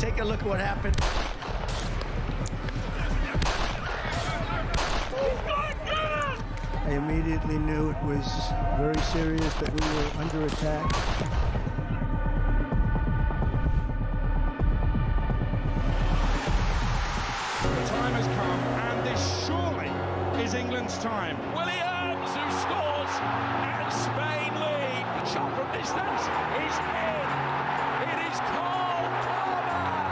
Take a look at what happened. I immediately knew it was very serious, that we were under attack. The time has come, and this surely is England's time. Williams, who scores, and Spain lead. Shot from distance is in. It is Cole Palmer.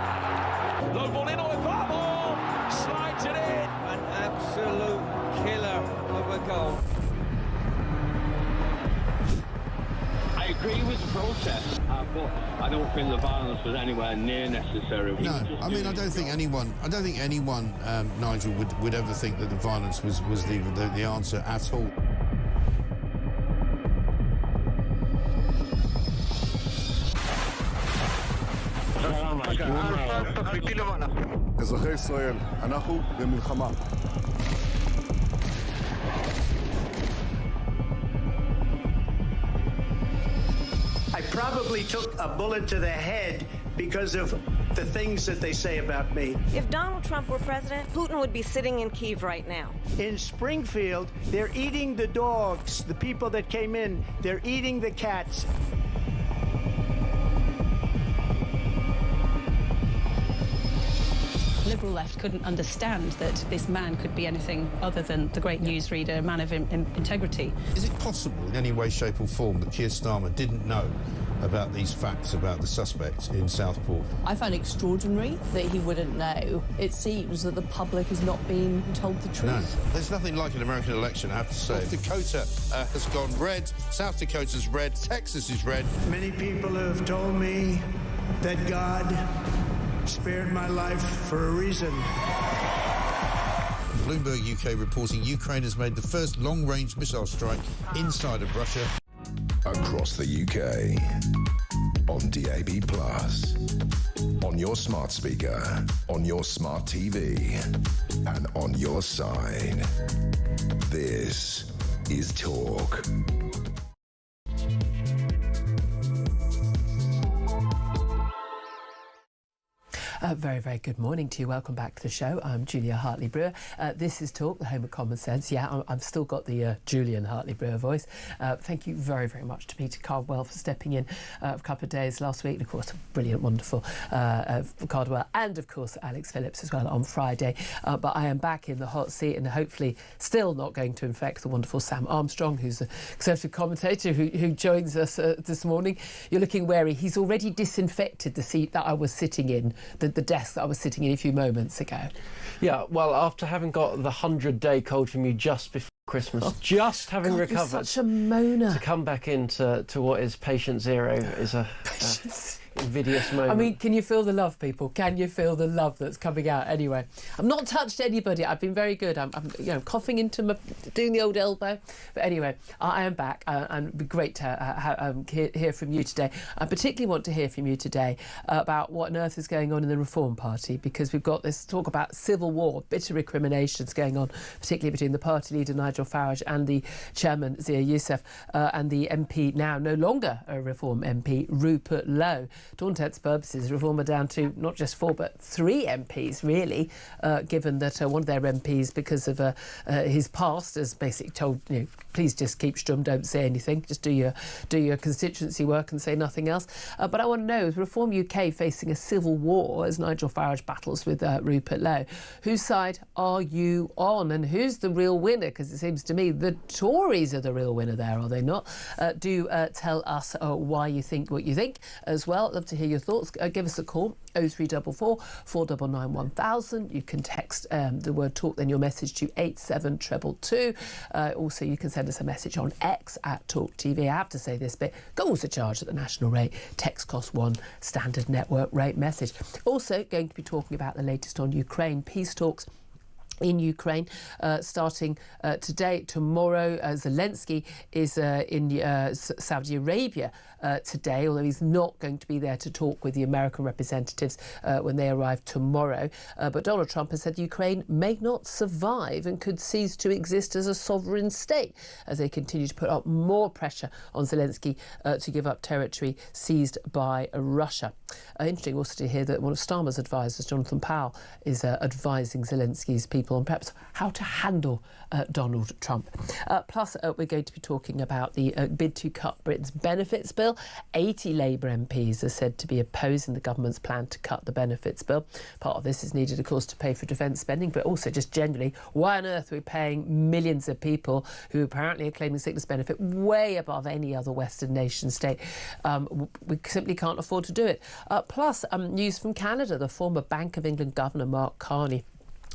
Low ball in or far ball, slides it in. An absolute killer of a goal. I agree with the protest, but I don't think the violence was anywhere near necessary. No, I mean, I don't think anyone, Nigel, would ever think that the violence was the answer at all. אזרחי ישראל, אנחנו במלחמה. I probably took a bullet to the head because of the things that they say about me. If Donald Trump were president, Putin would be sitting in Kyiv right now. In Springfield, they're eating the dogs, the people that came in, they're eating the cats. Liberal left couldn't understand that this man could be anything other than the great newsreader, a man of integrity. Is it possible in any way, shape or form that Keir Starmer didn't know about these facts about the suspect in Southport? I find it extraordinary that he wouldn't know. It seems that the public is not being told the truth. No, there's nothing like an American election, I have to say. North Dakota has gone red, South Dakota's red, Texas is red. Many people have told me that God spared my life for a reason. Bloomberg UK reporting Ukraine has made the first long-range missile strike inside of Russia. Across the UK, on DAB+, on your smart speaker, on your smart TV, and on your side. This is Talk. Very, very good morning to you. Welcome back to the show. I'm Julia Hartley-Brewer. This is Talk, the home of common sense. Yeah, I've still got the Julian Hartley-Brewer voice. Thank you very, very much to Peter Cardwell for stepping in a couple of days last week. And, of course, a brilliant, wonderful Cardwell. And, of course, Alex Phillips as well on Friday. But I am back in the hot seat and hopefully still not going to infect the wonderful Sam Armstrong, who's a Conservative commentator who joins us this morning. You're looking wary. He's already disinfected the seat that I was sitting in, the desk that I was sitting in a few moments ago. Yeah, well, after having got the 100-day cold from you just before Christmas, just having recovered, you're such a moaner. to come back into what is patient zero is a invidious moment. I mean, can you feel the love, people? Can you feel the love that's coming out? Anyway, I've not touched anybody. I've been very good. I'm coughing into my, doing the old elbow. But anyway, I am back, and it'd be great to hear from you today. I particularly want to hear from you today about what on earth is going on in the Reform Party, because we've got this talk about civil war, bitter recriminations going on, particularly between the party leader Nigel Farage and the chairman Zia Youssef, and the MP, now no longer a Reform MP, Rupert Lowe. To all intents and purposes, Reform are down to not just 4 but 3 MPs, really, given that one of their MPs, because of his past, has basically told, please just keep stum, don't say anything, just do your constituency work and say nothing else. But I want to know, is Reform UK facing a civil war as Nigel Farage battles with Rupert Lowe? Whose side are you on, and who's the real winner? Because it seems to me the Tories are the real winner there, are they not? Do tell us why you think what you think as well. I'd love to hear your thoughts. Give us a call, 0344 499 1000. You can text the word talk, then your message to 87222. Also, you can send us a message on X at talkTV. I have to say this bit. Calls are charged at the national rate. Text cost 1, standard network rate message. Also, going to be talking about the latest on Ukraine peace talks in Ukraine, starting today. Tomorrow, Zelensky is in Saudi Arabia today, although he's not going to be there to talk with the American representatives when they arrive tomorrow. But Donald Trump has said Ukraine may not survive and could cease to exist as a sovereign state as they continue to put up more pressure on Zelensky to give up territory seized by Russia. Interesting also to hear that one of Starmer's advisors, Jonathan Powell, is advising Zelensky's people on perhaps how to handle Donald Trump. Plus, we're going to be talking about the bid to cut Britain's benefits bill. 80 Labour MPs are said to be opposing the government's plan to cut the benefits bill. Part of this is needed, of course, to pay for defence spending, but also just generally, why on earth are we paying millions of people who apparently are claiming sickness benefit way above any other Western nation state? We simply can't afford to do it. Plus, news from Canada. The former Bank of England Governor Mark Carney,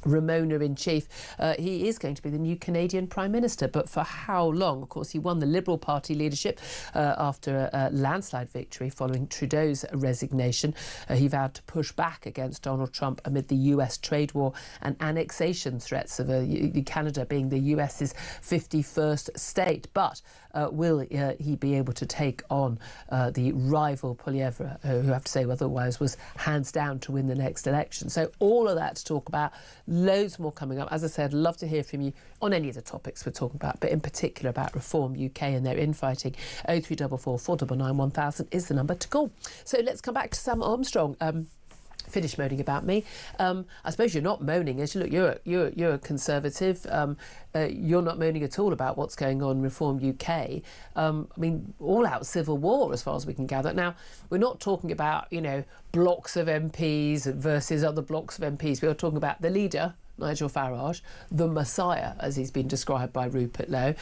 Ramona-in-chief, he is going to be the new Canadian Prime Minister, but for how long? Of course, he won the Liberal Party leadership after a landslide victory following Trudeau's resignation. He vowed to push back against Donald Trump amid the US trade war and annexation threats of Canada being the US's 51st state. But will he be able to take on the rival Poilievre, who, I have to say otherwise, was hands down to win the next election? So all of that to talk about. Loads more coming up. As I said, love to hear from you on any of the topics we're talking about, but in particular about Reform UK and their infighting. 0344 499 1000 is the number to call. So let's come back to Sam Armstrong. Finish moaning about me. I suppose you're not moaning. As you look, you're a Conservative. You're not moaning at all about what's going on in Reform UK. I mean, all-out civil war, as far as we can gather. Now, we're not talking about, blocks of MPs versus other blocks of MPs. We're talking about the leader, Nigel Farage, the Messiah, as he's been described by Rupert Lowe,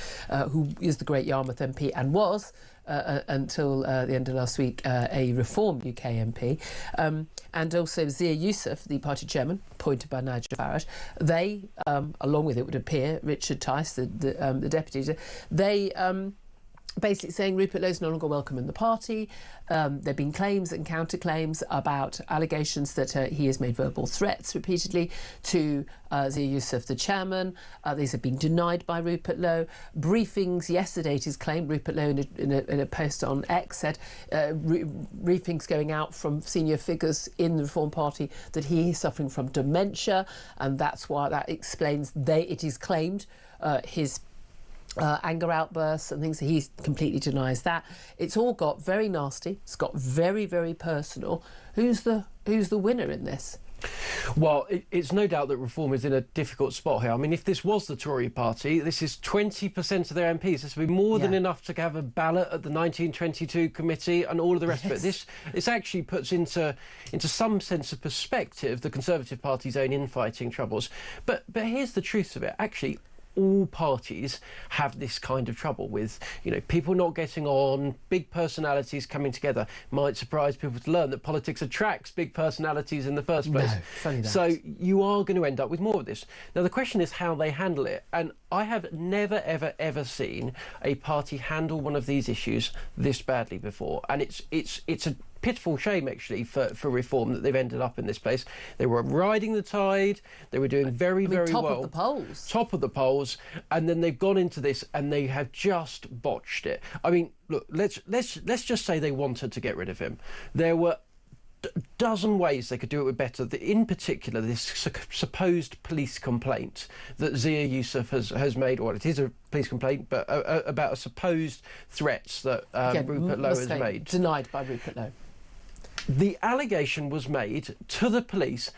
who is the great Yarmouth MP and was, until the end of last week, a Reform UK MP, and also Zia Youssef, the party chairman, appointed by Nigel Farage. They, along with, it would appear, Richard Tice, the deputy, they basically saying Rupert Lowe's no longer welcome in the party. There have been claims and counterclaims about allegations that he has made verbal threats repeatedly to Zia Youssef, the chairman. These have been denied by Rupert Lowe. Briefings yesterday, it is claimed, Rupert Lowe in a post on X said, briefings going out from senior figures in the Reform Party that he is suffering from dementia, and that's why that explains it is claimed his anger outbursts and things. He completely denies that. It's all got very nasty. It's got very, very personal. Who's the winner in this? Well, it's no doubt that Reform is in a difficult spot here. I mean, if this was the Tory party, this is 20% of their MPs. This would be more than enough to have a ballot at the 1922 committee and all of the rest of it. This actually puts into some sense of perspective the Conservative Party's own infighting troubles. But here's the truth of it. Actually, all parties have this kind of trouble with, people not getting on, big personalities coming together. Might surprise people to learn that politics attracts big personalities in the first place. No, funny that. So you are going to end up with more of this. Now, the question is how they handle it. And I have never, ever, ever seen a party handle one of these issues this badly before. And it's a pitiful shame, actually, for Reform that they've ended up in this place. They were riding the tide. They were doing very well. Top of the polls. Top of the polls. And then they've gone into this and they have just botched it. I mean, look, let's just say they wanted to get rid of him. There were a dozen ways they could do it with better. In particular, this supposed police complaint that Zia Youssef has made, or it is a police complaint, but about a supposed threats that Rupert Lowe has made. Denied by Rupert Lowe. The allegation was made to the police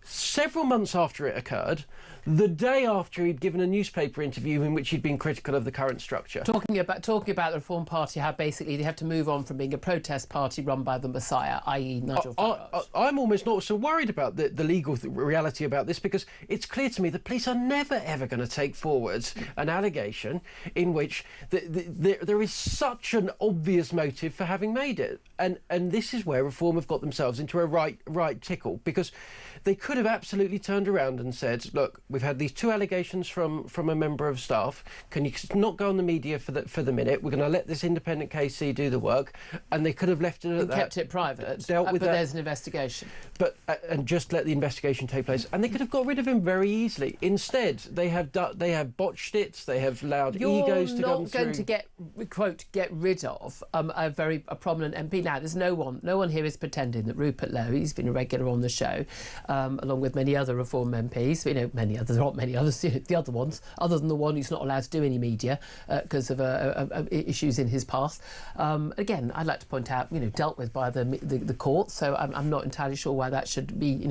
several months after it occurred, the day after he'd given a newspaper interview in which he'd been critical of the current structure. Talking about the Reform Party, how basically they have to move on from being a protest party run by the Messiah, i.e. Nigel Farage. I'm almost not so worried about the legal reality about this, because it's clear to me the police are never, ever going to take forward an allegation in which there is such an obvious motive for having made it. And this is where Reform have got themselves into a right tickle, because they could have absolutely turned around and said, look, We've had these 2 allegations from a member of staff. Can you not go on the media for the minute? We're going to let this independent KC do the work, and they could have left it at that. Kept it private. Dealt with but that. There's an investigation. But and just let the investigation take place, and they could have got rid of him very easily. Instead, they have botched it. They have allowed egos to come through. You're not going to get rid of a prominent MP. Now, there's no one here is pretending that Rupert Lowe, he's been a regular on the show, along with many other Reform MPs. You know, many others. There aren't many others. The other ones, other than the one who's not allowed to do any media because of issues in his past. Again, I'd like to point out, dealt with by the courts. So I'm not entirely sure why that should be,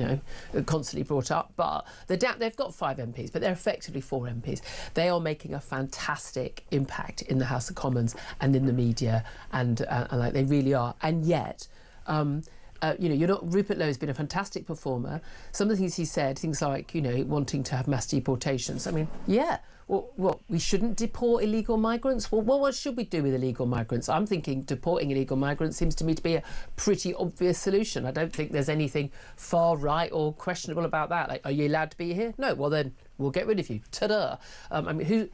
constantly brought up. But they've got 5 MPs, but they're effectively 4 MPs. They are making a fantastic impact in the House of Commons and in the media, and like they really are. And yet, Rupert Lowe has been a fantastic performer. Some of the things he said, things like, wanting to have mass deportations. I mean, yeah. Well, we shouldn't deport illegal migrants? Well, what should we do with illegal migrants? I'm thinking deporting illegal migrants seems to me to be a pretty obvious solution. I don't think there's anything far right or questionable about that. Like, are you allowed to be here? No. Well, then we'll get rid of you. Ta-da. I mean,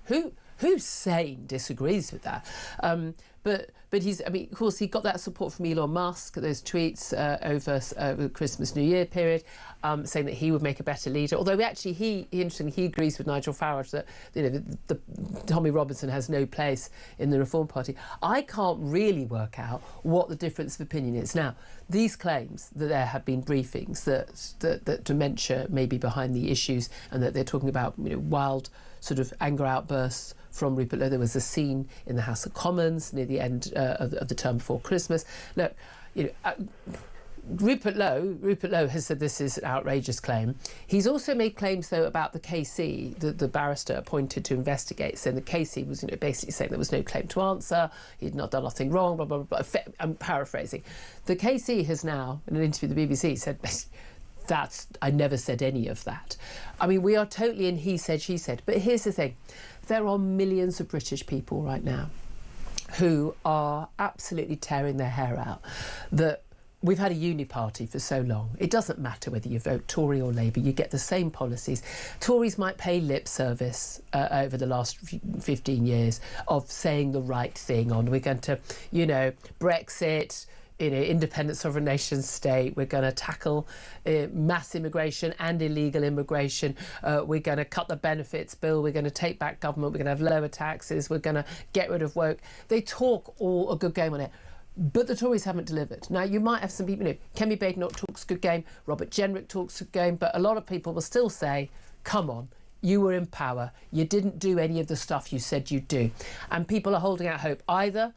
who's sane disagrees with that? But he's, of course, he got that support from Elon Musk, those tweets over the Christmas New Year period, saying that he would make a better leader. Although interestingly, he agrees with Nigel Farage that the Tommy Robinson has no place in the Reform Party. I can't really work out what the difference of opinion is. Now, these claims that there have been briefings that dementia may be behind the issues, and that they're talking about wild sort of anger outbursts from Rupert Lowe. There was a scene in the House of Commons near the end of the term before Christmas. Look, Rupert Lowe has said this is an outrageous claim. He's also made claims, though, about the KC, the barrister appointed to investigate, saying the KC was basically saying there was no claim to answer, he'd not done nothing wrong, blah, blah, blah. I'm paraphrasing. The KC has now, in an interview with the BBC, said, I never said any of that. I mean, we are totally in he said, she said. But here's the thing. There are millions of British people right now who are absolutely tearing their hair out. That we've had a uni party for so long. It doesn't matter whether you vote Tory or Labour, you get the same policies. Tories might pay lip service over the last 15 years of saying the right thing on, we're going to, Brexit, independent sovereign nation state. We're going to tackle mass immigration and illegal immigration. We're going to cut the benefits bill. We're going to take back government. We're going to have lower taxes. We're going to get rid of woke. They talk all a good game on it. But the Tories haven't delivered. Now, you might have some people, Kemi Badenoch talks a good game, Robert Jenrick talks a good game, but a lot of people will still say, come on, you were in power. You didn't do any of the stuff you said you'd do. And people are holding out hope either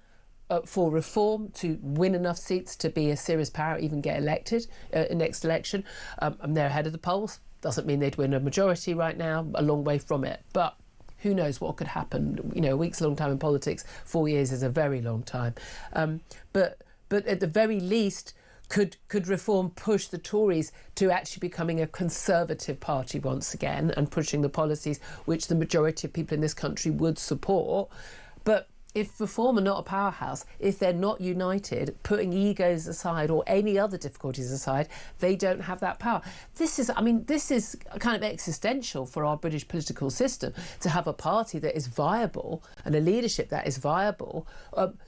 for reform to win enough seats to be a serious power, even get elected in next election. And they're ahead of the polls. Doesn't mean they'd win a majority right now, a long way from it. But who knows what could happen? A week's a long time in politics. 4 years is a very long time. But at the very least, could Reform push the Tories to actually becoming a Conservative party once again and pushing the policies which the majority of people in this country would support? But if Reform are not a powerhouse, if they're not united, putting egos aside or any other difficulties aside, they don't have that power. This is kind of existential for our British political system, to have a party that is viable and a leadership that is viable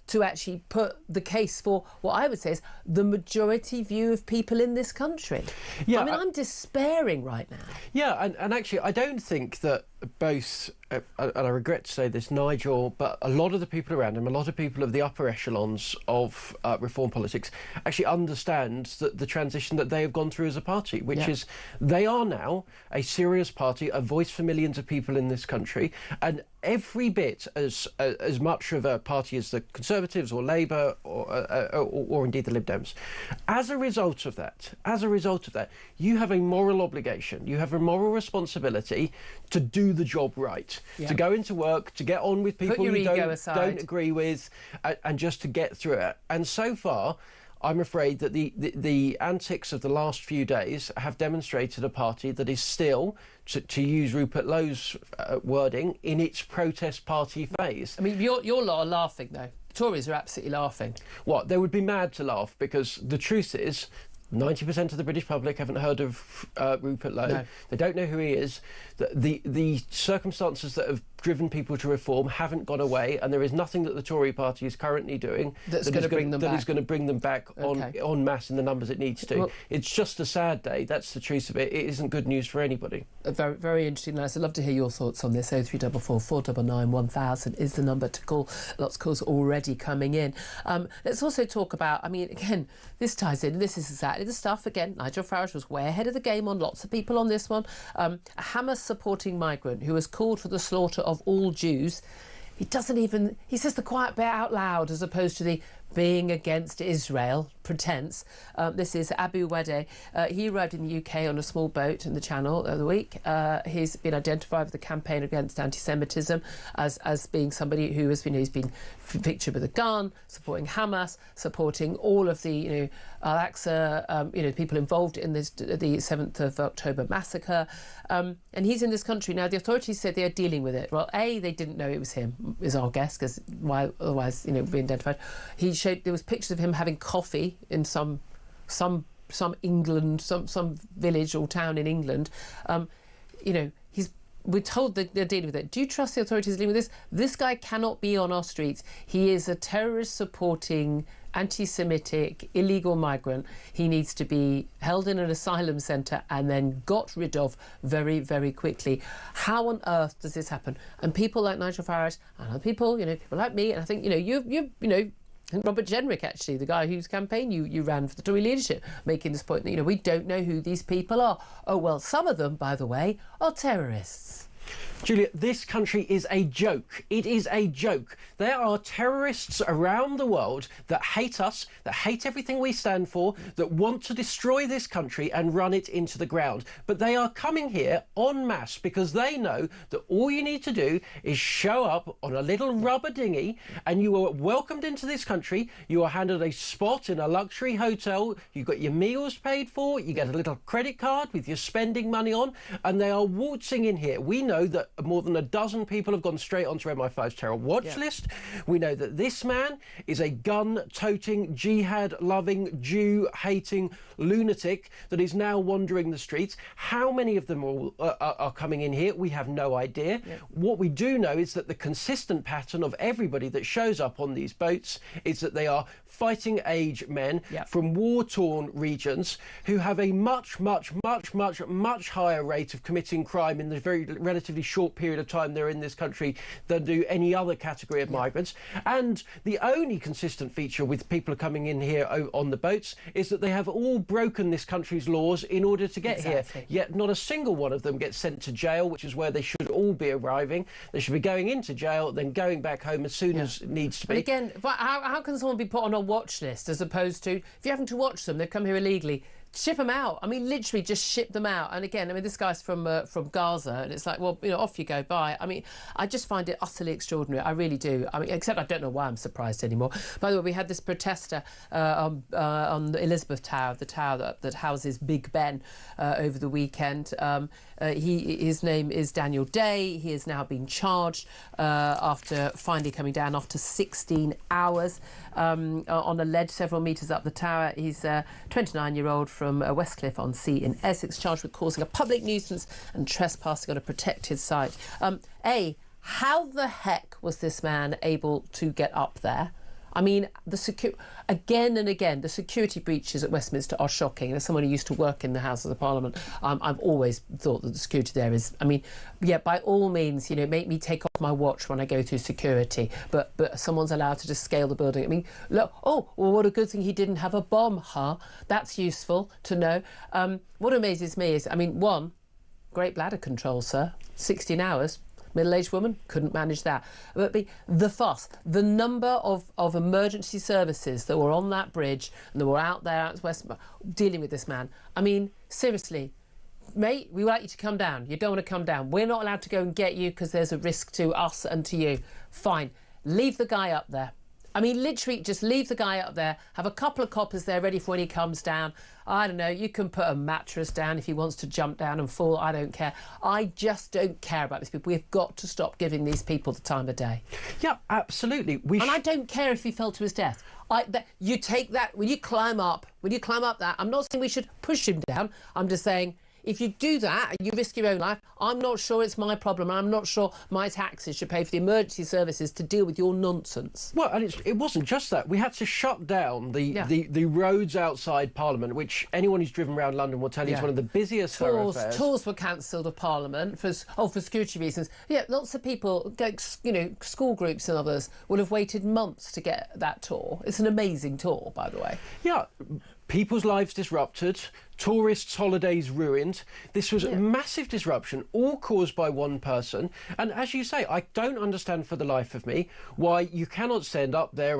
to actually put the case for what I would say is the majority view of people in this country. Yeah, I'm despairing right now. Yeah, and actually, I don't think that both, and I regret to say this, Nigel, but a lot of the people around him, a lot of people of the upper echelons of Reform politics actually understand the transition that they have gone through as a party, which is they are now a serious party, a voice for millions of people in this country, and every bit as much of a party as the Conservatives or Labour or indeed the Lib Dems. As a result of that, you have a moral obligation, you have a moral responsibility to do the job right, to go into work, to get on with people you don't agree with, and just to get through it. And so far, I'm afraid that the antics of the last few days have demonstrated a party that is still, to use Rupert Lowe's wording, in its protest party phase. I mean, your lot are laughing, though. The Tories are absolutely laughing. What? They would be mad to laugh, because the truth is, 90% of the British public haven't heard of Rupert Lowe. No. They don't know who he is. The circumstances that have driven people to reform haven't gone away, and there is nothing that the Tory party is currently doing that is going to bring them back en masse in the numbers it needs to. Well, it's just a sad day. That's the truth of it. It isn't good news for anybody. Very, very interesting, Nice. I'd love to hear your thoughts on this. 0344 499 1000 is the number to call. Lots of calls already coming in. Let's also talk about, I mean, again, this ties in. This is exactly the stuff. Again, Nigel Farage was way ahead of the game on lots of people on this one. A Hamas-supporting migrant who has called for the slaughter of all Jews. He says the quiet bit out loud as opposed to the being against Israel pretense. This is Abu Wadeh. He arrived in the UK on a small boat in the Channel the other week. He's been identified with the campaign against anti-Semitism as being somebody who has been, he's been pictured with a gun, supporting Hamas, supporting all of the, Al-Aqsa, people involved in this, the 7th of October massacre. And he's in this country. Now, the authorities said they are dealing with it. Well, A, they didn't know it was him, is our guess, because why otherwise, being identified. There was pictures of him having coffee in some England, some village or town in England. We're told that they're dealing with it. Do you trust the authorities dealing with this? This guy cannot be on our streets. He is a terrorist-supporting, anti-Semitic, illegal migrant. He needs to be held in an asylum centre and then got rid of very, very quickly. How on earth does this happen? And people like Nigel Farage and other people, people like me, and I think, and Robert Jenrick, actually, the guy whose campaign you ran for the Tory leadership, making this point that, we don't know who these people are. Oh, well, some of them, by the way, are terrorists. Julia, this country is a joke. It is a joke. There are terrorists around the world that hate us, that hate everything we stand for, that want to destroy this country and run it into the ground. But they are coming here en masse because they know that all you need to do is show up on a little rubber dinghy and you are welcomed into this country. You are handed a spot in a luxury hotel. You've got your meals paid for. You get a little credit card with your spending money on, and they are waltzing in here. We know that more than a dozen people have gone straight onto MI5's terror watch list. We know that this man is a gun-toting, jihad-loving, Jew-hating lunatic that is now wandering the streets. How many of them are coming in here? We have no idea. What we do know is that the consistent pattern of everybody that shows up on these boats is that they are fighting age men from war-torn regions who have a much higher rate of committing crime in the very relatively short period of time they're in this country than do any other category of migrants. And the only consistent feature with people coming in here on the boats is that they have all broken this country's laws in order to get here. Yet not a single one of them gets sent to jail, which is where they should all be arriving. They should be going into jail, then going back home as soon as it needs to be. But again, how can someone be put on a watch list as opposed to, if you're having to watch them, they've come here illegally, ship them out. I mean, literally just ship them out. And again, this guy's from Gaza, and it's like, well, off you go, bye. I mean, I just find it utterly extraordinary. I really do. I mean, except I don't know why I'm surprised anymore. By the way, we had this protester on the Elizabeth Tower, the tower that houses Big Ben, over the weekend. His name is Daniel Day. He is now being charged after finally coming down after 16 hours on a ledge several metres up the tower. He's a 29-year-old from Westcliff-on-Sea in Essex, charged with causing a public nuisance and trespassing on a protected site. How the heck was this man able to get up there? I mean, again and again, the security breaches at Westminster are shocking. As someone who used to work in the Houses of Parliament, I've always thought that the security there is, by all means, make me take off my watch when I go through security, but someone's allowed to just scale the building. I mean, look, what a good thing he didn't have a bomb, huh? That's useful to know. What amazes me is, one, great bladder control, sir. 16 hours. Middle-aged woman, couldn't manage that. But the fuss, the number of emergency services that were on that bridge and that were out there out west dealing with this man. I mean, seriously, mate, we would like you to come down. You don't want to come down. We're not allowed to go and get you because there's a risk to us and to you. Fine. Leave the guy up there. I mean, literally, just leave the guy up there, have a couple of coppers there ready for when he comes down. I don't know, you can put a mattress down if he wants to jump down and fall, I don't care. I just don't care about these people. We've got to stop giving these people the time of day. Yeah, absolutely. And I don't care if he fell to his death. You take that, when you climb up that, I'm not saying we should push him down, I'm just saying, if you do that and you risk your own life, I'm not sure it's my problem. I'm not sure my taxes should pay for the emergency services to deal with your nonsense. Well, and it wasn't just that. We had to shut down the roads outside Parliament, which anyone who's driven around London will tell you is one of the busiest thoroughfares. Tours were cancelled of Parliament for security reasons. Yeah, lots of people, school groups and others, will have waited months to get that tour. It's an amazing tour, by the way. Yeah. People's lives disrupted, tourists' holidays ruined. This was a massive disruption, all caused by one person. And as you say, I don't understand for the life of me why you cannot send up there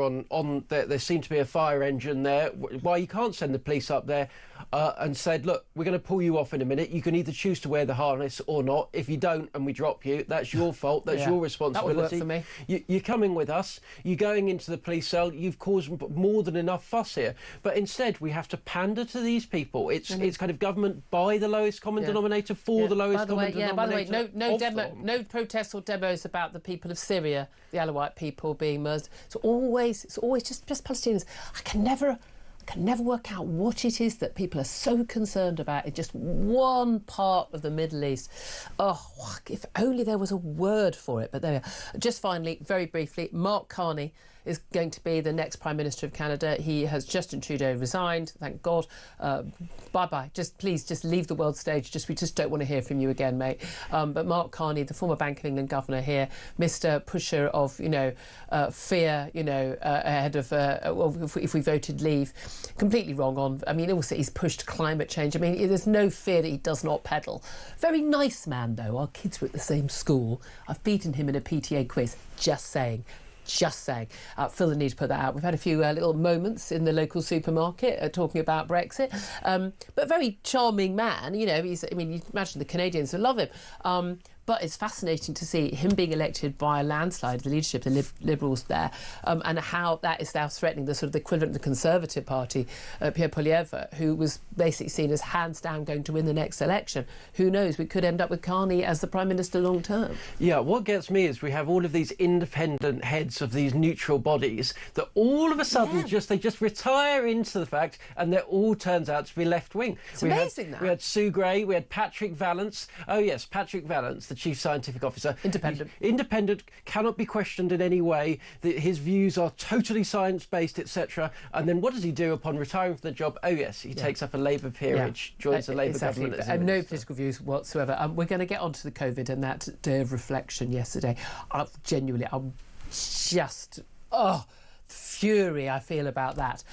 there seemed to be a fire engine there, why you can't send the police up there and said, look, we're going to pull you off in a minute. You can either choose to wear the harness or not. If you don't and we drop you, that's your fault. That's your responsibility. That would work for me. You're coming with us. You're going into the police cell. You've caused more than enough fuss here. But instead, we have to pander to these people. It's kind of government by the lowest common denominator for the lowest common denominator. By the way, no protests or demos about the people of Syria, the Alawite people being murdered. It's always just Palestinians. I can never work out what it is that people are so concerned about in just one part of the Middle East. Oh, if only there was a word for it. But there we are. Just finally, very briefly, Mark Carney is going to be the next Prime Minister of Canada. He has Justin Trudeau resigned, thank God. Bye-bye. Please leave the world stage. We just don't want to hear from you again, mate. But Mark Carney, the former Bank of England governor here, Mr. Pusher of, fear, ahead of if we voted leave. Completely wrong on, also he's pushed climate change. There's no fear that he does not peddle. Very nice man, though. Our kids were at the same school. I've beaten him in a PTA quiz. Just saying. Feel the need to put that out. We've had a few little moments in the local supermarket talking about Brexit, but very charming man. You imagine the Canadians will love him. But it's fascinating to see him being elected by a landslide, the leadership of the Liberals there, and how that is now threatening the sort of the equivalent of the Conservative Party, Pierre Poilievre, who was basically seen as hands down going to win the next election. Who knows? We could end up with Carney as the Prime Minister long term. Yeah, what gets me is we have all of these independent heads of these neutral bodies that all of a sudden they just retire into the fact, and it all turns out to be left wing. It's amazing. We had Sue Gray, we had Patrick Vallance. Oh yes, Patrick Vallance, the Chief Scientific Officer. Independent, cannot be questioned in any way. His views are totally science-based, etc. And then what does he do upon retiring from the job? Oh yes, he takes up a Labour peerage, joins the Labour government. And no political views whatsoever. We're going to get onto the COVID and that day of reflection yesterday. I'm just... fury I feel about that.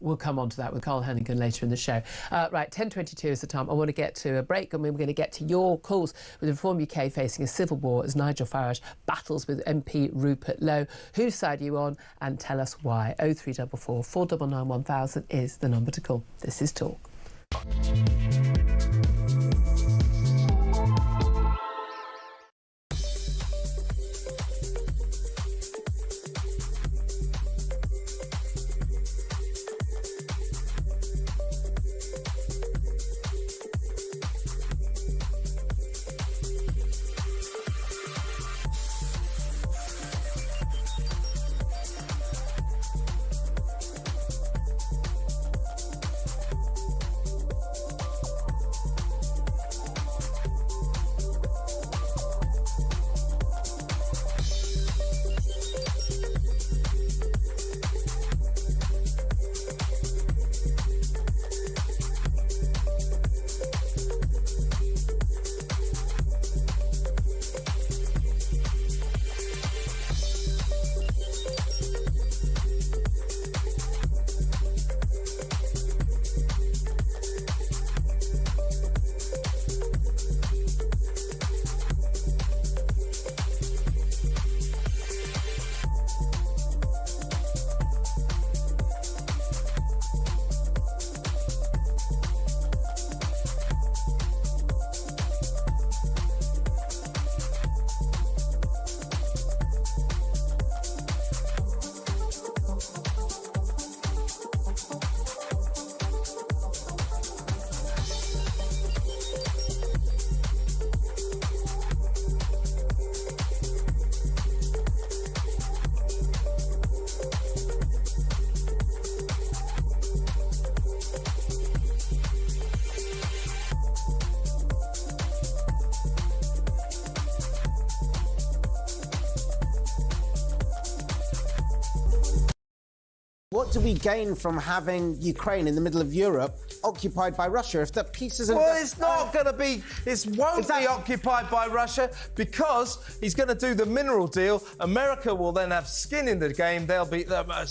We'll come on to that with Carl Hennigan later in the show. Right, 10:22 is the time. I want to get to a break, and we're going to get to your calls with Reform UK facing a civil war as Nigel Farage battles with MP Rupert Lowe. Whose side are you on? And tell us why. 0344 499 1000 is the number to call. This is Talk. What do we gain from having Ukraine in the middle of Europe occupied by Russia if that peace isn't... Well, it's not going to be... It won't be occupied by Russia because he's going to do the mineral deal. America will then have skin in the game.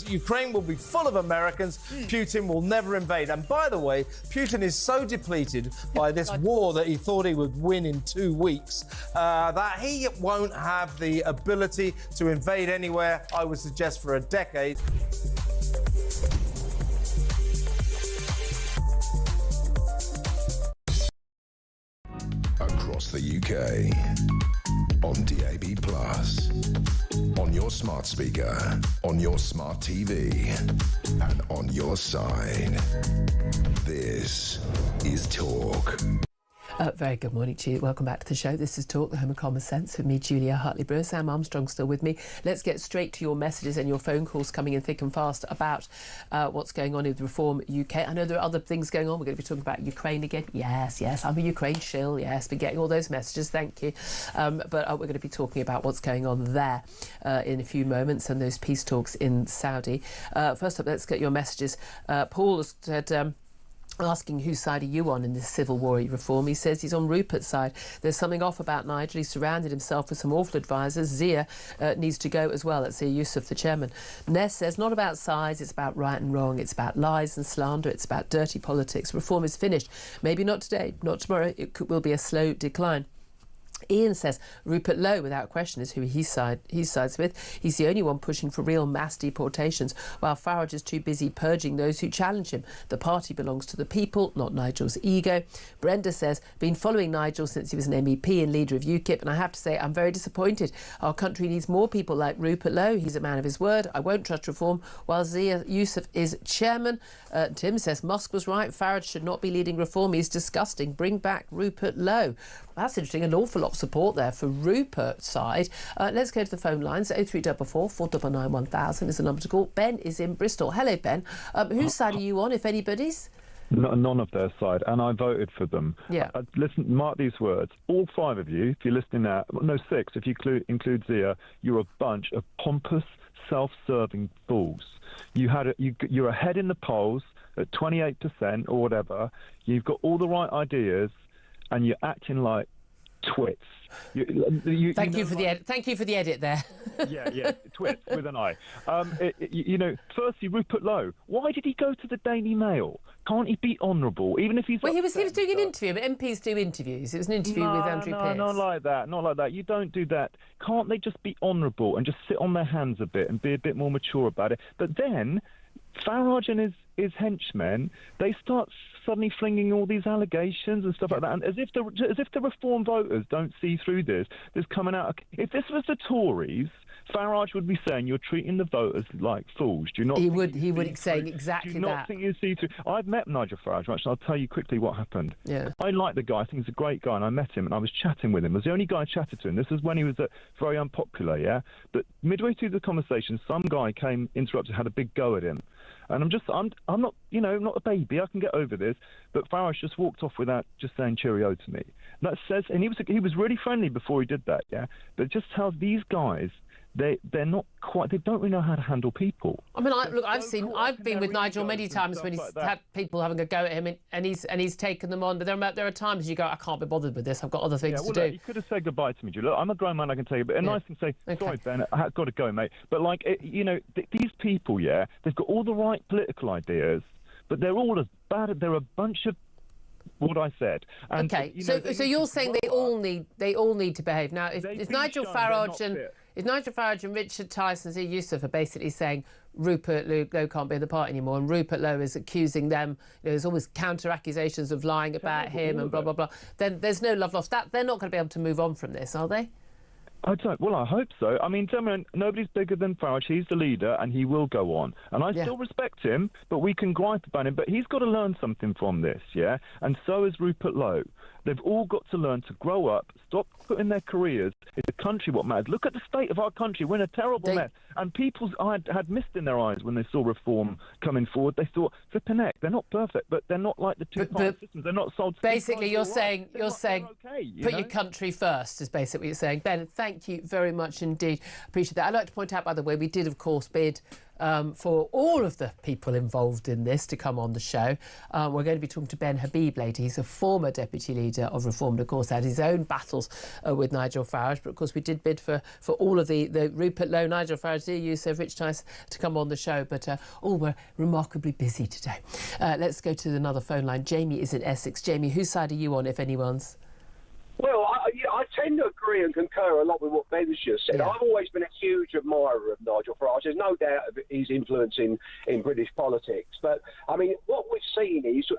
Ukraine will be full of Americans. Putin will never invade. And by the way, Putin is so depleted by this war that he thought he would win in 2 weeks that he won't have the ability to invade anywhere, I would suggest, for a decade. Across the UK, on DAB+, on your smart speaker, on your smart TV, and on your side. This is Talk. Very good morning to you. Welcome back to the show. This is Talk, the Home of Common Sense, with me, Julia Hartley-Brewer. Sam Armstrong's still with me. Let's get straight to your messages and your phone calls coming in thick and fast about what's going on with Reform UK. I know there are other things going on. We're going to be talking about Ukraine again. Yes, I'm a Ukraine shill. Yes, been getting all those messages. Thank you. But we're going to be talking about what's going on there in a few moments and those peace talks in Saudi. First up, let's get your messages. Paul has said... asking whose side are you on in this civil war reform. He says he's on Rupert's side. There's something off about Nigel. He surrounded himself with some awful advisors. Zia needs to go as well. That's Zia Yusuf, the chairman. Ness says not about sides, it's about right and wrong. It's about lies and slander. It's about dirty politics. Reform is finished. Maybe not today, not tomorrow. Will be a slow decline. Ian says Rupert Lowe, without question, is who he sides with. He's the only one pushing for real mass deportations, while Farage is too busy purging those who challenge him. The party belongs to the people, not Nigel's ego. Brenda says, been following Nigel since he was an MEP and leader of UKIP, and I have to say I'm very disappointed. Our country needs more people like Rupert Lowe. He's a man of his word. I won't trust reform, while Zia Yusuf is chairman. Tim says Musk was right. Farage should not be leading reform. He's disgusting. Bring back Rupert Lowe. That's interesting. An awful lot of support there for Rupert's side. Let's go to the phone lines. 0344 499 1000 is the number to call. Ben is in Bristol. Hello, Ben. Whose side are you on, if anybody's? None of their side, and I voted for them. Yeah. Listen, mark these words. All 5 of you, if you're listening now, no, 6, if you include Zia, you're a bunch of pompous, self-serving fools. You're ahead in the polls at 28% or whatever. You've got all the right ideas, and you're acting like twits. Thank you for the edit there. yeah, twits with an I. Firstly, Rupert Lowe. Why did he go to the Daily Mail? Can't he be honourable, even if he's? Well, he was doing an interview, but MPs do interviews. It was an interview with Andrew Pearce. No, not like that. You don't do that. Can't they just be honourable and just sit on their hands a bit and be a bit more mature about it? But then Farage and his henchmen, they start suddenly flinging all these allegations and stuff like that, and as if the Reform voters don't see through this. There's coming out. If this was the Tories, Farage would be saying you're treating the voters like fools. Do you not? He would be saying exactly that. Do you not think you see through? I've met Nigel Farage, right? So I'll tell you quickly what happened. Yeah. I like the guy. I think he's a great guy, and I met him, and I was chatting with him. I was the only guy I chatted to him. This is when he was very unpopular, yeah. But midway through the conversation, some guy interrupted, had a big go at him. And I'm not, not a baby. I can get over this. But Farage just walked off without just saying cheerio to me. That says, and he was really friendly before he did that, yeah. But it just tells these guys they're not quite. They don't really know how to handle people. I mean, I've been with Nigel many times when he's had people having a go at him, and he's taken them on. But there are times you go, I can't be bothered with this. I've got other things to do. You could have said goodbye to me, Julia. Look, I'm a grown man. I can tell you, but a nice thing to say. Sorry, Ben, I've got to go, mate. But these people, they've got all the right political ideas, but they're all as bad. They're a bunch of what I said. And, okay, so you're saying they all need to behave now. If Nigel Farage and Richard Tyson and Yusuf are basically saying Rupert Lowe can't be in the party anymore, and Rupert Lowe is accusing them, there's always counter accusations of lying about him and blah blah blah, then there's no love lost. They're not going to be able to move on from this, are they? I hope so. I mean, nobody's bigger than Farage. He's the leader, and he will go on. And I still respect him, but we can gripe about him. But he's got to learn something from this, yeah? And so has Rupert Lowe. They've all got to learn to grow up, stop putting their careers in the country what matters. Look at the state of our country. We're in a terrible mess. And people had mist in their eyes when they saw reform coming forward. They thought, flipping heck, they're not perfect, but they're not like the two-party systems. They're not sold. Basically, you're saying, put your country first is basically what you're saying. Ben, thank Thank you very much indeed. Appreciate that. I'd like to point out, by the way, we did, of course, bid for all of the people involved in this to come on the show. We're going to be talking to Ben Habib later. He's a former deputy leader of Reform, and of course had his own battles with Nigel Farage. But of course we did bid for all of the Rupert Lowe, Nigel Farage, dear Yusuf, Rich Tice to come on the show. But all were remarkably busy today. Let's go to another phone line. Jamie is in Essex. Jamie, whose side are you on, if anyone's? Well, I tend to agree and concur a lot with what Ben's just said. Yeah. I've always been a huge admirer of Nigel Farage. There's no doubt of his influence in British politics. But, I mean, what we've seen is,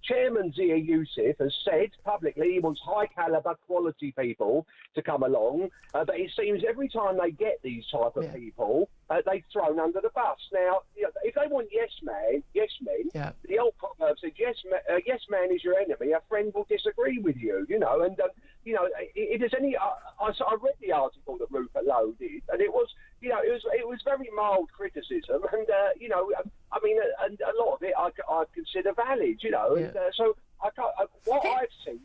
Chairman Zia Youssef has said publicly he wants high-calibre, quality people to come along. But it seems every time they get these type of people, they've thrown under the bus. Now, if they want yes men, the old proverb said, yes man is your enemy, a friend will disagree with you, and it is any. I read the article that Rupert Lowe did, and it was very mild criticism, and and a lot of it I consider valid, and so what I've seen.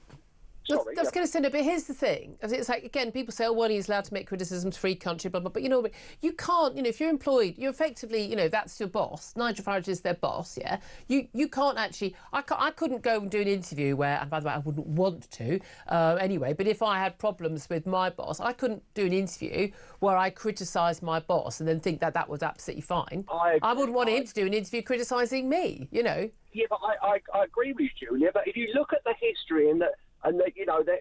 Sorry, I was going to say, no, but here's the thing. It's like, again, people say, oh, well, he's allowed to make criticisms, free country, blah, blah, but, you can't, if you're employed, you're effectively, that's your boss. Nigel Farage is their boss, yeah? You can't actually, I couldn't go and do an interview where, and by the way, I wouldn't want to anyway, but if I had problems with my boss, I couldn't do an interview where I criticised my boss and then think that was absolutely fine. I wouldn't want him to do an interview criticising me, Yeah, but I agree with you, Julia, but if you look at the history and that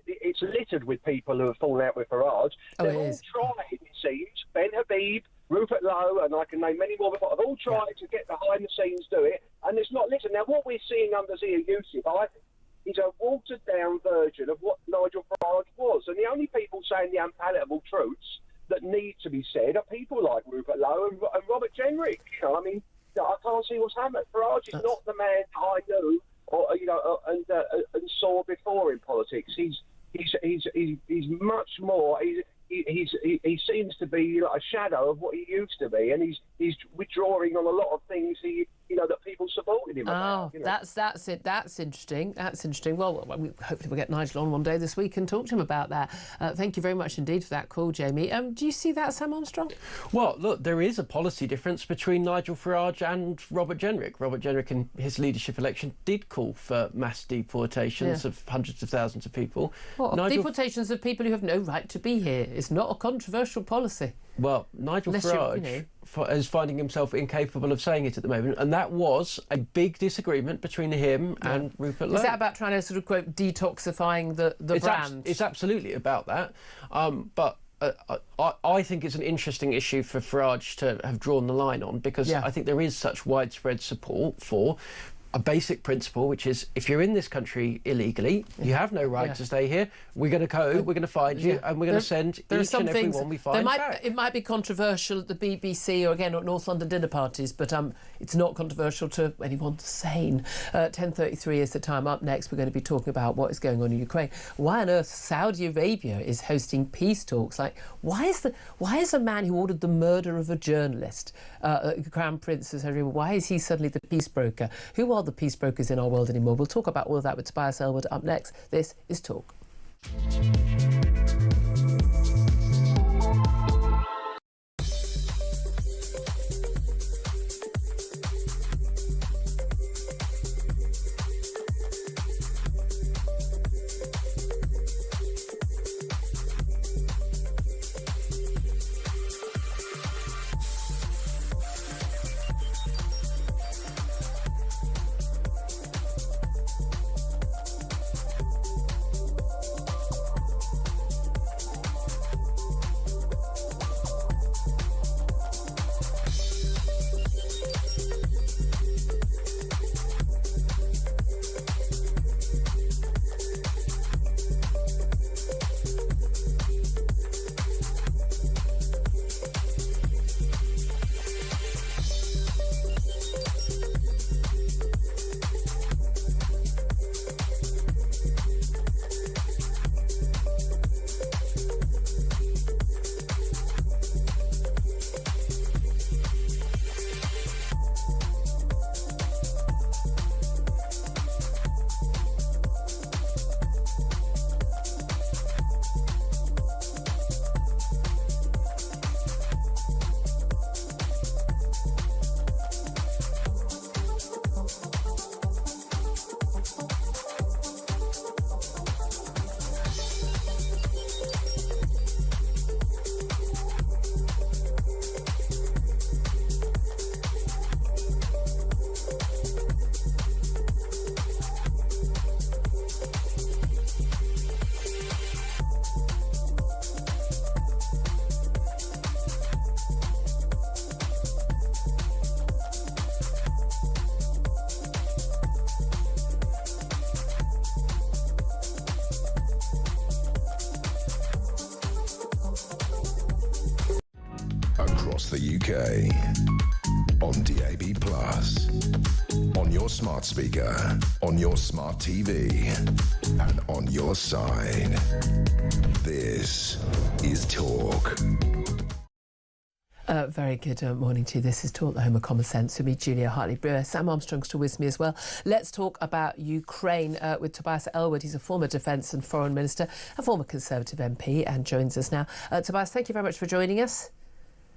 it's littered with people who have fallen out with Farage. They've all tried, it seems. Ben Habib, Rupert Lowe, and I can name many more, but have all tried to get behind the scenes, do it, and it's not listened. Now, what we're seeing under Zia Youssef, I think, is a watered-down version of what Nigel Farage was, and the only people saying the unpalatable truths that need to be said are people like Rupert Lowe and Robert Jenrick. I can't see what's happened. Farage is not the man I knew and saw before in politics. He's much more. He seems to be a shadow of what he used to be, and he's withdrawing on a lot of things that people supported him about. That's it. That's interesting. Well, hopefully we'll get Nigel on one day this week and talk to him about that. Thank you very much indeed for that call, Jamie. Do you see that, Sam Armstrong? Well, look, there is a policy difference between Nigel Farage and Robert Jenrick. Robert Jenrick in his leadership election did call for mass deportations of hundreds of thousands of people. Deportations of people who have no right to be here. It's not a controversial policy. Well, Nigel Farage is finding himself incapable of saying it at the moment, and that was a big disagreement between him and Rupert Lowe. Is that about trying to sort of, quote, detoxifying the brand? It's absolutely about that. But I think it's an interesting issue for Farage to have drawn the line on, because I think there is such widespread support for a basic principle, which is if you're in this country illegally, you have no right to stay here. We're going to we're going to find you, and we're going to send each and every one we find back. It might be controversial at the BBC or, again, at North London dinner parties, but it's not controversial to anyone sane. 10:33 is the time. Up next, we're going to be talking about what is going on in Ukraine. Why on earth Saudi Arabia is hosting peace talks? Like, why is the man who ordered the murder of a journalist, Crown Prince of Saudi Arabia, why is he suddenly the peace broker? Who are the peace brokers in our world anymore? We'll talk about all of that with Tobias Elwood up next. This is Talk. across the UK. On DAB+, on your smart speaker, on your smart TV, and on your side. This is Talk. Very good morning to you. This is Talk, the home of common sense. With me, Julia Hartley-Brewer. Sam Armstrong's still with me as well. Let's talk about Ukraine with Tobias Ellwood. He's a former Defence and Foreign Minister, a former Conservative MP, and joins us now. Tobias, thank you very much for joining us.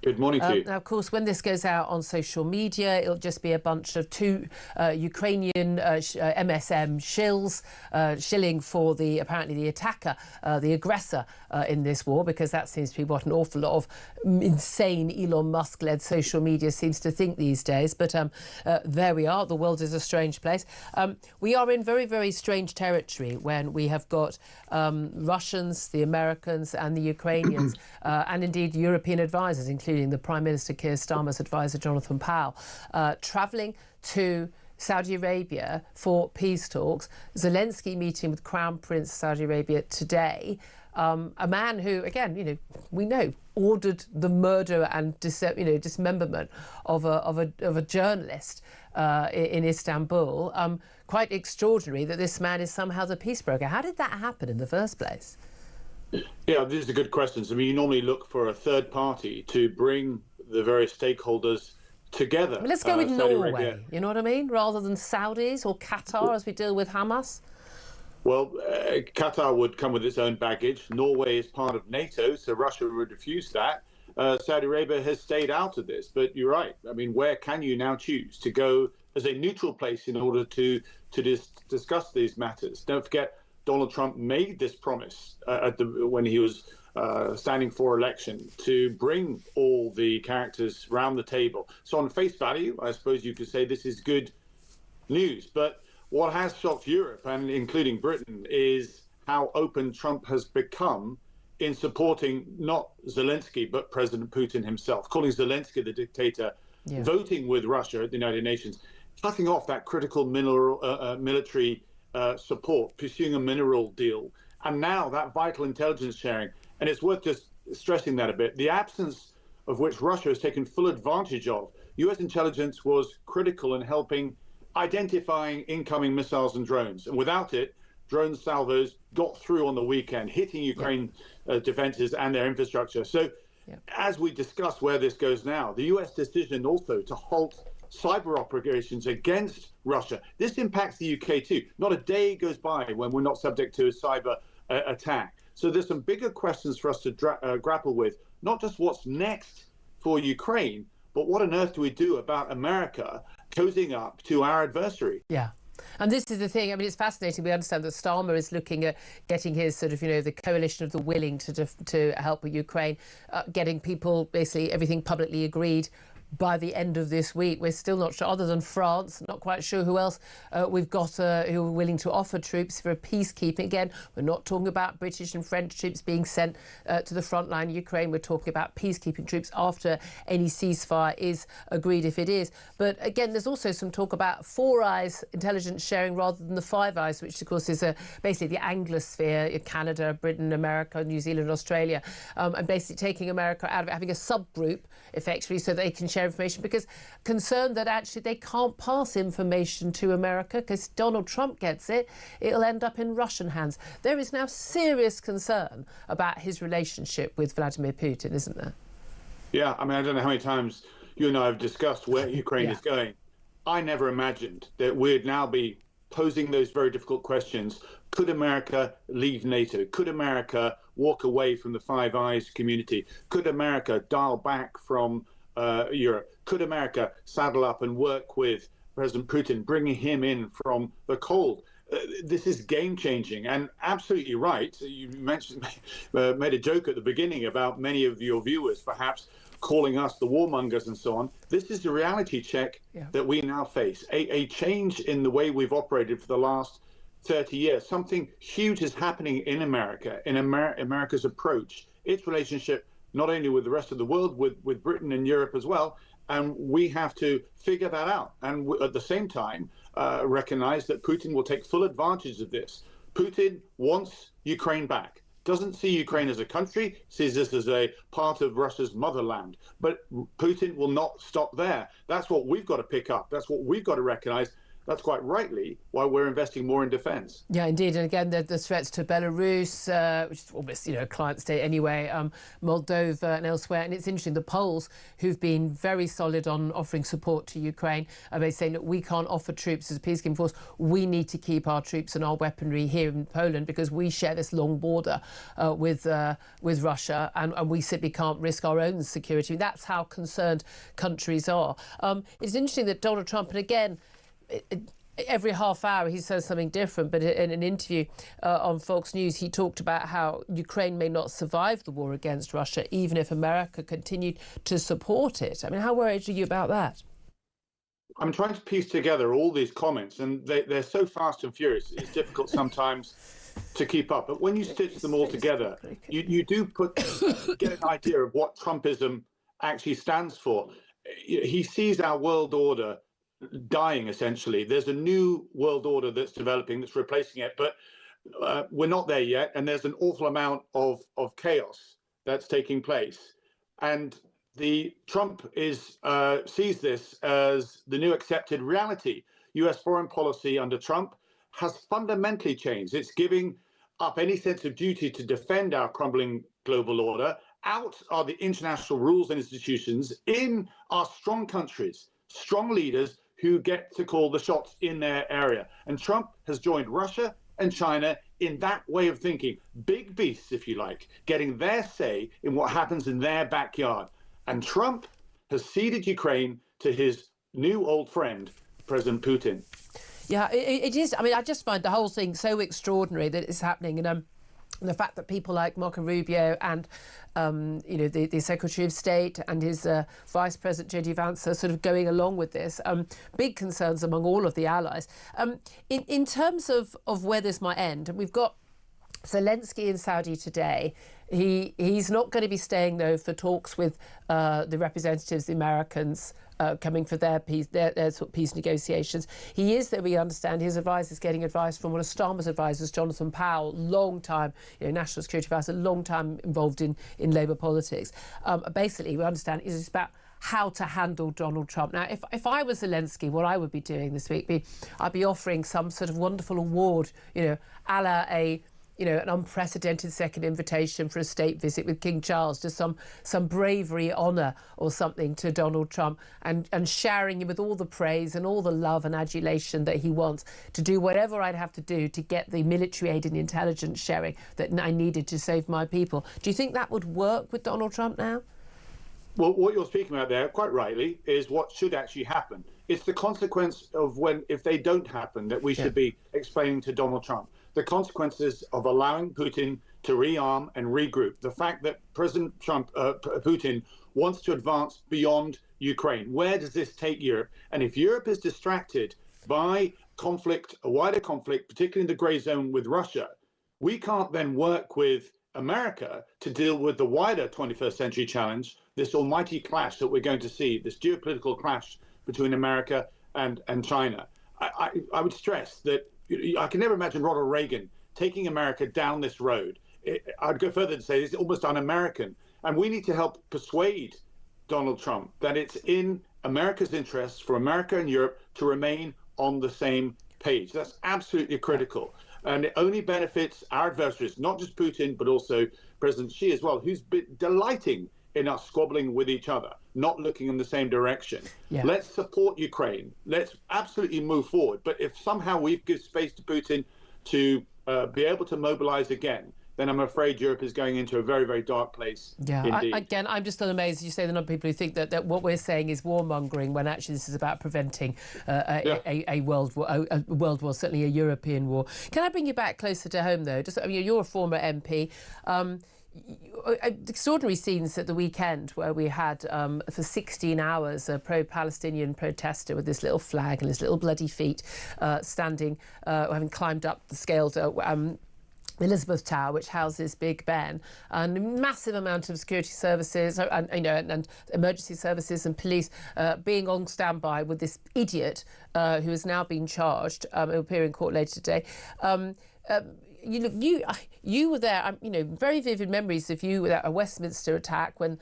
Good morning to you. Now, of course, when this goes out on social media, it'll just be a bunch of two Ukrainian MSM shilling for apparently the attacker, the aggressor in this war, because that seems to be what an awful lot of insane Elon Musk-led social media seems to think these days. But there we are. The world is a strange place. We are in very, very strange territory when we have got Russians, the Americans and the Ukrainians and indeed European advisors, including the Prime Minister Keir Starmer's advisor Jonathan Powell, travelling to Saudi Arabia for peace talks. Zelensky meeting with Crown Prince Saudi Arabia today. A man who, again, we know ordered the murder and dismemberment of a journalist in Istanbul. Quite extraordinary that this man is somehow the peace broker. How did that happen in the first place? Yeah, these are good questions. I mean, you normally look for a third party to bring the various stakeholders together. I mean, let's go with Norway, Arabia. You know what I mean? Rather than Saudis or Qatar as we deal with Hamas. Well, Qatar would come with its own baggage. Norway is part of NATO, so Russia would refuse that. Saudi Arabia has stayed out of this, but you're right. I mean, where can you now choose to go as a neutral place in order to discuss these matters? Don't forget, Donald Trump made this promise when he was standing for election to bring all the characters round the table. So on face value, I suppose you could say this is good news. But what has shocked Europe, and including Britain, is how open Trump has become in supporting not Zelensky, but President Putin himself, calling Zelensky the dictator, voting with Russia at the United Nations, cutting off that critical military support, pursuing a mineral deal, and now that vital intelligence sharing. And it's worth just stressing that a bit. The absence of which Russia has taken full advantage of. US intelligence was critical in helping identifying incoming missiles and drones. And without it, drone salvos got through on the weekend, hitting Ukraine defenses and their infrastructure. So as we discuss where this goes now, the US decision also to halt cyber operations against Russia. This impacts the UK too. Not a day goes by when we're not subject to a cyber attack. So there's some bigger questions for us to grapple with, not just what's next for Ukraine, but what on earth do we do about America cozying up to our adversary? Yeah. And this is the thing. I mean, it's fascinating. We understand that Starmer is looking at getting his sort of, the coalition of the willing to help with Ukraine, getting people, basically everything publicly agreed by the end of this week. We're still not sure, other than France, not quite sure who else we've got who are willing to offer troops for a peacekeeping. Again, we're not talking about British and French troops being sent to the front line of Ukraine. We're talking about peacekeeping troops after any ceasefire is agreed, if it is. But again, there's also some talk about Four Eyes intelligence sharing rather than the Five Eyes, which of course is basically the Anglosphere, Canada, Britain, America, New Zealand, Australia, and basically taking America out of it, having a subgroup effectively so they can share information, because concerned that actually they can't pass information to America because Donald Trump gets it, it'll end up in Russian hands. There is now serious concern about his relationship with Vladimir Putin, isn't there? Yeah, I mean, I don't know how many times you and I have discussed where Ukraine is going. I never imagined that we'd now be posing those very difficult questions. Could America leave NATO? Could America walk away from the Five Eyes community? Could America dial back from Europe? Could America saddle up and work with President Putin, bringing him in from the cold? This is game-changing, and absolutely right. You mentioned, made a joke at the beginning about many of your viewers perhaps calling us the warmongers and so on. This is the reality check that we now face. A change in the way we've operated for the last 30 years. Something huge is happening in America, in America's approach, its relationship not only with the rest of the world, with Britain and Europe as well. And we have to figure that out. And at the same time, recognize that Putin will take full advantage of this. Putin wants Ukraine back. doesn't see Ukraine as a country, sees this as a part of Russia's motherland. But Putin will not stop there. That's what we've got to pick up. That's what we've got to recognize. That's quite rightly why we're investing more in defence. Yeah, indeed. And again, the threats to Belarus, which is almost, a client state anyway, Moldova and elsewhere. And it's interesting, the Poles, who've been very solid on offering support to Ukraine, are basically saying that we can't offer troops as a peacekeeping force. We need to keep our troops and our weaponry here in Poland because we share this long border with Russia, and we simply can't risk our own security. That's how concerned countries are. It's interesting that Donald Trump, and again, every half hour he says something different, but in an interview on Fox News he talked about how Ukraine may not survive the war against Russia even if America continued to support it. I mean, how worried are you about that? I'm trying to piece together all these comments, and they're so fast and furious, it's difficult sometimes to keep up. But when you stitch them all together, you do get an idea of what Trumpism actually stands for. He sees our world order dying, essentially. There's a new world order that's developing that's replacing it, but we're not there yet, and there's an awful amount of chaos that's taking place. And the Trump sees this as the new accepted reality. US foreign policy under Trump has fundamentally changed. It's giving up any sense of duty to defend our crumbling global order. Out are the international rules and institutions. In are strong countries, strong leaders who get to call the shots in their area. And Trump has joined Russia and China in that way of thinking. Big beasts, if you like, getting their say in what happens in their backyard. And Trump has ceded Ukraine to his new old friend, President Putin. Yeah, it is. I mean, I just find the whole thing so extraordinary that it's happening. And the fact that people like Marco Rubio and, the Secretary of State and his Vice President J.D. Vance are sort of going along with this. Big concerns among all of the allies. In terms of where this might end, and we've got Zelensky in Saudi today. He's not going to be staying, though, for talks with the representatives, the Americans, coming for their peace negotiations. He is, though we understand, his advisor is getting advice from one of Starmer's advisors, Jonathan Powell, long time, national security advisor, long time involved in Labour politics. Basically, we understand it's about how to handle Donald Trump. Now, if I was Zelensky, what I would be doing this week, I'd be offering some sort of wonderful award, a la an unprecedented second invitation for a state visit with King Charles, just some bravery, honour or something to Donald Trump, and showering him with all the praise and all the love and adulation that he wants to do whatever I'd have to do to get the military aid and intelligence sharing that I needed to save my people. Do you think that would work with Donald Trump now? Well, what you're speaking about there, quite rightly, is what should actually happen. It's the consequence of if they don't happen, that we should be explaining to Donald Trump. The consequences of allowing Putin to rearm and regroup. The fact that President Putin wants to advance beyond Ukraine. Where does this take Europe? And if Europe is distracted by conflict, a wider conflict, particularly in the grey zone with Russia, we can't then work with America to deal with the wider 21st century challenge, this almighty clash that we're going to see, this geopolitical clash between America and China. I would stress that I can never imagine Ronald Reagan taking America down this road. I'd go further to say it's almost un-American. And we need to help persuade Donald Trump that it's in America's interests for America and Europe to remain on the same page. That's absolutely critical. And it only benefits our adversaries, not just Putin, but also President Xi as well, who's been delighting in us squabbling with each other, not looking in the same direction. Yeah. Let's support Ukraine. Let's absolutely move forward. But if somehow we give space to Putin to be able to mobilize again, then I'm afraid Europe is going into a very, very dark place. Yeah, again, I'm just still amazed. You say there are people who think that what we're saying is warmongering, when actually this is about preventing a world war, certainly a European war. Can I bring you back closer to home, though? You're a former MP. Extraordinary scenes at the weekend where we had for 16 hours a pro-Palestinian protester with this little flag and his little bloody feet standing, having climbed up the scaled Elizabeth Tower, which houses Big Ben, and a massive amount of security services and emergency services and police being on standby with this idiot who has now been charged. He'll appear in court later today. you were there. Very vivid memories of you at a Westminster attack when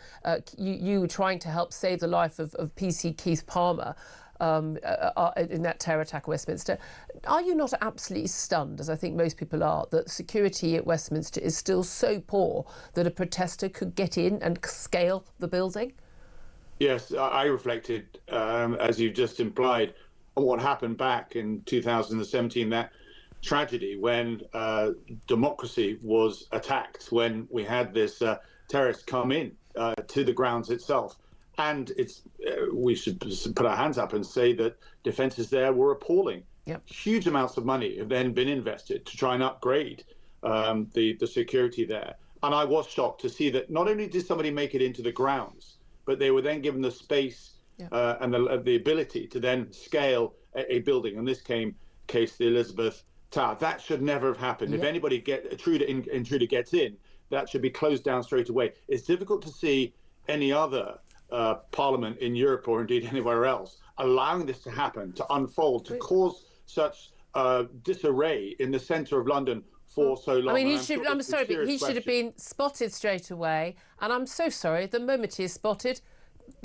you were trying to help save the life of PC Keith Palmer. In that terror attack at Westminster. Are you not absolutely stunned, as I think most people are, that security at Westminster is still so poor that a protester could get in and scale the building? Yes, I reflected, as you've just implied, on what happened back in 2017, that tragedy when democracy was attacked, when we had this terrorist come in to the grounds itself. And we should put our hands up and say that defences there were appalling. Yep. Huge amounts of money have then been invested to try and upgrade the security there. And I was shocked to see that not only did somebody make it into the grounds, but they were then given the space and the ability to then scale a building. In this case, the Elizabeth Tower. That should never have happened. If anybody intruder gets in, that should be closed down straight away. It's difficult to see any other parliament in Europe or indeed anywhere else allowing this to happen, to unfold, to cause such disarray in the centre of London for so long. I mean, I'm sorry, but he should have been spotted straight away. And I'm so sorry, the moment he is spotted,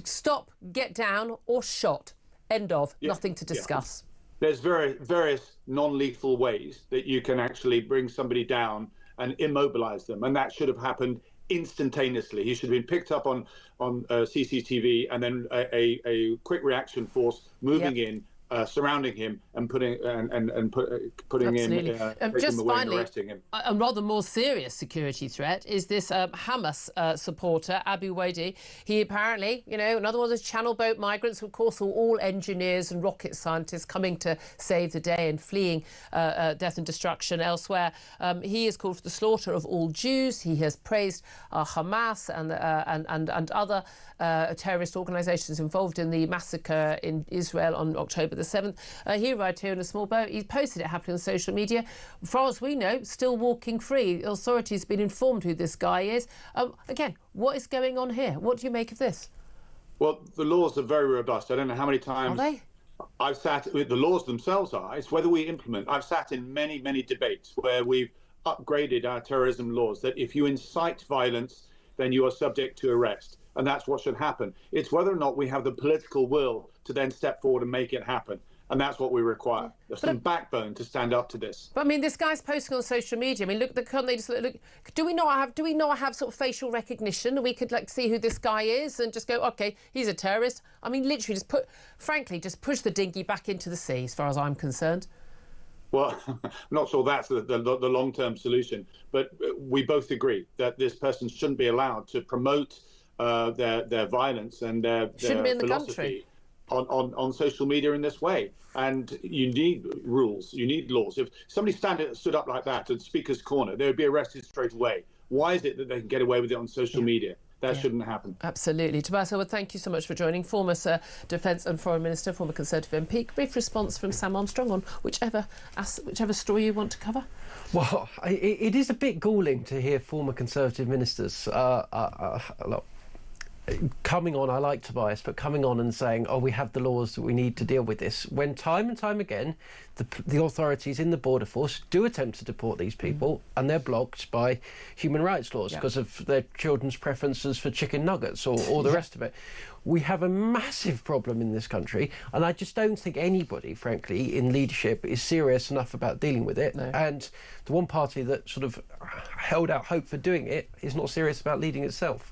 stop, get down, or shot. End of. Nothing to discuss. There's various non-lethal ways that you can actually bring somebody down and immobilise them, and that should have happened instantaneously. He should have been picked up on CCTV, and then a quick reaction force moving in, surrounding him and putting Absolutely. him, just him away finally, and arresting him. A rather more serious security threat is this Hamas supporter, Abu Wadi. He apparently, another one of those channel boat migrants, of course, are all engineers and rocket scientists coming to save the day and fleeing death and destruction elsewhere. He has called for the slaughter of all Jews. He has praised Hamas and other terrorist organisations involved in the massacre in Israel on October the 7th. He arrived here in a small boat. He posted it happily on social media. As far as we know, still walking free. The authorities have been informed who this guy is. Again, what is going on here? What do you make of this? Well, the laws are very robust. I don't know how many times I've sat with the laws themselves are. It's whether we implement. I've sat in many, many debates where we've upgraded our terrorism laws, that if you incite violence, then you are subject to arrest. And that's what should happen. It's whether or not we have the political will to then step forward and make it happen. And that's what we require. There's some backbone to stand up to this. But I mean, this guy's posting on social media. I mean, look, can't they just look? Do we not have sort of facial recognition? We could see who this guy is and just go, OK, he's a terrorist. I mean, literally, just push the dinghy back into the sea, as far as I'm concerned. Well, I'm not sure that's the long-term solution, but we both agree that this person shouldn't be allowed to promote their violence and their philosophy on social media in this way. And you need rules, you need laws. If somebody stood up like that at Speaker's Corner, they would be arrested straight away. Why is it that they can get away with it on social media? That shouldn't happen. Absolutely. Tobias Elwood, thank you so much for joining. Former Defence and Foreign Minister, former Conservative MP. Brief response from Sam Armstrong on whichever story you want to cover. Well, it is a bit galling to hear former Conservative ministers coming on, I like Tobias, but coming on and saying, we have the laws that we need to deal with this, when time and time again the authorities in the border force do attempt to deport these people and they're blocked by human rights laws because of their children's preferences for chicken nuggets or the rest of it. We have a massive problem in this country, and I just don't think anybody, frankly, in leadership is serious enough about dealing with it. No. And the one party that sort of held out hope for doing it is not serious about leading itself.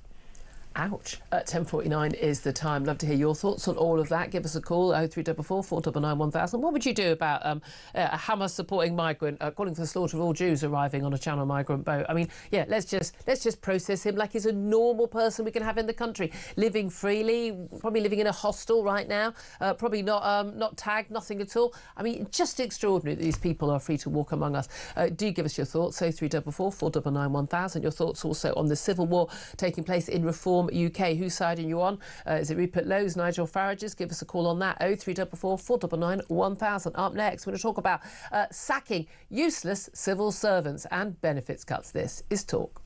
Ouch. At 10:49 is the time. Love to hear your thoughts on all of that. Give us a call, 0344 499 1000. What would you do about a Hamas-supporting migrant calling for the slaughter of all Jews arriving on a Channel migrant boat? I mean, let's just process him like he's a normal person we can have in the country, living freely, probably living in a hostel right now, probably not tagged, nothing at all. I mean, just extraordinary that these people are free to walk among us. Do give us your thoughts, 0344 499 1000. Your thoughts also on the civil war taking place in Reform UK. Whose side are you on? Is it Rupert Lowe's, Nigel Farage's? Give us a call on that. 0344 499 1000. Up next, we're going to talk about sacking useless civil servants and benefits cuts. This is Talk.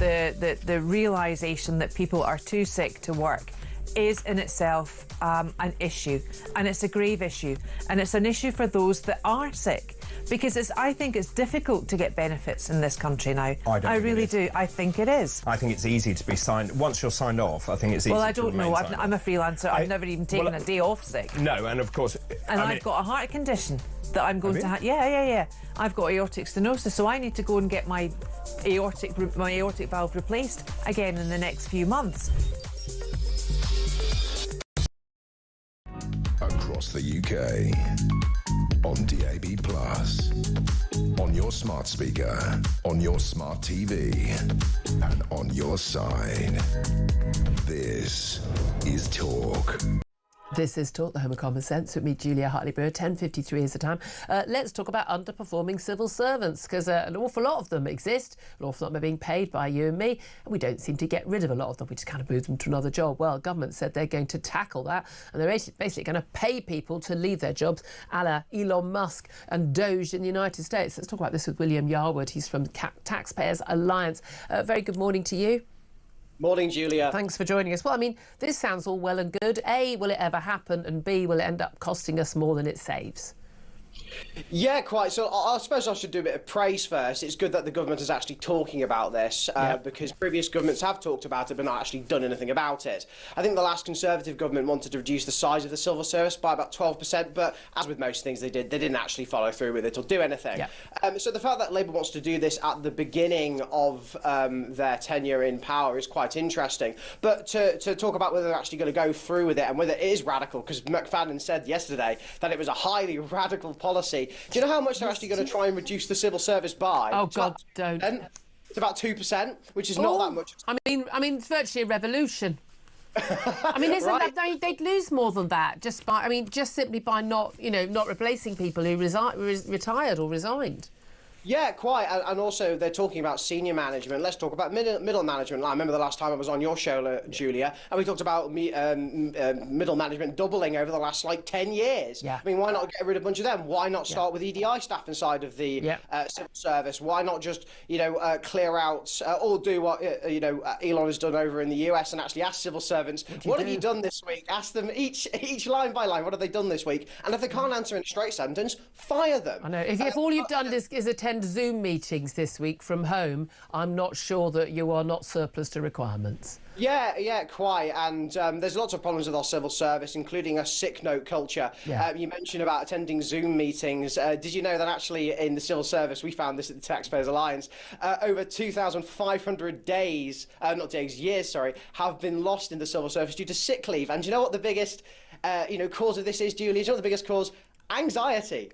the realisation that people are too sick to work is in itself an issue, and it's a grave issue, and it's an issue for those that are sick, because I think it's difficult to get benefits in this country now. I really do. I think it is. I think it's easy to be signed. Once you're signed off, I think it's easy. Well, I don't know. I'm a freelancer. I've never even taken a day off sick. No, and of course. And I've got a heart condition that I'm going to have. Yeah. I've got aortic stenosis, so I need to go and get my aortic valve replaced again in the next few months. Across the UK, on DAB+, on your smart speaker, on your smart TV, and on your side. This is Talk. This is Talk, the home of common sense, with me, Julia Hartley-Brewer. 10:53 is the time. Let's talk about underperforming civil servants, because an awful lot of them exist. An awful lot of them are being paid by you and me, and we don't seem to get rid of a lot of them. We just kind of move them to another job. Well, government said they're going to tackle that, and they're basically going to pay people to leave their jobs, a la Elon Musk and Doge in the United States. Let's talk about this with William Yarwood. He's from Taxpayers Alliance. Very good morning to you. Morning, Julia. Thanks for joining us. Well, I mean, this sounds all well and good. A, will it ever happen? And B, will it end up costing us more than it saves? Yeah, quite. So I suppose I should do a bit of praise first. It's good that the government is actually talking about this, because previous governments have talked about it but not actually done anything about it. I think the last Conservative government wanted to reduce the size of the civil service by about 12%, but as with most things they didn't actually follow through with it or do anything. So the fact that Labour wants to do this at the beginning of their tenure in power is quite interesting. But to talk about whether they're actually going to go through with it and whether it is radical, because McFadden said yesterday that it was a highly radical policy. Do you know how much they're actually going to try and reduce the civil service by? Oh, God, don't. It's about 2%, which is not that much. I mean, it's virtually a revolution. I mean, isn't that they'd lose more than that just simply by not replacing people who retired or resigned. Yeah, quite. And also, they're talking about senior management. Let's talk about middle management. I remember the last time I was on your show, Julia, and we talked about middle management doubling over the last, 10 years. Yeah. I mean, why not get rid of a bunch of them? Why not start with EDI staff inside of the civil service? Why not just, clear out or do what, Elon has done over in the US and actually ask civil servants, what have you done this week? Ask them each line by line, what have they done this week? And if they can't answer in a straight sentence, fire them. I know. If all you've done is attend Zoom meetings this week from home, I'm not sure that you are not surplus to requirements. Yeah, quite. And there's lots of problems with our civil service, including a sick note culture. You mentioned about attending Zoom meetings. Did you know that actually in the civil service, we found this at the Taxpayers Alliance, over 2,500 years, have been lost in the civil service due to sick leave. And do you know what the biggest, cause of this is, Julie? Do you know what the biggest cause? Anxiety.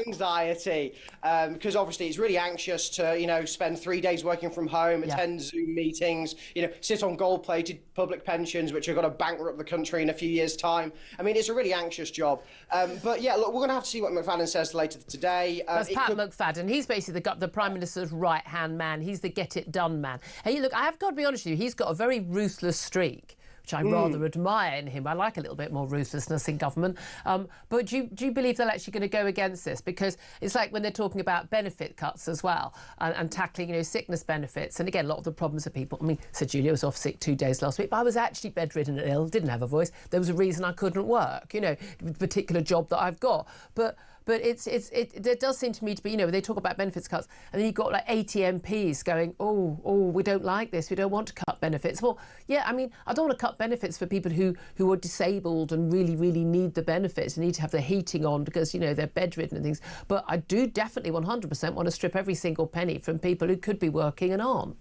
Anxiety. Because obviously it's really anxious to, spend 3 days working from home, attend Zoom meetings, sit on gold-plated public pensions, which are going to bankrupt the country in a few years' time. I mean, it's a really anxious job. But yeah, look, we're going to have to see what McFadden says later today. That's Pat McFadden. He's basically the Prime Minister's right-hand man. He's the get-it-done man. Hey, look, I have got to be honest with you, he's got a very ruthless streak, which I rather admire in him. I like a little bit more ruthlessness in government. But do you believe they're actually going to go against this? Because it's like when they're talking about benefit cuts as well and tackling, sickness benefits. And again, a lot of the problems of people. I mean, Sir Julia was off sick 2 days last week, but I was actually bedridden and ill, didn't have a voice. There was a reason I couldn't work, the particular job that I've got. But there does seem to me to be, they talk about benefits cuts, and then you've got 80 MPs going, oh, we don't like this, we don't want to cut benefits. Well, yeah, I mean, I don't want to cut benefits for people who are disabled and really, really need the benefits and need to have the heating on because, they're bedridden and things. But I do definitely 100% want to strip every single penny from people who could be working and aren't.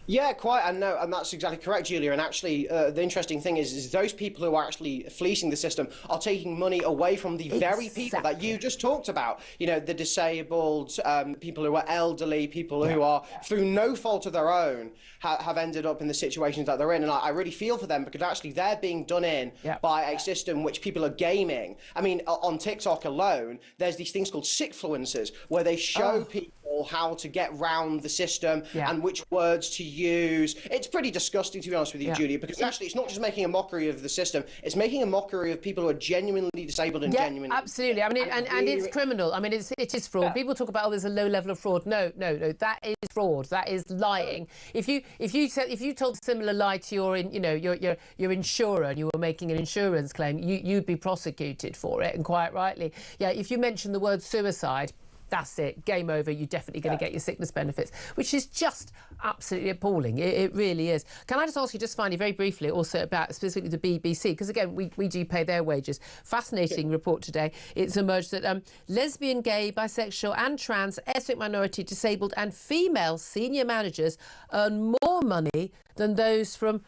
Yeah, quite, and that's exactly correct, Julia. And actually, the interesting thing is those people who are actually fleecing the system are taking money away from the very people that you just talked about. The disabled, people who are elderly, people who are, through no fault of their own, have ended up in the situations that they're in. And I really feel for them because actually they're being done in by a system which people are gaming. I mean, on TikTok alone, there's these things called sickfluencers where they show people or how to get round the system and which words to use. It's pretty disgusting, to be honest with you, Julia, because actually it's not just making a mockery of the system, it's making a mockery of people who are genuinely disabled and genuinely... absolutely. I mean, and it's criminal. I mean, it is fraud. People talk about, oh, there's a low level of fraud. No, that is fraud. That is lying. If you told a similar lie to your insurer and you were making an insurance claim, you'd be prosecuted for it, and quite rightly. Yeah, if you mention the word suicide, that's it, game over. You're definitely going to get your sickness benefits, which is just absolutely appalling. It really is. Can I just ask you, just finally, very briefly, also about specifically the BBC, because again, we do pay their wages. Fascinating report today. It's emerged that lesbian, gay, bisexual and trans, ethnic minority, disabled and female senior managers earn more money than those from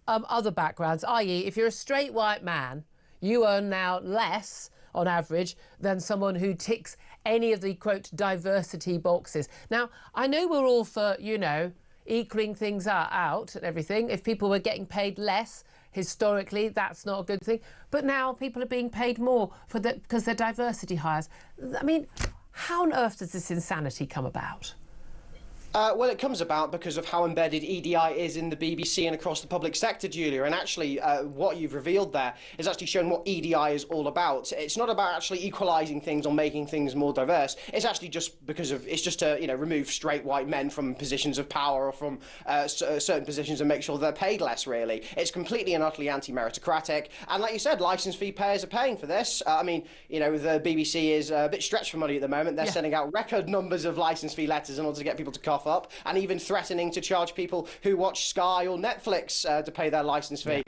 other backgrounds, i.e. if you're a straight white man, you earn now less on average than someone who ticks any of the, quote, diversity boxes. Now, I know we're all for, equaling things out and everything. If people were getting paid less, historically, that's not a good thing. But now people are being paid more because they're diversity hires. I mean, how on earth does this insanity come about? Well, it comes about because of how embedded EDI is in the BBC and across the public sector, Julia. And actually, what you've revealed there is actually showing what EDI is all about. It's not about actually equalising things or making things more diverse. It's actually just because of it's just to remove straight white men from positions of power or from certain positions and make sure they're paid less. Really, it's completely and utterly anti-meritocratic. And like you said, licence fee payers are paying for this. I mean, the BBC is a bit stretched for money at the moment. They're sending out record numbers of licence fee letters in order to get people to cough up, and even threatening to charge people who watch Sky or Netflix to pay their licence fee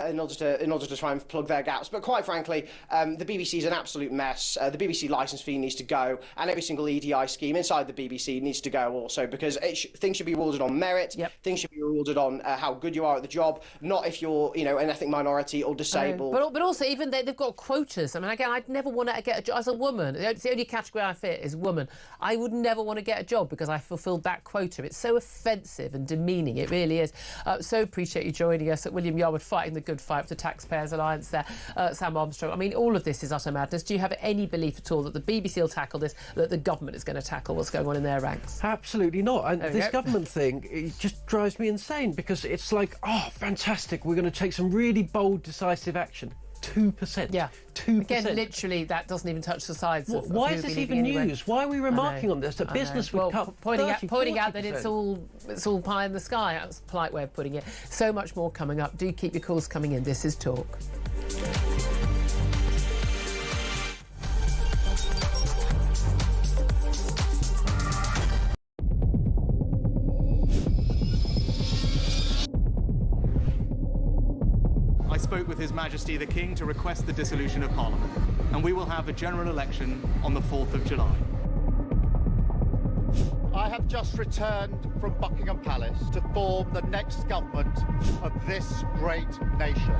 in order to try and plug their gaps. But quite frankly, the BBC is an absolute mess. The BBC licence fee needs to go, and every single EDI scheme inside the BBC needs to go also, because things should be rewarded on merit. Things should be rewarded on how good you are at the job, not if you're an ethnic minority or disabled. But also, even they've got quotas. I mean, again, I'd never want to get a job as a woman. The only category I fit is woman. I would never want to get a job because I fulfilled that quota. It's so offensive and demeaning, it really is. So appreciate you joining us at William Yarwood, fighting the good fight for the Taxpayers Alliance there. Sam Armstrong, I mean, all of this is utter madness. Do you have any belief at all that the BBC will tackle this, that the government is going to tackle what's going on in their ranks? Absolutely not. And this government thing, it just drives me insane, because it's like, oh, fantastic, we're going to take some really bold, decisive action. 2%. Yeah. 2%. Again, literally, that doesn't even touch the sides. Why is this even news? Why are we remarking on this? The business would cut pointing out that it's all pie in the sky. That's a polite way of putting it. So much more coming up. Do keep your calls coming in. This is Talk. I spoke with His Majesty the King to request the dissolution of Parliament, and we will have a general election on the 4th of July. I have just returned from Buckingham Palace to form the next government of this great nation.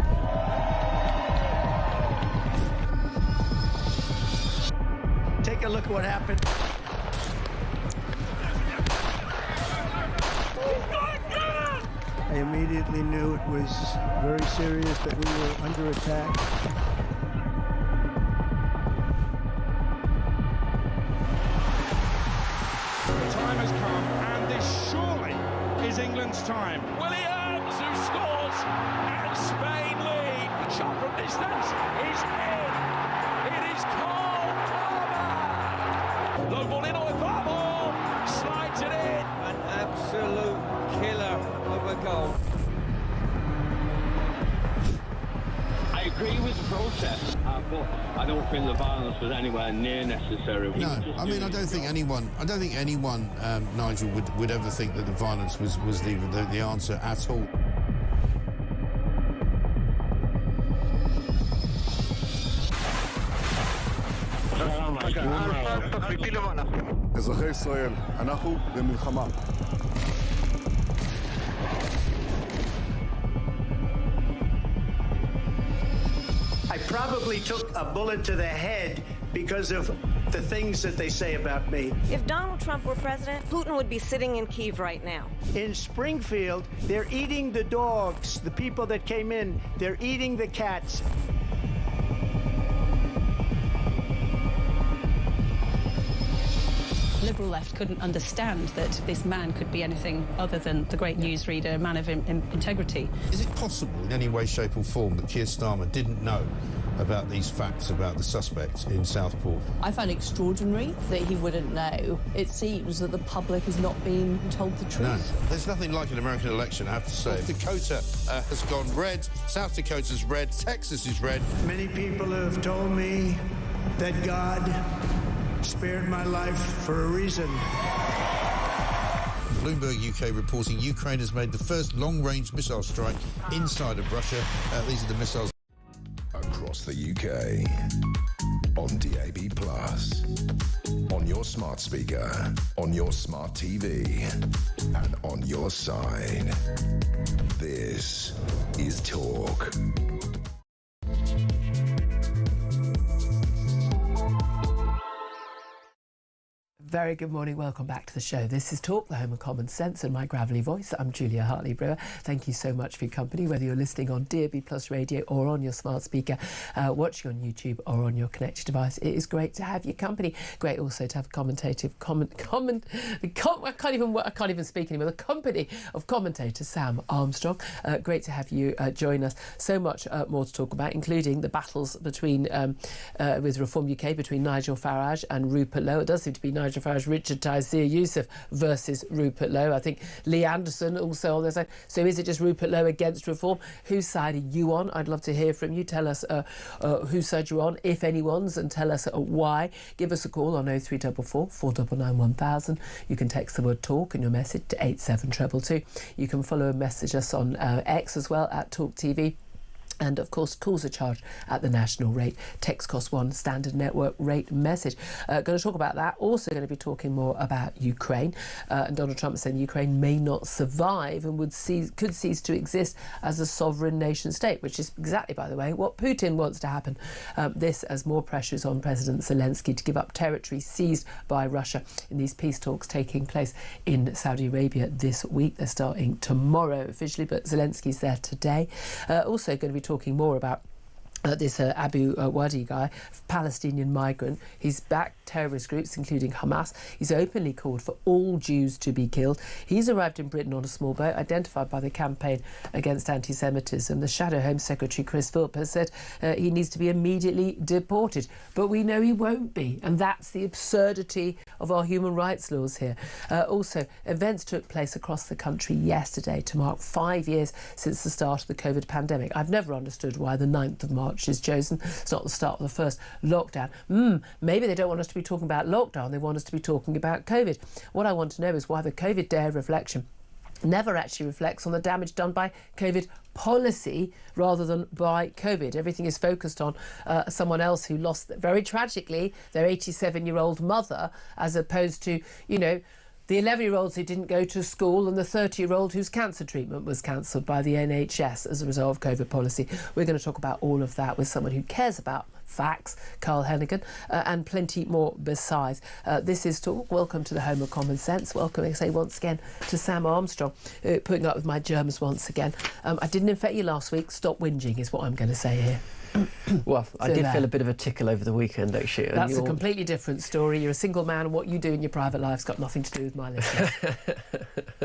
Take a look at what happened. I immediately knew it was very serious, that we were under attack. The time has come, and this surely is England's time. Williams, who scores, and Spain lead. Shot from distance is in. It is Cole Palmer. Low ball in, or far ball, slides it in. An absolute killer of a goal. I agree with the protest, but I don't think the violence was anywhere near necessary. No, I mean, I don't think anyone, Nigel, would ever think that the violence was the answer at all. אזרחי ישראל, אנחנו במלחמה. I probably took a bullet to the head because of the things that they say about me. If Donald Trump were president, Putin would be sitting in Kyiv right now. In Springfield, they're eating the dogs, the people that came in, they're eating the cats. Liberal liberal left couldn't understand that this man could be anything other than the great newsreader, a man of integrity. Is it possible in any way, shape or form that Keir Starmer didn't know about these facts about the suspect in Southport? I find it extraordinary that he wouldn't know. It seems that the public is not being told the truth. No. There's nothing like an American election, I have to say. North Dakota has gone red, South Dakota's red, Texas is red. Many people have told me that God spared my life for a reason. Bloomberg UK reporting Ukraine has made the first long-range missile strike inside of Russia. These are the missiles across the UK, on DAB+, on your smart speaker, on your smart TV, and on your side. This is Talk. Very good morning, welcome back to the show. This is Talk, the home of common sense and my gravelly voice. I'm Julia Hartley-Brewer. Thank you so much for your company, whether you're listening on DAB Plus radio or on your smart speaker, watching on YouTube or on your connected device. It is great to have your company. Great also to have I can't even speak anymore. The company of commentator Sam Armstrong. Great to have you join us. So much more to talk about, including the battles between with Reform UK between Nigel Farage and Rupert Lowe. It does seem to be Nigel Farage, Richard Tyzir Youssef versus Rupert Lowe. I think Lee Anderson also on their side. So is it just Rupert Lowe against Reform? Whose side are you on? I'd love to hear from you. Tell us whose side you're on, if anyone's, and tell us why. Give us a call on 0344 499 1000. You can text the word talk and your message to 87222. You can follow and message us on X as well at talkTV. And of course, calls are charged at the national rate. Text cost one, standard network rate message. Going to talk about that. Also going to be talking more about Ukraine. And Donald Trump saying Ukraine may not survive and could cease to exist as a sovereign nation state, which is exactly, by the way, what Putin wants to happen. This as more pressures on President Zelensky to give up territory seized by Russia in these peace talks taking place in Saudi Arabia this week. They're starting tomorrow officially, but Zelensky's there today. Also going to be talking more about this Abu Wadi guy, Palestinian migrant. He's backed terrorist groups, including Hamas. He's openly called for all Jews to be killed. He's arrived in Britain on a small boat, identified by the Campaign Against Anti-Semitism. The Shadow Home Secretary, Chris Philp, has said he needs to be immediately deported. But we know he won't be, and that's the absurdity of our human rights laws here. Also, events took place across the country yesterday to mark 5 years since the start of the COVID pandemic. I've never understood why the 9th of March is chosen. It's not the start of the first lockdown. Maybe they don't want us to be talking about lockdown. They want us to be talking about COVID. What I want to know is why the COVID Day of Reflection never actually reflects on the damage done by COVID policy rather than by COVID. Everything is focused on someone else who lost, very tragically, their 87-year-old mother, as opposed to, you know, the 11-year-olds who didn't go to school and the 30-year-old whose cancer treatment was cancelled by the NHS as a result of COVID policy. We're going to talk about all of that with someone who cares about facts, Carl Hennigan, and plenty more besides. This is Talk. Welcome to the home of common sense. Welcome, I say once again, to Sam Armstrong, putting up with my germs once again. I didn't infect you last week. Stop whinging is what I'm going to say here. Well, I did feel a bit of a tickle over the weekend, actually. That's a completely different story. You're a single man, and what you do in your private life's got nothing to do with my listeners.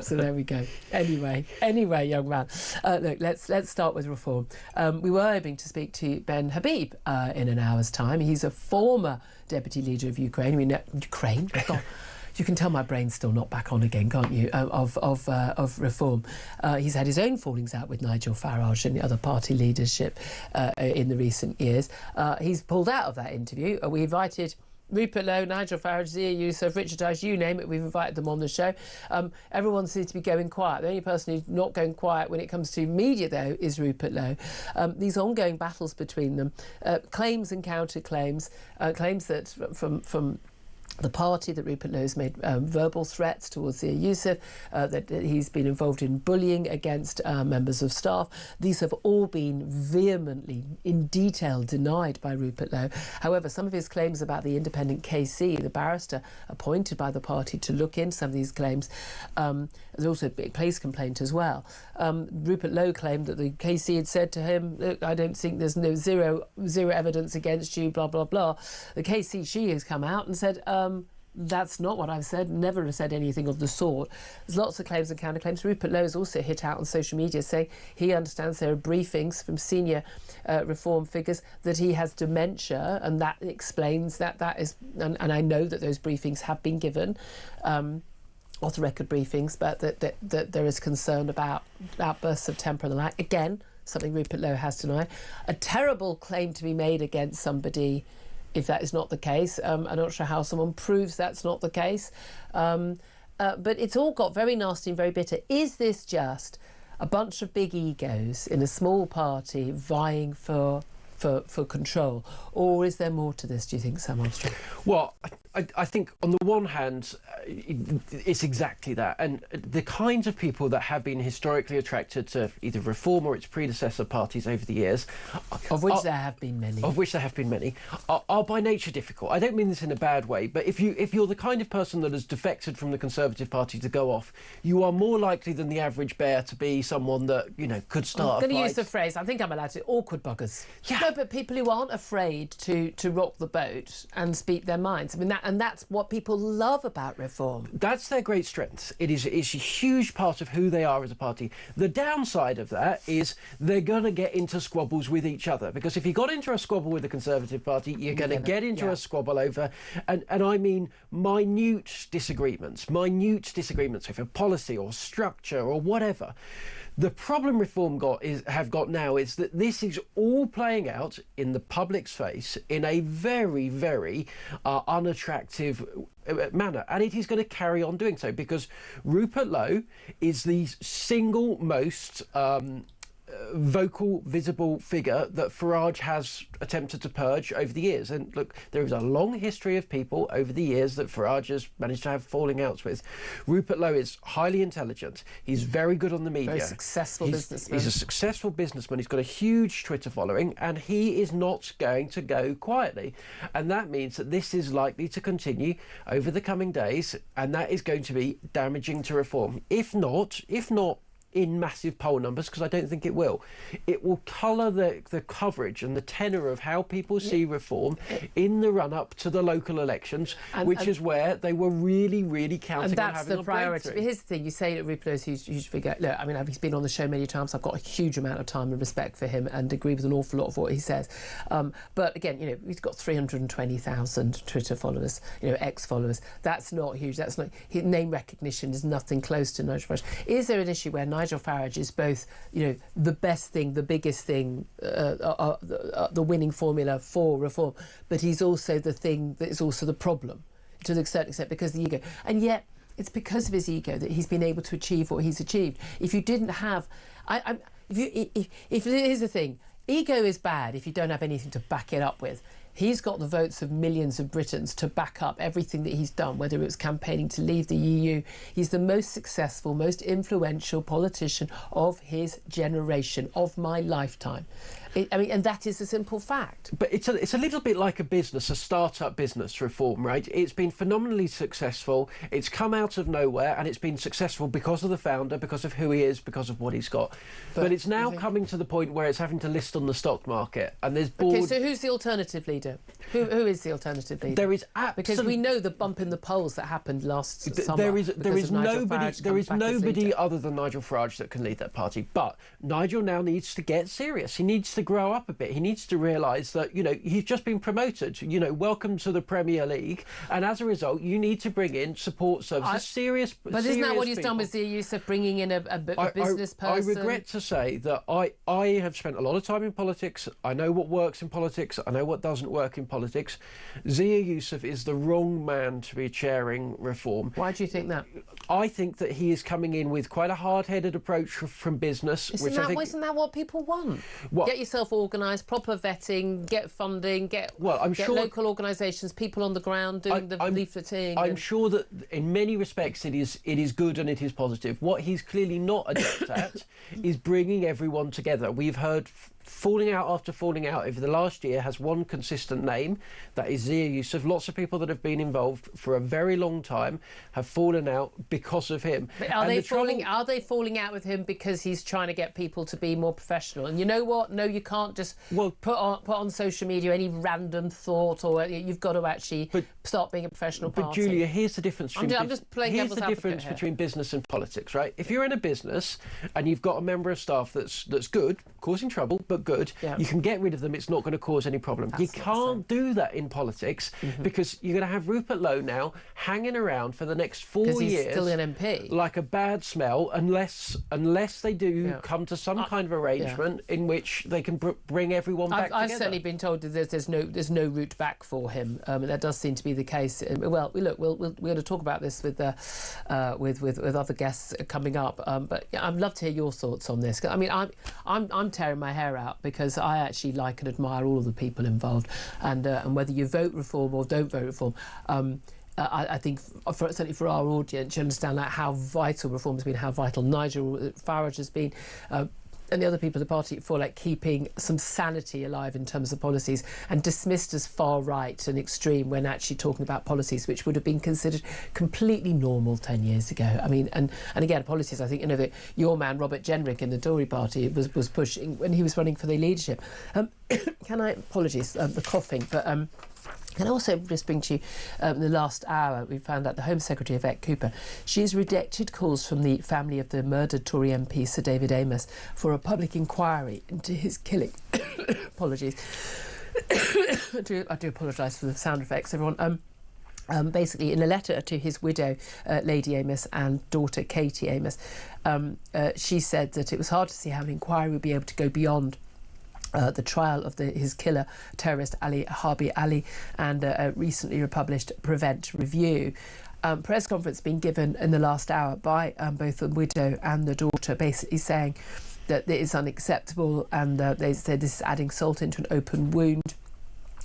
So there we go. Anyway, young man. Look, let's start with Reform. We were hoping to speak to Ben Habib in an hour's time. He's a former deputy leader of Ukraine. We know Ukraine. God. You can tell my brain's still not back on again, can't you, of Reform. He's had his own fallings out with Nigel Farage and the other party leadership in the recent years. He's pulled out of that interview. We invited Rupert Lowe, Nigel Farage, Zia Youssef, Richard Tyzir, you name it, we've invited them on the show. Everyone seems to be going quiet. The only person who's not going quiet when it comes to media, though, is Rupert Lowe. These ongoing battles between them, claims and counter-claims, claims that from the party that Rupert Lowe's made verbal threats towards Zia Youssef, that he's been involved in bullying against members of staff. These have all been vehemently, in detail, denied by Rupert Lowe. However, some of his claims about the independent KC, the barrister appointed by the party to look into some of these claims, there's also a big police complaint as well. Rupert Lowe claimed that the KC had said to him, look, I don't think there's zero evidence against you, blah, blah, blah. The KC, she has come out and said, That's not what I've said. Never have said anything of the sort. There's lots of claims and counterclaims. Rupert Lowe has also hit out on social media saying he understands there are briefings from senior reform figures that he has dementia, and that explains that is. And I know that those briefings have been given. Off-the-record briefings, but that there is concern about outbursts of temper and the like. Again, something Rupert Lowe has denied. A terrible claim to be made against somebody if that is not the case. I'm not sure how someone proves that's not the case. But it's all got very nasty and very bitter. Is this just a bunch of big egos in a small party vying for control, or is there more to this, do you think, Sam Armstrong? Well, I think on the one hand, it's exactly that. And the kinds of people that have been historically attracted to either Reform or its predecessor parties over the years... Of which there have been many. Of which there have been many, are by nature difficult. I don't mean this in a bad way, but if you're the kind of person that has defected from the Conservative Party to go off, you are more likely than the average bear to be someone that, could start I'm going to use the phrase, I think I'm allowed to, awkward buggers. Yeah. No, but people who aren't afraid to rock the boat and speak their minds. I mean, that's what people love about Reform. That's their great strength. It's a huge part of who they are as a party. The downside of that is they're going to get into squabbles with each other, because if you got into a squabble with the Conservative Party, you're going to get into a squabble over, and I mean minute disagreements over policy or structure or whatever. The problem Reform have got now is that this is all playing out in the public's face in a very, very unattractive manner, and it is going to carry on doing so, because Rupert Lowe is the single most vocal, visible figure that Farage has attempted to purge over the years. And look, there is a long history of people over the years that Farage has managed to have falling outs with. Rupert Lowe is highly intelligent. He's very good on the media. Very successful businessman. He's a successful businessman. He's got a huge Twitter following, and he is not going to go quietly. And that means that this is likely to continue over the coming days, and that is going to be damaging to Reform. If not in massive poll numbers, because I don't think it will colour the coverage and the tenor of how people see Reform in the run-up to the local elections, which is where they were really, really counting on having a breakthrough. And that's the priority. But here's the thing, you say that Rupert Lowe's a huge figure. Look, I mean, he's been on the show many times. I've got a huge amount of time and respect for him and agree with an awful lot of what he says. But again, he's got 320,000 Twitter followers, ex-followers. That's not huge. That's not... His name recognition is nothing close to Nigel Farage. Is there an issue where Nigel Farage is both, the best thing, the biggest thing, the winning formula for Reform, but he's also the thing that is also the problem to a certain extent because of the ego. And yet, it's because of his ego that he's been able to achieve what he's achieved. If you didn't have... Here's the thing, ego is bad if you don't have anything to back it up with. He's got the votes of millions of Britons to back up everything that he's done, whether it was campaigning to leave the EU. He's the most successful, most influential politician of his generation, of my lifetime. And that is a simple fact. But it's a little bit like a start-up business, Reform, right? It's been phenomenally successful. It's come out of nowhere, and it's been successful because of the founder, because of who he is, because of what he's got. But it's now coming to the point where it's having to list on the stock market, and there's board... OK, so who's the alternative leader? Who is the alternative leader? There is absolutely... Because we know the bump in the polls that happened last summer. There is nobody other than Nigel Farage that can lead that party. But Nigel now needs to get serious. He needs to grow up a bit. He needs to realise that, he's just been promoted. Welcome to the Premier League. And as a result, you need to bring in support services, serious But isn't that what he's done with the use of bringing in a business person? I regret to say that I have spent a lot of time in politics. I know what works in politics. I know what doesn't work in politics. Zia Youssef is the wrong man to be chairing Reform. Why do you think that? I think that he is coming in with quite a hard-headed approach from business. Isn't that what people want? Get yourself organised, proper vetting, get funding, get local organisations, people on the ground doing the leafleting. I'm sure that in many respects it is good and it is positive. What he's clearly not adept at is bringing everyone together. We've heard falling out after falling out over the last year has one consistent name, that is Zia Yusuf. Lots of people that have been involved for a very long time have fallen out because of him. But are they falling out with him because he's trying to get people to be more professional? And you know what? No, you can't just put on social media any random thought, or you've got to actually start being a professional party. But Julia, here's the difference. I'm just playing here's devil's the difference advocate between business and politics, right? If you're in a business and you've got a member of staff that's good, causing trouble, but good, you can get rid of them. It's not going to cause any problem. You can't do that in politics because you're going to have Rupert Lowe now hanging around for the next 4 years. Because he's still an MP. Like a bad smell, unless they do come to some kind of arrangement in which they can bring everyone back together. I've certainly been told that there's no route back for him. That does seem to be the case. Well, we're going to talk about this with other guests coming up. But I'd love to hear your thoughts on this. I mean, I'm tearing my hair out because I actually like and admire all of the people involved, and whether you vote Reform or don't vote Reform. I think, certainly for our audience, you understand like how vital Reform has been, how vital Nigel Farage has been, and the other people of the party for like keeping some sanity alive in terms of policies, and dismissed as far right and extreme when actually talking about policies which would have been considered completely normal 10 years ago. I mean, and again, policies, I think, that your man Robert Jenrick in the Tory party was pushing when he was running for the leadership. Apologies, the coughing, but can I also just bring to you, in the last hour, we found out the Home Secretary, Yvette Cooper, she's rejected calls from the family of the murdered Tory MP, Sir David Amess, for a public inquiry into his killing. Apologies. I do apologise for the sound effects, everyone. Basically, in a letter to his widow, Lady Amess, and daughter, Katie Amess, she said that it was hard to see how an inquiry would be able to go beyond the trial of his killer, terrorist Ali Harbi Ali, and a recently republished Prevent review. Press conference being given in the last hour by both the widow and the daughter, basically saying that it is unacceptable, and they said this is adding salt into an open wound,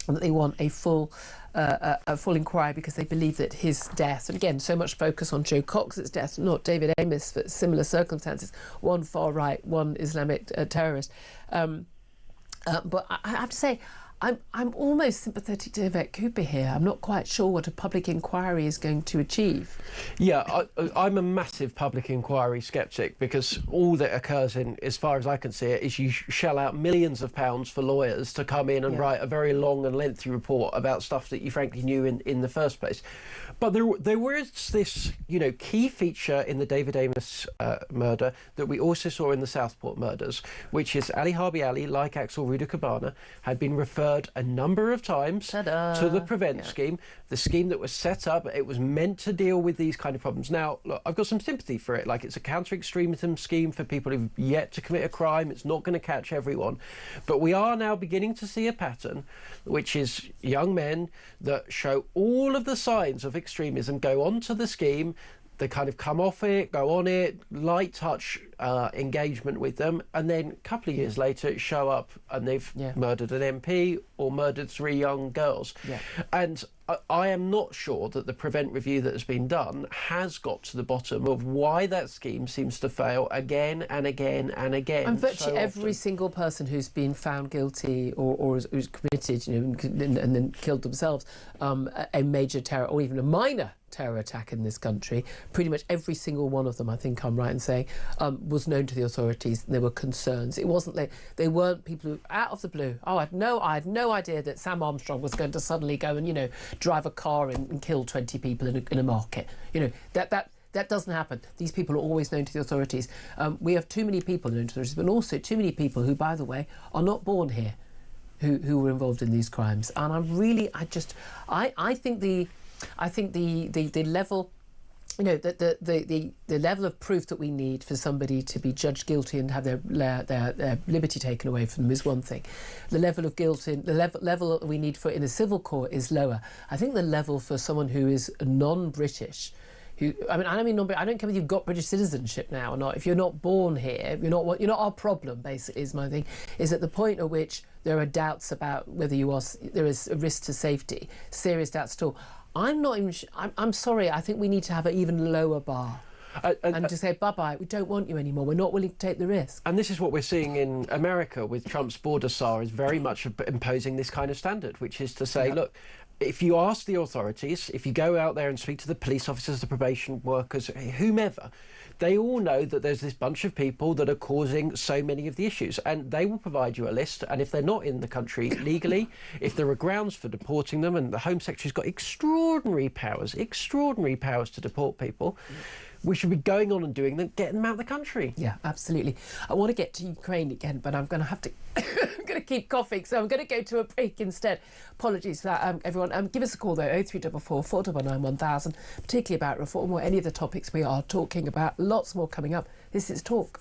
and that they want a full inquiry because they believe that his death, and again, so much focus on Joe Cox's death, not David Amess, but similar circumstances, one far right, one Islamic terrorist. But I have to say, I'm almost sympathetic to Yvette Cooper here. I'm not quite sure what a public inquiry is going to achieve. Yeah, I'm a massive public inquiry sceptic, because all that occurs in, as far as I can see it, is you shell out millions of pounds for lawyers to come in and write a very long and lengthy report about stuff that you frankly knew in the first place. But there was this, key feature in the David Amess murder that we also saw in the Southport murders, which is Ali Harbi Ali, like Axel Rudakabana, had been referred a number of times to the Prevent scheme, the scheme that was set up. It was meant to deal with these kind of problems. Now, look, I've got some sympathy for it. Like, it's a counter-extremism scheme for people who've yet to commit a crime. It's not going to catch everyone. But we are now beginning to see a pattern, which is young men that show all of the signs of extremism go onto the scheme. They kind of come off it, go on it, light touch engagement with them, and then a couple of years later show up and they've murdered an MP or murdered 3 young girls. And I am not sure that the Prevent review that has been done has got to the bottom of why that scheme seems to fail again and again and again. And virtually every single person who's been found guilty or who's committed, and then killed themselves, a major terror or even a minor terror attack in this country, pretty much every single one of them, I think I'm right in saying, was known to the authorities. There were concerns. It wasn't like they weren't people who, out of the blue, I had no idea that Sam Armstrong was going to suddenly go and, drive a car and kill 20 people in a market. That doesn't happen. These people are always known to the authorities. We have too many people known to the authorities, but also too many people who, by the way, are not born here, who were involved in these crimes. And I think the level, the level of proof that we need for somebody to be judged guilty and have their liberty taken away from them is one thing. The level of guilt, the level that we need for in a civil court is lower. I think the level for someone who is non-British, I don't care whether you've got British citizenship now or not. If you're not born here, you're not our problem. Basically, is my thing. Is at the point at which there are doubts about whether there is a risk to safety, serious doubts at all. I'm not even. I'm sorry. I think we need to have an even lower bar. and just say, bye-bye, we don't want you anymore, we're not willing to take the risk. And this is what we're seeing in America with Trump's border czar, is very much imposing this kind of standard, which is to say, look, if you ask the authorities, if you go out there and speak to the police officers, the probation workers, whomever, they all know that there's this bunch of people that are causing so many of the issues, and they will provide you a list. And if they're not in the country legally, if there are grounds for deporting them, and the Home Secretary's got extraordinary powers to deport people, we should be going on and doing them, getting them out of the country. Yeah, absolutely. I want to get to Ukraine again, but I'm going to have to I'm going to keep coughing, so I'm going to go to a break instead. Apologies for that, everyone. Give us a call, though, 0344 499 1000, particularly about reform or any of the topics we are talking about. Lots more coming up. This is Talk.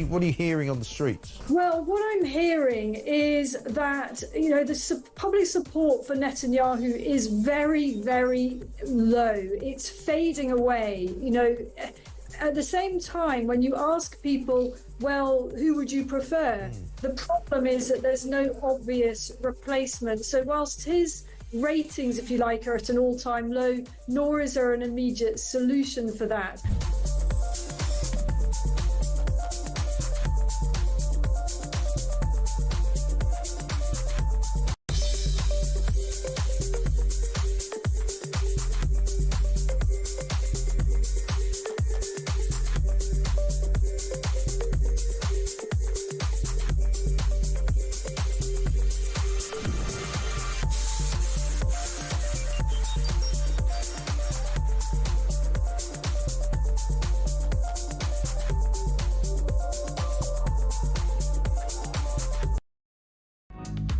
What are you hearing on the streets? Well, what I'm hearing is that, you know, the public support for Netanyahu is very, very low. It's fading away. You know, at the same time, when you ask people, well, who would you prefer? The problem is that there's no obvious replacement. So whilst his ratings, if you like, are at an all-time low, nor is there an immediate solution for that.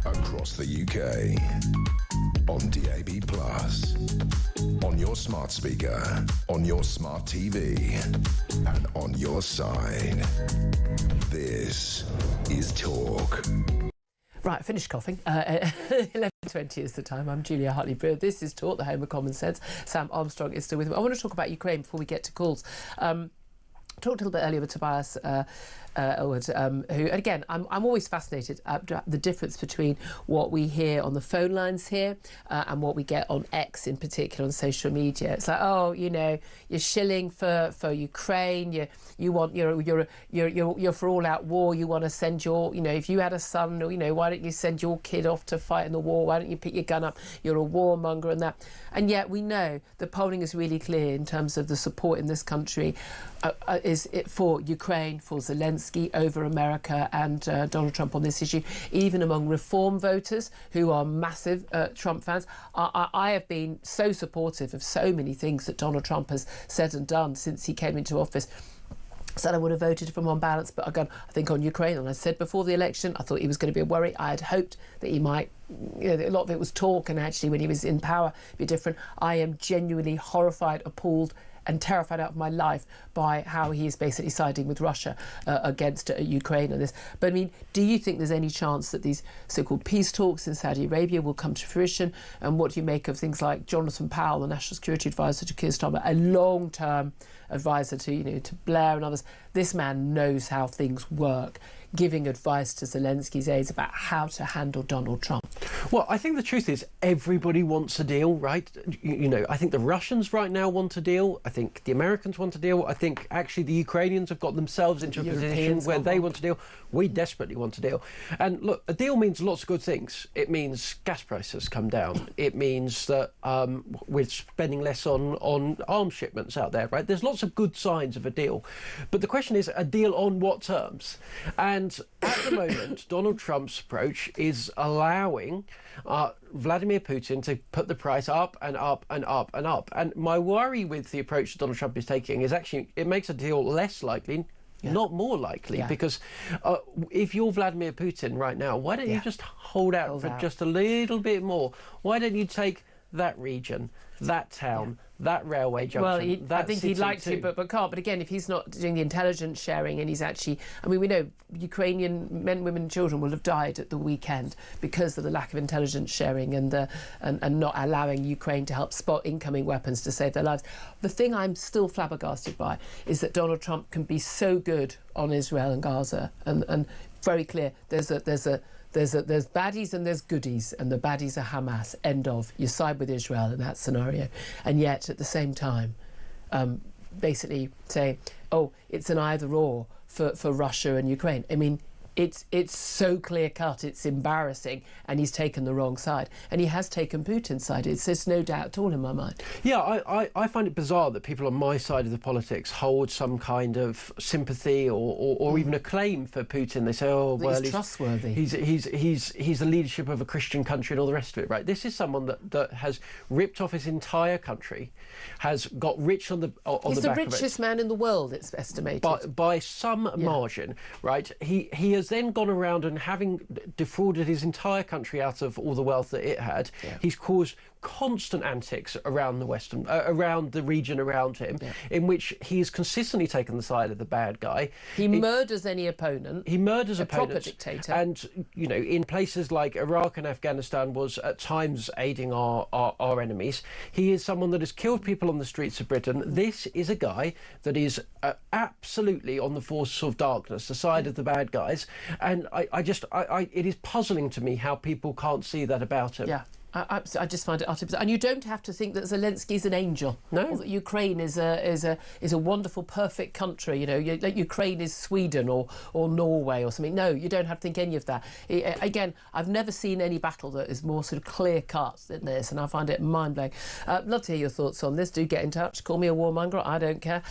Across the UK, on DAB+, on your smart speaker, on your smart TV, and on your side. This is Talk. Right, finished coughing. 11:20 is the time. I'm Julia Hartley-Brewer. This is Talk, the home of common sense. Sam Armstrong is still with me. I want to talk about Ukraine before we get to calls. Talked a little bit earlier with Tobias Elwood, who, again, I'm always fascinated at the difference between what we hear on the phone lines here and what we get on X, in particular, on social media. It's like, oh, you know, you're shilling for Ukraine. You're for all-out war. You want to send your, you know, if you had a son, or, you know, why don't you send your kid off to fight in the war? Why don't you pick your gun up? You're a warmonger and that. And yet we know the polling is really clear in terms of the support in this country is it for Ukraine, for Zelensky over America and Donald Trump on this issue, even among reform voters who are massive Trump fans. I have been so supportive of so many things that Donald Trump has said and done since he came into office. said I would have voted for him on balance, but again, I think on Ukraine, and I said before the election, I thought he was going to be a worry. I had hoped that he might, you know, a lot of it was talk, and actually when he was in power, it'd be different. I am genuinely horrified, appalled and terrified out of my life by how he is basically siding with Russia against Ukraine and this. But I mean, do you think there's any chance that these so-called peace talks in Saudi Arabia will come to fruition? And what do you make of things like Jonathan Powell, the National Security Advisor to Keir Starmer, a long-term advisor to, you know, to Blair and others? This man knows how things work, giving advice to Zelensky's aides about how to handle Donald Trump. Well, I think the truth is everybody wants a deal, right? You know, I think the Russians right now want a deal. I think the Americans want a deal. I think actually the Ukrainians have got themselves into a position where they want a deal. We desperately want a deal. And look, a deal means lots of good things. It means gas prices come down. It means that we're spending less on arms shipments out there, right? There's lots of good signs of a deal. But the question is, a deal on what terms? And at the moment, Donald Trump's approach is allowing Vladimir Putin to put the price up and up and up and up. And my worry with the approach that Donald Trump is taking is actually it makes a deal less likely, not more likely, because if you're Vladimir Putin right now, why don't you just hold out just a little bit more? Why don't you take that region, that town, that railway junction? Well, I think he'd like to, but can't. But again, if he's not doing the intelligence sharing and he's actually... I mean, we know Ukrainian men, women and children will have died at the weekend because of the lack of intelligence sharing and not allowing Ukraine to help spot incoming weapons to save their lives. The thing I'm still flabbergasted by is that Donald Trump can be so good on Israel and Gaza and very clear. There's baddies and there's goodies, and the baddies are Hamas, end of. You side with Israel in that scenario. And yet, at the same time, basically say, oh, it's an either-or for Russia and Ukraine. I mean, it's so clear-cut, it's embarrassing, and he's taken the wrong side. And he has taken Putin's side. There's no doubt at all in my mind. Yeah, I find it bizarre that people on my side of the politics hold some kind of sympathy or even a claim for Putin. They say, oh, well, he's trustworthy. He's the leadership of a Christian country and all the rest of it, right? This is someone that has ripped off his entire country, has got rich on the back of it. He's the richest man in the world, it's estimated. By some margin, right? He has then gone around and, having defrauded his entire country out of all the wealth that it had, he's caused constant antics around around the region around him, in which he's consistently taken the side of the bad guy. He murders any opponent. He murders opponents. Proper dictator. And, you know, in places like Iraq and Afghanistan was at times aiding our enemies. He is someone that has killed people on the streets of Britain. This is a guy that is absolutely on the force of darkness, the side of the bad guys. And it is puzzling to me how people can't see that about him. Yeah. I just find it utterly bizarre. And you don't have to think that Zelensky's an angel. No. Or that Ukraine is a wonderful, perfect country. You know, like Ukraine is Sweden or Norway or something. No, you don't have to think any of that. Again, I've never seen any battle that is more sort of clear-cut than this, and I find it mind-blowing. Love to hear your thoughts on this. Do get in touch. Call me a warmonger. I don't care.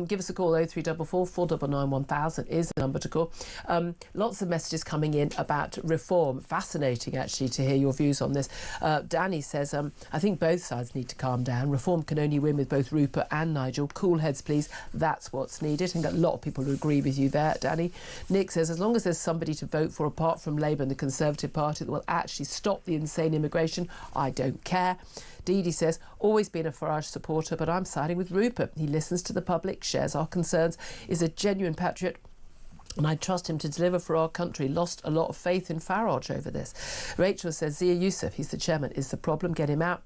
Give us a call. 0344 499 1000 is the number to call. Lots of messages coming in about reform. Fascinating, actually, to hear your views on this. Danny says, I think both sides need to calm down. Reform can only win with both Rupert and Nigel. Cool heads, please. That's what's needed. I think a lot of people who agree with you there, Danny. Nick says, as long as there's somebody to vote for apart from Labour and the Conservative Party that will actually stop the insane immigration, I don't care. Dee Dee says, always been a Farage supporter, but I'm siding with Rupert. He listens to the public, shares our concerns, is a genuine patriot, and I trust him to deliver for our country. Lost a lot of faith in Farage over this. Rachel says, Zia Youssef, he's the chairman, is the problem. Get him out.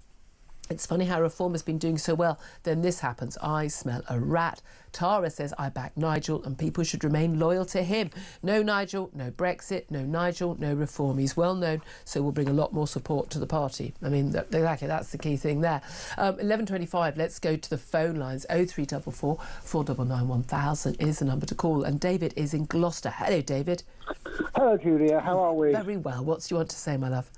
It's funny how Reform has been doing so well. Then this happens. I smell a rat. Tara says, I back Nigel and people should remain loyal to him. No Nigel, no Brexit, no Nigel, no Reform. He's well known, so we'll bring a lot more support to the party. I mean, exactly, that's the key thing there. 11:25, let's go to the phone lines. 0344 499 1000 is the number to call. And David is in Gloucester. Hello, David. Hello, Julia. How are we? Very well. What do you want to say, my love?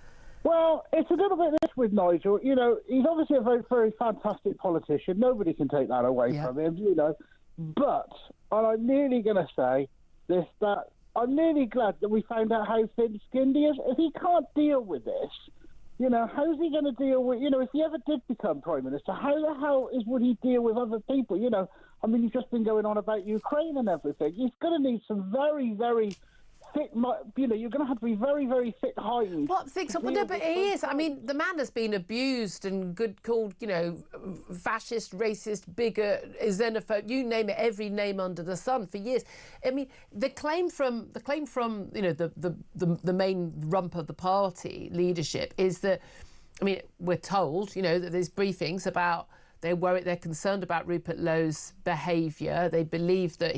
Well, it's a little bit this with Nigel. You know, he's obviously a very, very fantastic politician. Nobody can take that away from him, you know. But, and I'm nearly going to say this, that I'm nearly glad that we found out how thin-skinned he is. If he can't deal with this, you know, how's he going to deal with, you know, if he ever did become Prime Minister, how the hell would he deal with other people? You know, I mean, he's just been going on about Ukraine and everything. He's going to need some very, very thick, you're going to have to be very, very thick hinds. What thick? Well, no, but he is. I mean, the man has been abused and called, fascist, racist, bigot, xenophobe, you name it, every name under the sun for years. I mean, the claim from the main rump of the party leadership is that, I mean, we're told, that there's briefings about they're concerned about Rupert Lowe's behaviour. They believe that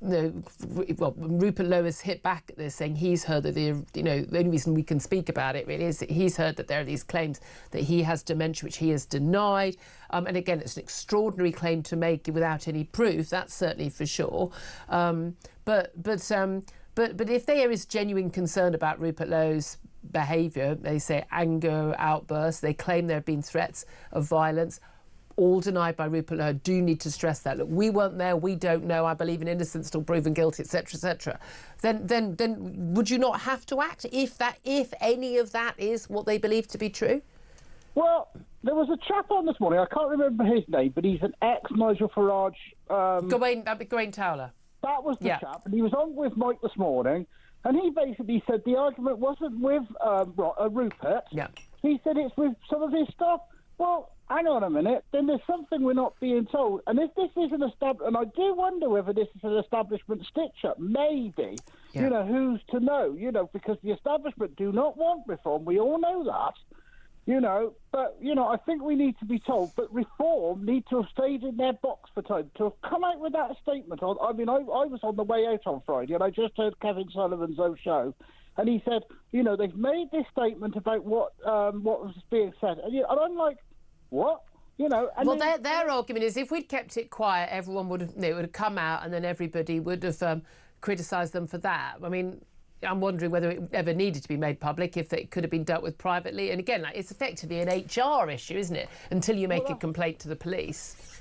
Rupert Lowe has hit back at this, saying he's heard that the only reason we can speak about it really is that he's heard that there are these claims that he has dementia, which he has denied. And again, it's an extraordinary claim to make without any proof. That's certainly for sure. But if there is genuine concern about Rupert Lowe's behaviour, they say anger outbursts, they claim there have been threats of violence, all denied by Rupert Lowe. I do need to stress that. Look, we weren't there, we don't know, I believe in innocence till proven guilty, etc., etc. Then would you not have to act if any of that is what they believe to be true? Well, there was a chap on this morning, I can't remember his name, but he's an ex-Nigel Farage... Gawain Towler. That was the chap, and he was on with Mike this morning, and he basically said the argument wasn't with Rupert. Yeah. He said it's with some of his stuff. Well, hang on a minute, then there's something we're not being told. And if this is an establishment, and I do wonder whether this is an establishment stitch-up, maybe, who's to know, because the establishment do not want reform, we all know that, but, I think we need to be told, but reform need to have stayed in their box for time, to have come out with that statement. I was on the way out on Friday, and I just heard Kevin Sullivan's own show, and he said, they've made this statement about what was being said, and I'm like, what? Their argument is if we'd kept it quiet, everyone would have come out, and then everybody would have criticised them for that. I mean, I'm wondering whether it ever needed to be made public, if it could have been dealt with privately. And again, it's effectively an HR issue, isn't it? Until you make a complaint to the police.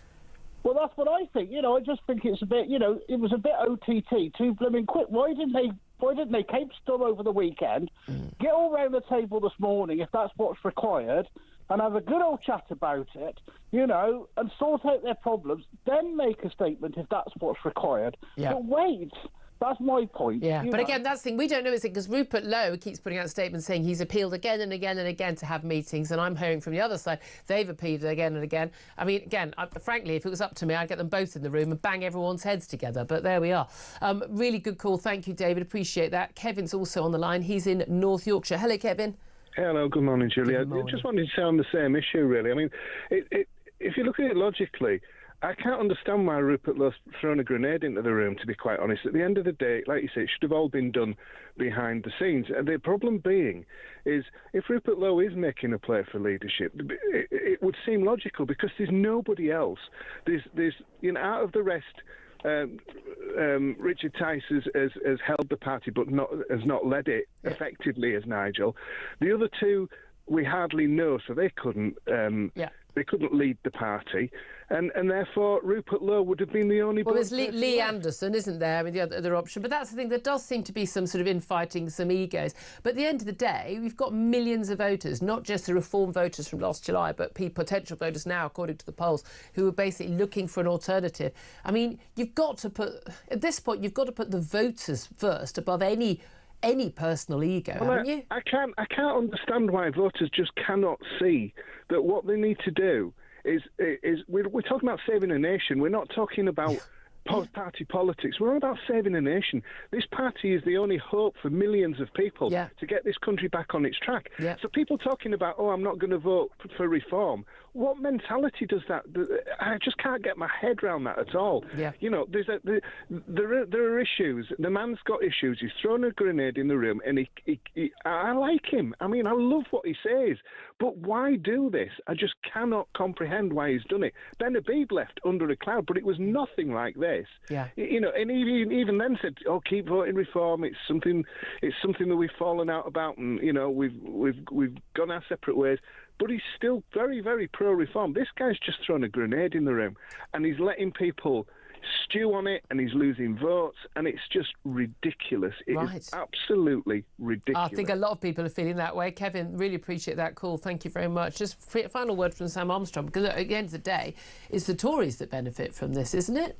Well, that's what I think. I just think it's a bit, it was a bit OTT, too blooming quick. Why didn't they keep still over the weekend, get all round the table this morning, if that's what's required, and have a good old chat about it, and sort out their problems, then make a statement if that's what's required. Yeah. But wait, that's my point. Yeah, but again, that's the thing, we don't know, is it? Because Rupert Lowe keeps putting out statements saying he's appealed again and again and again to have meetings, and I'm hearing from the other side, they've appealed again and again. I mean, again, frankly, if it was up to me, I'd get them both in the room and bang everyone's heads together, but there we are. Really good call. Thank you, David. Appreciate that. Kevin's also on the line. He's in North Yorkshire. Hello, Kevin. Hello, good morning, Julia. Good morning. I just wanted to say on the same issue, really. I mean, if you look at it logically, I can't understand why Rupert Lowe's thrown a grenade into the room, to be quite honest. At the end of the day, like you say, it should have all been done behind the scenes. And the problem being is if Rupert Lowe is making a play for leadership, it would seem logical because there's nobody else. There's out of the rest... Richard Tice has held the party but has not led it effectively as Nigel. The other two we hardly know, so they couldn't lead the party, and therefore Rupert Lowe would have been the only... Well, there's Lee Anderson, isn't there? I mean, the other option. But that's the thing, there does seem to be some sort of infighting, some egos. But at the end of the day, we've got millions of voters, not just the Reform voters from last July, but potential voters now, according to the polls, who are basically looking for an alternative. I mean, you've got to put... At this point, you've got to put the voters first above any personal ego, haven't you? I can't understand why voters just cannot see that what they need to do is we're talking about saving a nation. We're not talking about party politics. We're all about saving a nation. This party is the only hope for millions of people to get this country back on its track. Yeah. So people talking about, I'm not going to vote for reform. What mentality does that? I just can't get my head around that at all. Yeah. There are issues. The man's got issues. He's thrown a grenade in the room, and I like him. I mean, I love what he says. But why do this? I just cannot comprehend why he's done it. Ben Habib left under a cloud, but it was nothing like this. Yeah. And he even then said, keep voting reform. It's something that we've fallen out about, and we've gone our separate ways. But he's still very, very pro-reform. This guy's just thrown a grenade in the room, and he's letting people stew on it, and he's losing votes, and it's just ridiculous. It is absolutely ridiculous. I think a lot of people are feeling that way. Kevin, really appreciate that call. Thank you very much. Just final word from Sam Armstrong, because at the end of the day, it's the Tories that benefit from this, isn't it?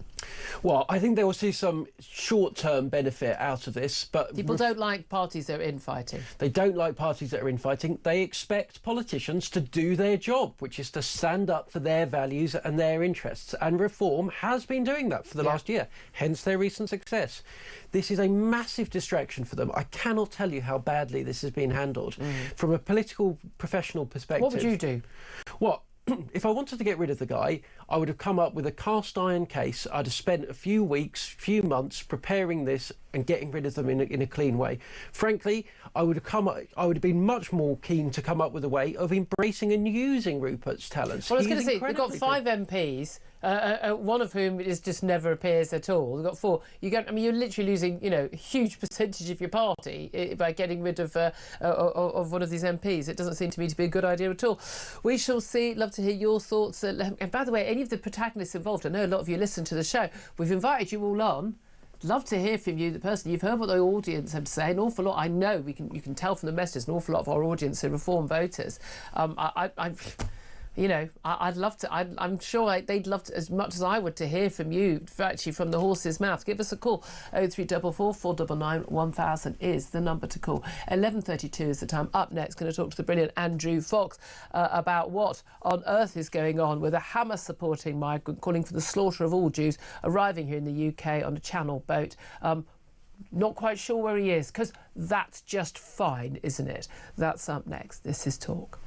Well, I think they will see some short-term benefit out of this, but people don't like parties that are infighting. They don't like parties that are infighting. They expect politicians to do their job, which is to stand up for their values and their interests. And Reform has been doing that for the last year, hence their recent success. This is a massive distraction for them. I cannot tell you how badly this has been handled. From a political professional perspective. What would you do? What? If I wanted to get rid of the guy, I would have come up with a cast iron case. I'd have spent a few weeks, few months preparing this and getting rid of them in a clean way. Frankly, I would have been much more keen to come up with a way of embracing and using Rupert's talents. Well, I was going to say, we've got 5 MPs, one of whom just never appears at all. We've got 4. You're literally losing, a huge percentage of your party by getting rid of one of these MPs. It doesn't seem to me to be a good idea at all. We shall see. Love to hear your thoughts. And by the way, any of the protagonists involved, I know a lot of you listen to the show. We've invited you all on. Love to hear from you, the person. You've heard what the audience have to say. An awful lot. I know you can tell from the messages. An awful lot of our audience are Reform voters. I'd love to. I'm sure they'd love to, as much as I would, to hear from you, actually from the horse's mouth. Give us a call. 0344 499 1000 is the number to call. 11:32 is the time. Up next, going to talk to the brilliant Andrew Fox about what on earth is going on with a Hamas-supporting migrant calling for the slaughter of all Jews arriving here in the UK on a Channel boat. Not quite sure where he is, because that's just fine, isn't it? That's up next. This is Talk.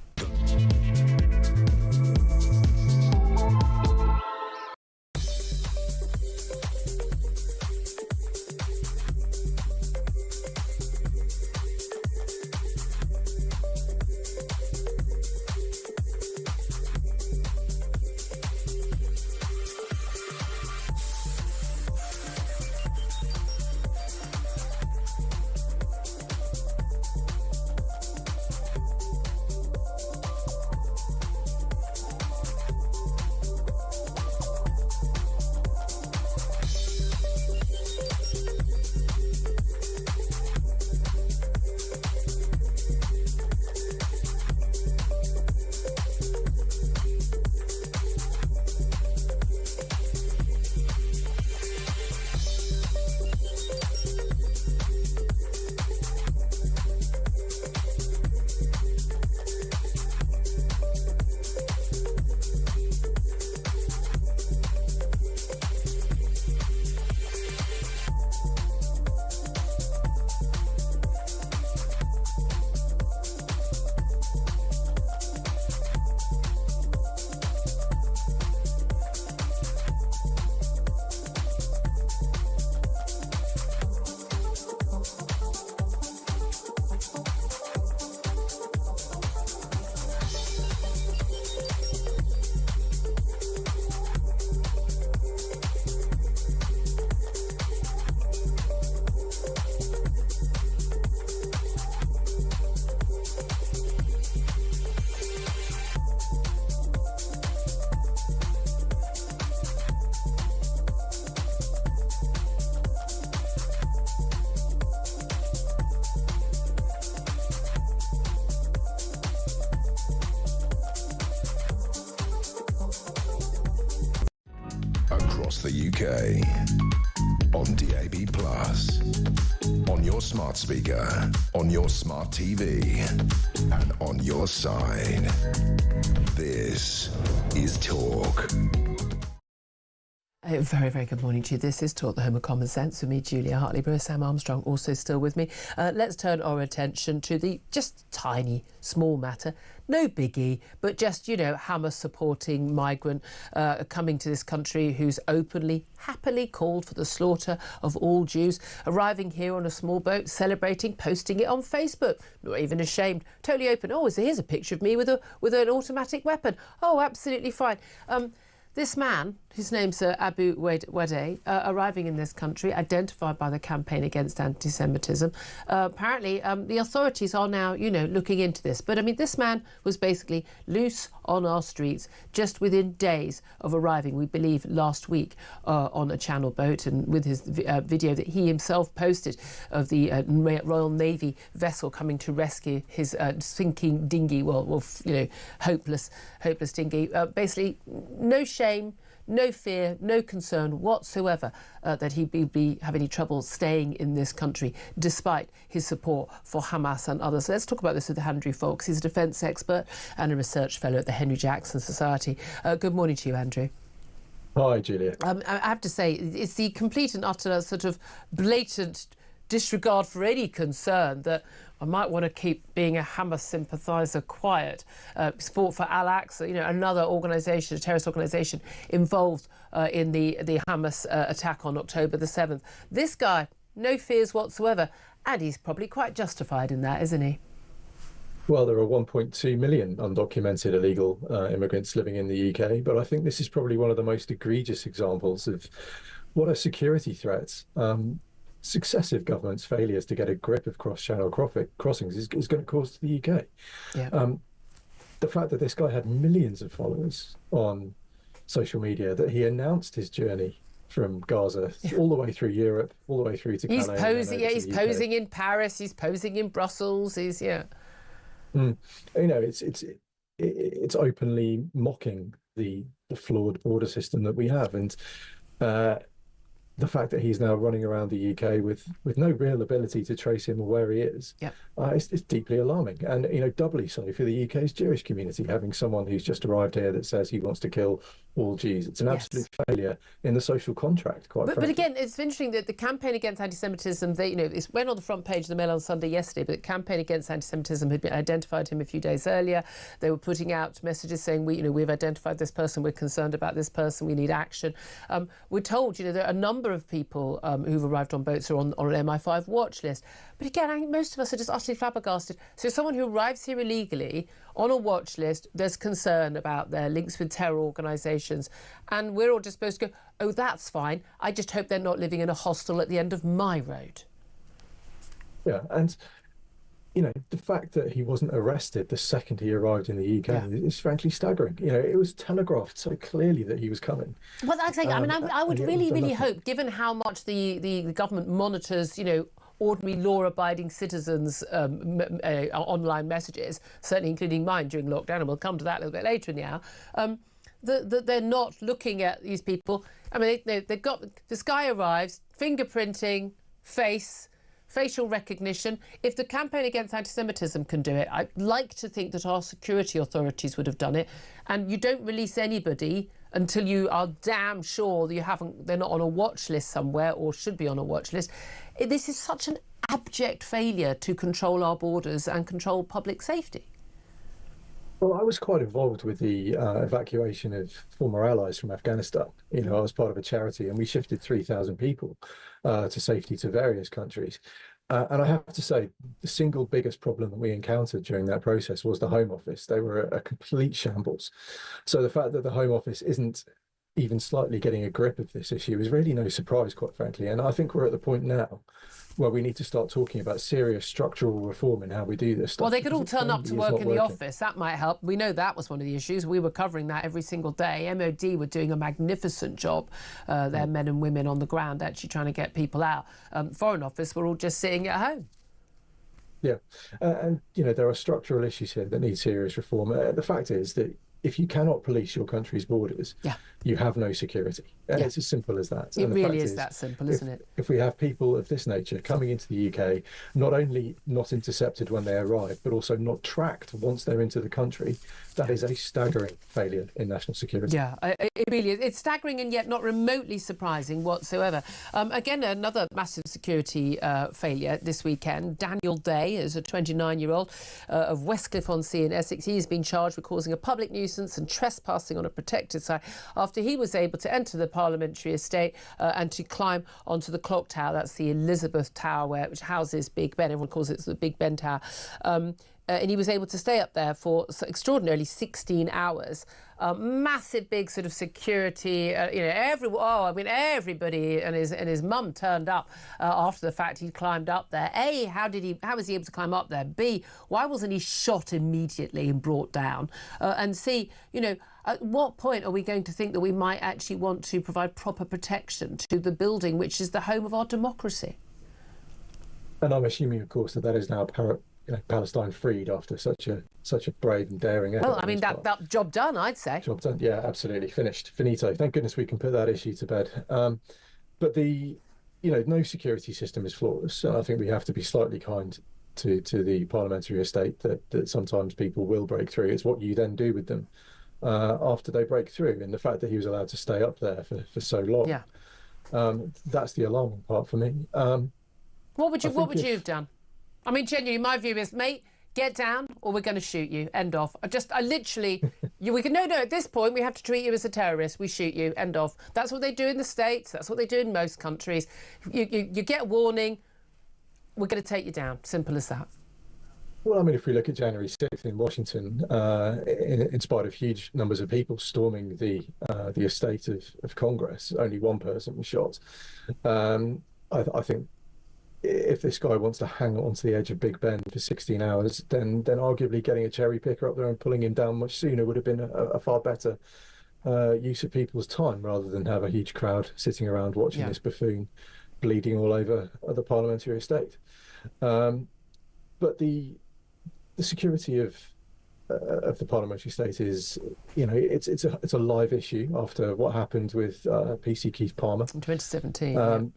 Across the UK, on DAB+, on your smart speaker, on your smart TV, and on your side. This is Talk. A very, very good morning to you. This is Talk, the home of common sense, with me, Julia Hartley-Brewer. Sam Armstrong also still with me. Let's turn our attention to the just tiny, small matter. No biggie, but just, Hamas-supporting migrant coming to this country who's openly, happily called for the slaughter of all Jews, arriving here on a small boat, celebrating, posting it on Facebook. Not even ashamed. Totally open. Oh, here's a picture of me with an automatic weapon. Oh, absolutely fine. This man whose name's Abu Wadeh, arriving in this country, identified by the Campaign Against Anti-Semitism. Apparently, the authorities are now, looking into this. But, I mean, this man was basically loose on our streets just within days of arriving, we believe, last week on a Channel boat, and with his video that he himself posted of the Royal Navy vessel coming to rescue his sinking dinghy, hopeless dinghy. Basically, no shame, no fear, no concern whatsoever that he'd be have any trouble staying in this country, despite his support for Hamas and others. So let's talk about this with Andrew Fawkes. He's a defence expert and a research fellow at the Henry Jackson Society. Good morning to you, Andrew. Hi, Julia. I have to say, it's the complete and utter sort of blatant disregard for any concern that I might want to keep being a Hamas sympathiser quiet. Support for Al-Aqsa, another organisation, a terrorist organisation involved in the Hamas attack on October the 7th. This guy, no fears whatsoever, and he's probably quite justified in that, isn't he? Well, there are 1.2 million undocumented illegal immigrants living in the UK, but I think this is probably one of the most egregious examples of what are security threats. Successive governments' failures to get a grip of cross-channel crossings is going to cause to the UK. Yeah. The fact that this guy had millions of followers on social media, that he announced his journey from Gaza all the way through Europe, all the way through to Calais. He's posing in Paris, he's posing in Brussels, it's openly mocking the flawed border system that we have, and the fact that he's now running around the UK with no real ability to trace him or where he is, it's deeply alarming. And, doubly so for the UK's Jewish community, having someone who's just arrived here that says he wants to kill all Jews. It's an absolute failure in the social contract, quite frankly. But again, it's interesting that the Campaign Against Anti-Semitism, it went on the front page of the Mail on Sunday yesterday, but the Campaign Against Anti-Semitism had identified him a few days earlier. They were putting out messages saying, we've identified this person, we're concerned about this person, we need action. We're told, there are a number of people who've arrived on boats or on an MI5 watch list. But again, I think most of us are just utterly flabbergasted. So someone who arrives here illegally on a watch list, there's concern about their links with terror organisations, and we're all just supposed to go, oh, that's fine. I just hope they're not living in a hostel at the end of my road. Yeah, and the fact that he wasn't arrested the second he arrived in the UK is frankly staggering. It was telegraphed so clearly that he was coming. Well, that's like, I would really hope, given how much the government monitors, ordinary law-abiding citizens' online messages, certainly including mine during lockdown, and we'll come to that a little bit later in the hour, that they're not looking at these people. I mean, they've got, this guy arrives, fingerprinting, facial recognition. If the Campaign Against Anti-Semitism can do it, I'd like to think that our security authorities would have done it. And you don't release anybody until you are damn sure that they're not on a watch list somewhere or should be on a watch list. This is such an abject failure to control our borders and control public safety. Well, I was quite involved with the evacuation of former allies from Afghanistan. I was part of a charity, and we shifted 3,000 people to safety to various countries. And I have to say, the single biggest problem that we encountered during that process was the Home Office. They were a complete shambles. So the fact that the Home Office isn't even slightly getting a grip of this issue is really no surprise, quite frankly. And I think we're at the point now where we need to start talking about serious structural reform in how we do this stuff. Well, they could all turn up to work in the office. That might help. We know that was one of the issues. We were covering that every single day. MOD were doing a magnificent job, their men and women on the ground, actually trying to get people out. Foreign Office were all just sitting at home. Yeah. And, there are structural issues here that need serious reform. The fact is that if you cannot police your country's borders, you have no security. And it's as simple as that. It really is that simple, isn't it? If we have people of this nature coming into the UK, not only not intercepted when they arrive, but also not tracked once they're into the country, that is a staggering failure in national security. Yeah, it really is. It's staggering and yet not remotely surprising whatsoever. Again, another massive security failure this weekend. Daniel Day is a 29-year-old of Westcliff-on-Sea in Essex. He has been charged with causing a public nuisance and trespassing on a protected site after he was able to enter the parliamentary estate and to climb onto the clock tower. That's the Elizabeth Tower, which houses Big Ben. Everyone calls it the Big Ben Tower. and he was able to stay up there for extraordinarily 16 hours. Massive, big sort of security. Everybody and his mum turned up after the fact he'd climbed up there. A, how was he able to climb up there? B, why wasn't he shot immediately and brought down? And C, at what point are we going to think that we might actually want to provide proper protection to the building which is the home of our democracy? And I'm assuming, of course, that is now Palestine freed after such a brave and daring effort. Well, I mean, that job done, I'd say. Job done, yeah, absolutely. Finished. Finito. Thank goodness we can put that issue to bed. But no security system is flawless. And I think we have to be slightly kind to the parliamentary estate that sometimes people will break through. It's what you then do with them after they break through. And the fact that he was allowed to stay up there for so long, that's the alarming part for me. What would you have done? I mean, genuinely, my view is, mate, get down or we're going to shoot you. End off. At this point, we have to treat you as a terrorist. We shoot you. End off. That's what they do in the States. That's what they do in most countries. You get a warning. We're going to take you down. Simple as that. Well, I mean, if we look at January 6th in Washington, in spite of huge numbers of people storming the estate of Congress, only one person was shot. I think if this guy wants to hang on to the edge of Big Ben for 16 hours, then arguably getting a cherry picker up there and pulling him down much sooner would have been a far better use of people's time, rather than have a huge crowd sitting around watching this buffoon bleeding all over the parliamentary estate. But the security of the parliamentary estate is, it's a live issue after what happened with PC Keith Palmer in 2017.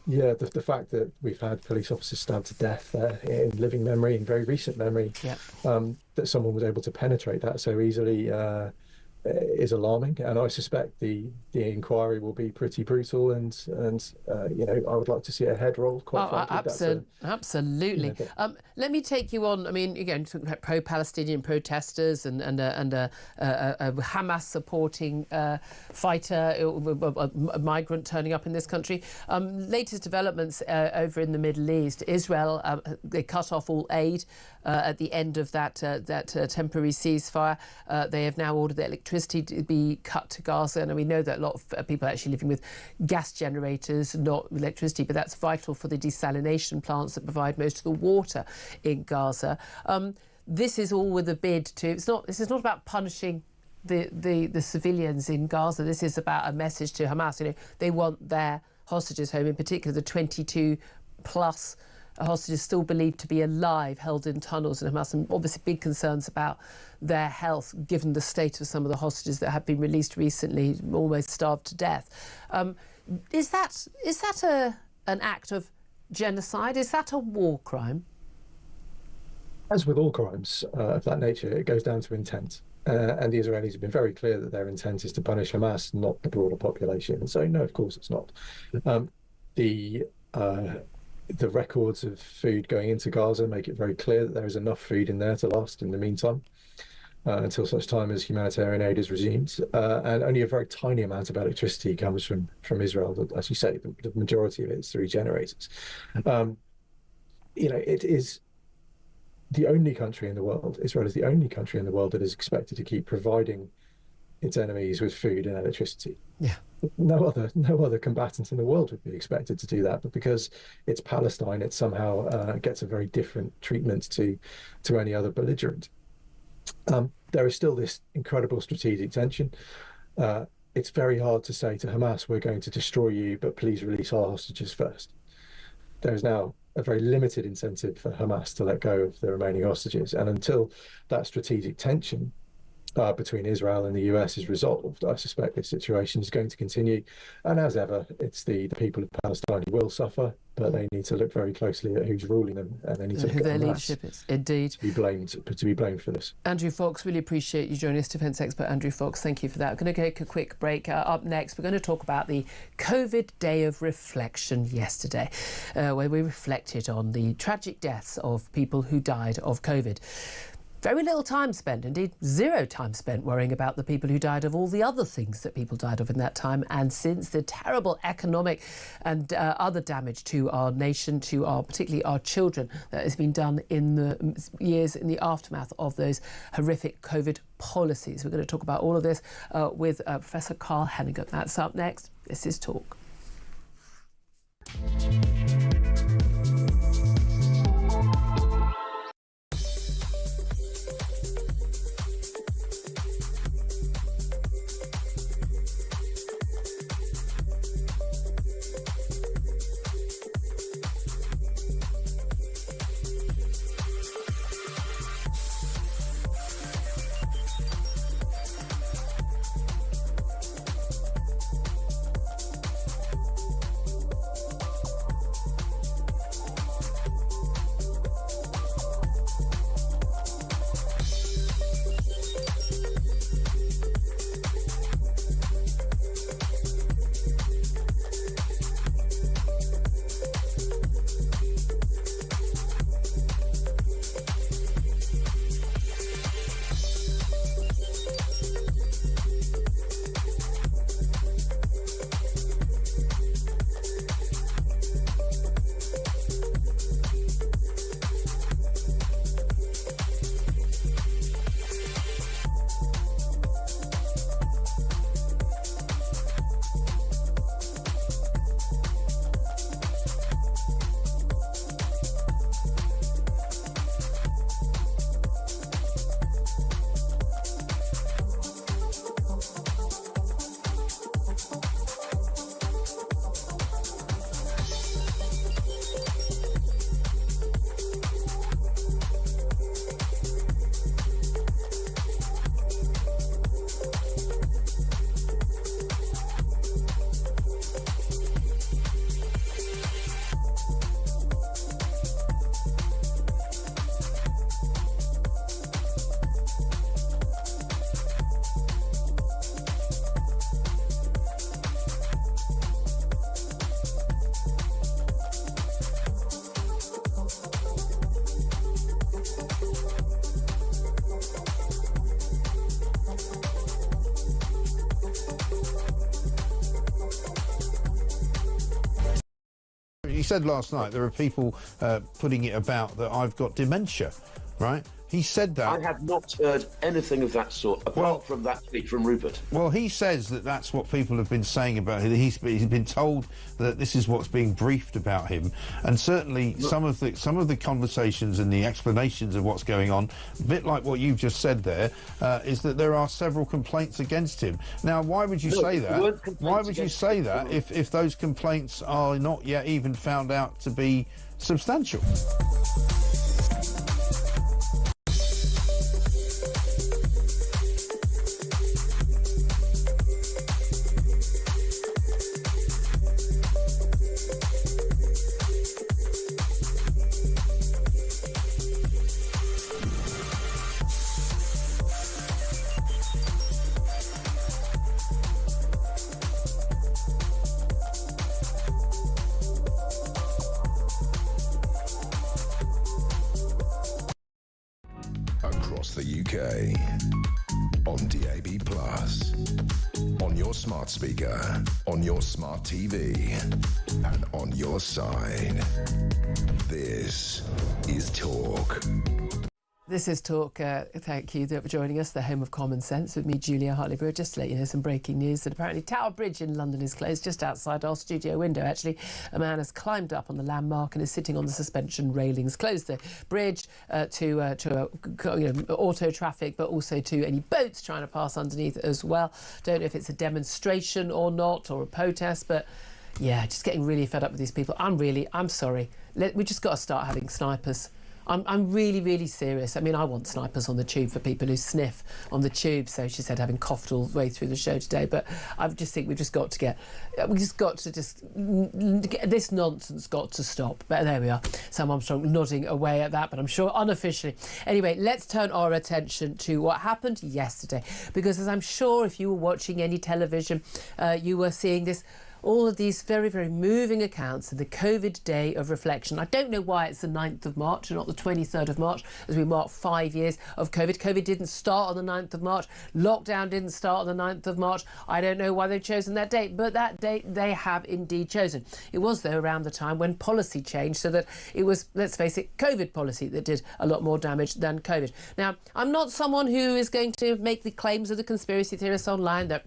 Yeah, the fact that we've had police officers stabbed to death there in living memory, in very recent memory, that someone was able to penetrate that so easily is alarming. And I suspect the inquiry will be pretty brutal. And I would like to see a head roll. Quite frankly, absolutely. Let me take you on. I mean, again, talking about pro-Palestinian protesters and a Hamas supporting fighter, a migrant turning up in this country. Latest developments over in the Middle East. Israel, they cut off all aid at the end of that temporary ceasefire. They have now ordered the electricity to be cut to Gaza, and we know that a lot of people are actually living with gas generators, not electricity, but that's vital for the desalination plants that provide most of the water in Gaza. This is all with a bid to. This is not about punishing the civilians in Gaza. This is about a message to Hamas. They want their hostages home, in particular the 22 plus hostages still believed to be alive, held in tunnels in Hamas, and obviously big concerns about their health, given the state of some of the hostages that have been released recently, almost starved to death. Is that an act of genocide? Is that a war crime? As with all crimes of that nature, it goes down to intent. And the Israelis have been very clear that their intent is to punish Hamas, not the broader population. And so, no, of course it's not. The records of food going into Gaza make it very clear that there is enough food in there to last in the meantime, until such time as humanitarian aid is resumed. And only a very tiny amount of electricity comes from Israel. As you say, the majority of it is through generators. It is the only country in the world, Israel is the only country in the world that is expected to keep providing its enemies with food and electricity. Yeah. No other combatant in the world would be expected to do that, but because it's Palestine, it somehow gets a very different treatment to any other belligerent. There is still this incredible strategic tension. It's very hard to say to Hamas, we're going to destroy you, but please release our hostages first. There is now a very limited incentive for Hamas to let go of the remaining hostages, and until that strategic tension between Israel and the US is resolved, I suspect this situation is going to continue. And as ever, it's the people of Palestine who will suffer, but they need to look very closely at who's ruling them, and they need to look at their leadership is. Indeed. To be blamed for this. Andrew Fox, really appreciate you joining us, defence expert Andrew Fox. Thank you for that. We're going to take a quick break. Up next, we're going to talk about the COVID Day of Reflection yesterday, where we reflected on the tragic deaths of people who died of COVID. very little time spent, indeed zero time spent, worrying about the people who died of all the other things that people died of in that time. And since the terrible economic and other damage to our nation, to particularly our children, that has been done in the years in the aftermath of those horrific COVID policies. We're going to talk about all of this with Professor Carl Hennigan. That's up next. This is Talk. He said last night there are people putting it about that I've got dementia, right? He said that. I have not heard anything of that sort, apart from that speech from Rupert. Well, he says that that's what people have been saying about him. He's been told that this is what's being briefed about him, and certainly some of the conversations and the explanations of what's going on, a bit like what you've just said there, is that there are several complaints against him. Now, why would you say that? Why would you say that if those complaints are not yet even found out to be substantial? Across the UK, on DAB+, on your smart speaker, on your smart TV, and on your side. This is Talk. This is Talk. Thank you for joining us, the home of common sense, with me, Julia Hartley-Brewer. Just to let you know some breaking news that apparently Tower Bridge in London is closed, just outside our studio window, actually. A man has climbed up on the landmark and is sitting on the suspension railings. Closed the bridge to auto traffic, but also to any boats trying to pass underneath as well. Don't know if it's a demonstration or not, or a protest, but yeah, just getting really fed up with these people. I'm sorry. We just got to start having snipers. I'm really, really serious. I mean, I want snipers on the tube for people who sniff on the tube. So she said, having coughed all the way through the show today. But I just think this nonsense got to stop. But there we are. Sam Armstrong nodding away at that, but I'm sure unofficially. Anyway, let's turn our attention to what happened yesterday. Because as I'm sure if you were watching any television, you were seeing this all of these very, very moving accounts of the COVID Day of Reflection. I don't know why it's the 9th of March and not the 23rd of March as we mark 5 years of COVID. COVID didn't start on the 9th of March. Lockdown didn't start on the 9th of March. I don't know why they've chosen that date, but that date they have indeed chosen. It was, though, around the time when policy changed so that it was, let's face it, COVID policy that did a lot more damage than COVID. Now, I'm not someone who is going to make the claims of the conspiracy theorists online that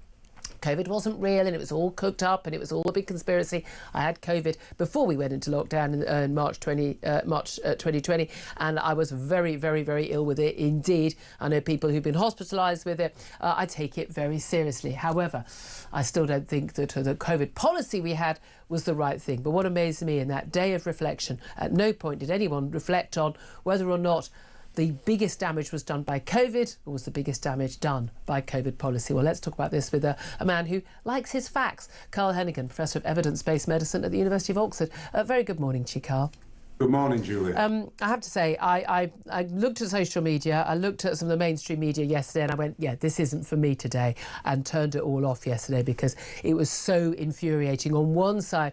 COVID wasn't real and it was all cooked up and it was all a big conspiracy. I had COVID before we went into lockdown in March 2020, and I was very, very, very ill with it indeed. I know people who've been hospitalised with it. I take it very seriously. However, I still don't think that the COVID policy we had was the right thing. But what amazed me in that day of reflection, at no point did anyone reflect on whether or not the biggest damage was done by COVID, or was the biggest damage done by COVID policy? Well, let's talk about this with a man who likes his facts. Carl Hennigan, Professor of Evidence-Based Medicine at the University of Oxford. Very good morning to you, Carl. Good morning, Julia. I have to say, I looked at social media, I looked at some of the mainstream media yesterday, and I went, yeah, this isn't for me today, and turned it all off yesterday because it was so infuriating. On one side,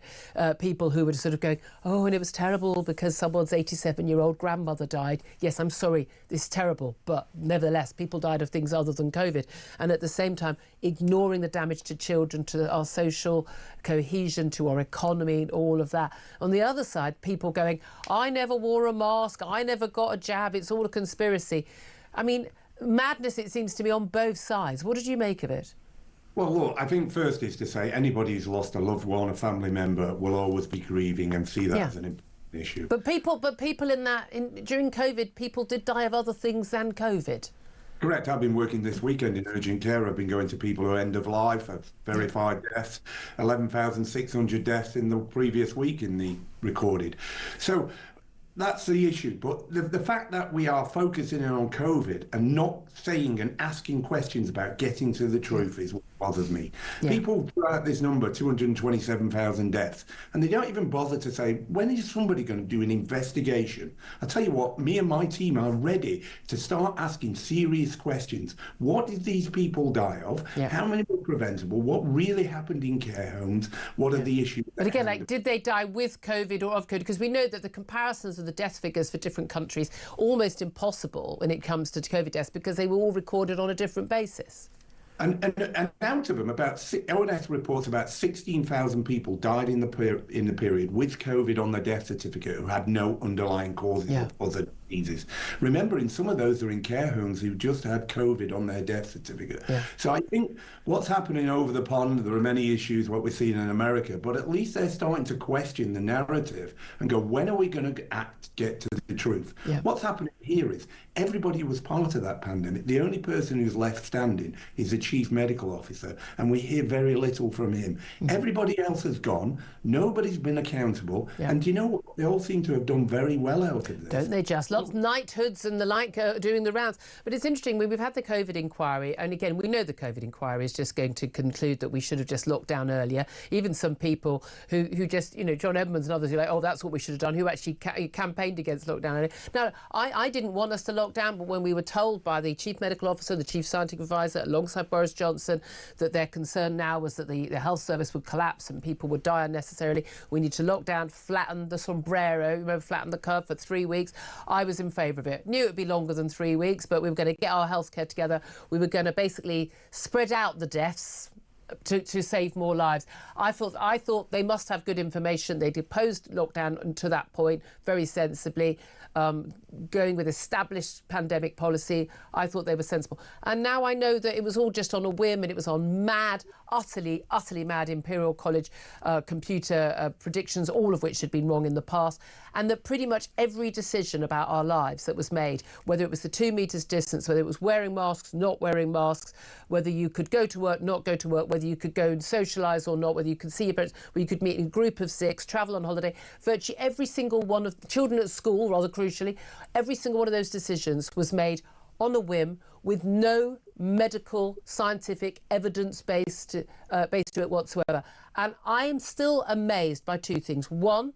people who were sort of going, oh, and it was terrible because someone's 87-year-old grandmother died. Yes, I'm sorry, this is terrible, but nevertheless, people died of things other than COVID. And at the same time, ignoring the damage to children, to our social cohesion, to our economy, all of that. On the other side, people going, I never wore a mask, I never got a jab, it's all a conspiracy. I mean, madness, it seems to me, on both sides. What did you make of it? Well, look, I think first is to say anybody who's lost a loved one, a family member, will always be grieving and see that as an important issue. But people during COVID, people did die of other things than COVID. Correct. I've been working this weekend in urgent care. I've been going to people who are end of life. I've verified deaths, 11,600 deaths in the previous week in the recorded. So that's the issue. But the fact that we are focusing on COVID and not saying and asking questions about getting to the truth is what bothers me. Yeah. People throw out this number, 227,000 deaths, and they don't even bother to say, when is somebody going to do an investigation? I'll tell you what, me and my team are ready to start asking serious questions. What did these people die of? Yeah. How many were preventable? What really happened in care homes? What are the issues? But again, like, did they die with COVID or of COVID? Because we know that the comparisons of the death figures for different countries almost impossible when it comes to COVID deaths because they were all recorded on a different basis. And out of them, ONS reports about 16,000 people died in the period with COVID on their death certificate who had no underlying causes of other diseases. Remember, in some of those are in care homes who just had COVID on their death certificate. Yeah. So I think what's happening over the pond, there are many issues, what we're seeing in America, but at least they're starting to question the narrative and go, when are we going to get to the truth? Yeah. What's happening here is everybody was part of that pandemic. The only person who's left standing is the chief medical officer, and we hear very little from him. Everybody else has gone. Nobody's been accountable. And you know what? They all seem to have done very well out of this. Don't they just? Lots of knighthoods and the like doing the rounds. But it's interesting, we've had the COVID inquiry, and again, we know the COVID inquiry is just going to conclude that we should have just locked down earlier. Even some people who just, you know, John Edmonds and others who are like, oh, that's what we should have done, who actually campaigned against lockdown earlier. Now, I didn't want us to lock down, but when we were told by the chief medical officer, the chief scientific advisor, alongside Boris Johnson, that their concern now was that the health service would collapse and people would die unnecessarily, we need to lock down, flatten the sombrero, remember, flatten the curve for 3 weeks. I was in favour of it. Knew it would be longer than 3 weeks, but we were going to get our healthcare together. We were going to basically spread out the deaths to save more lives. I thought they must have good information. They deposed lockdown to that point very sensibly, going with established pandemic policy. I thought they were sensible. And now I know that it was all just on a whim, and it was on mad, utterly mad Imperial College computer predictions, all of which had been wrong in the past, and that pretty much every decision about our lives that was made, whether it was the 2 meters distance, whether it was wearing masks, not wearing masks, whether you could go to work, not go to work, whether you could go and socialise or not, whether you could see your parents, whether you could meet in a group of 6, travel on holiday, virtually every single one of the children at school, rather crucially, every single one of those decisions was made on a whim with no medical, scientific, evidence-based to it whatsoever. And I am still amazed by 2 things. One,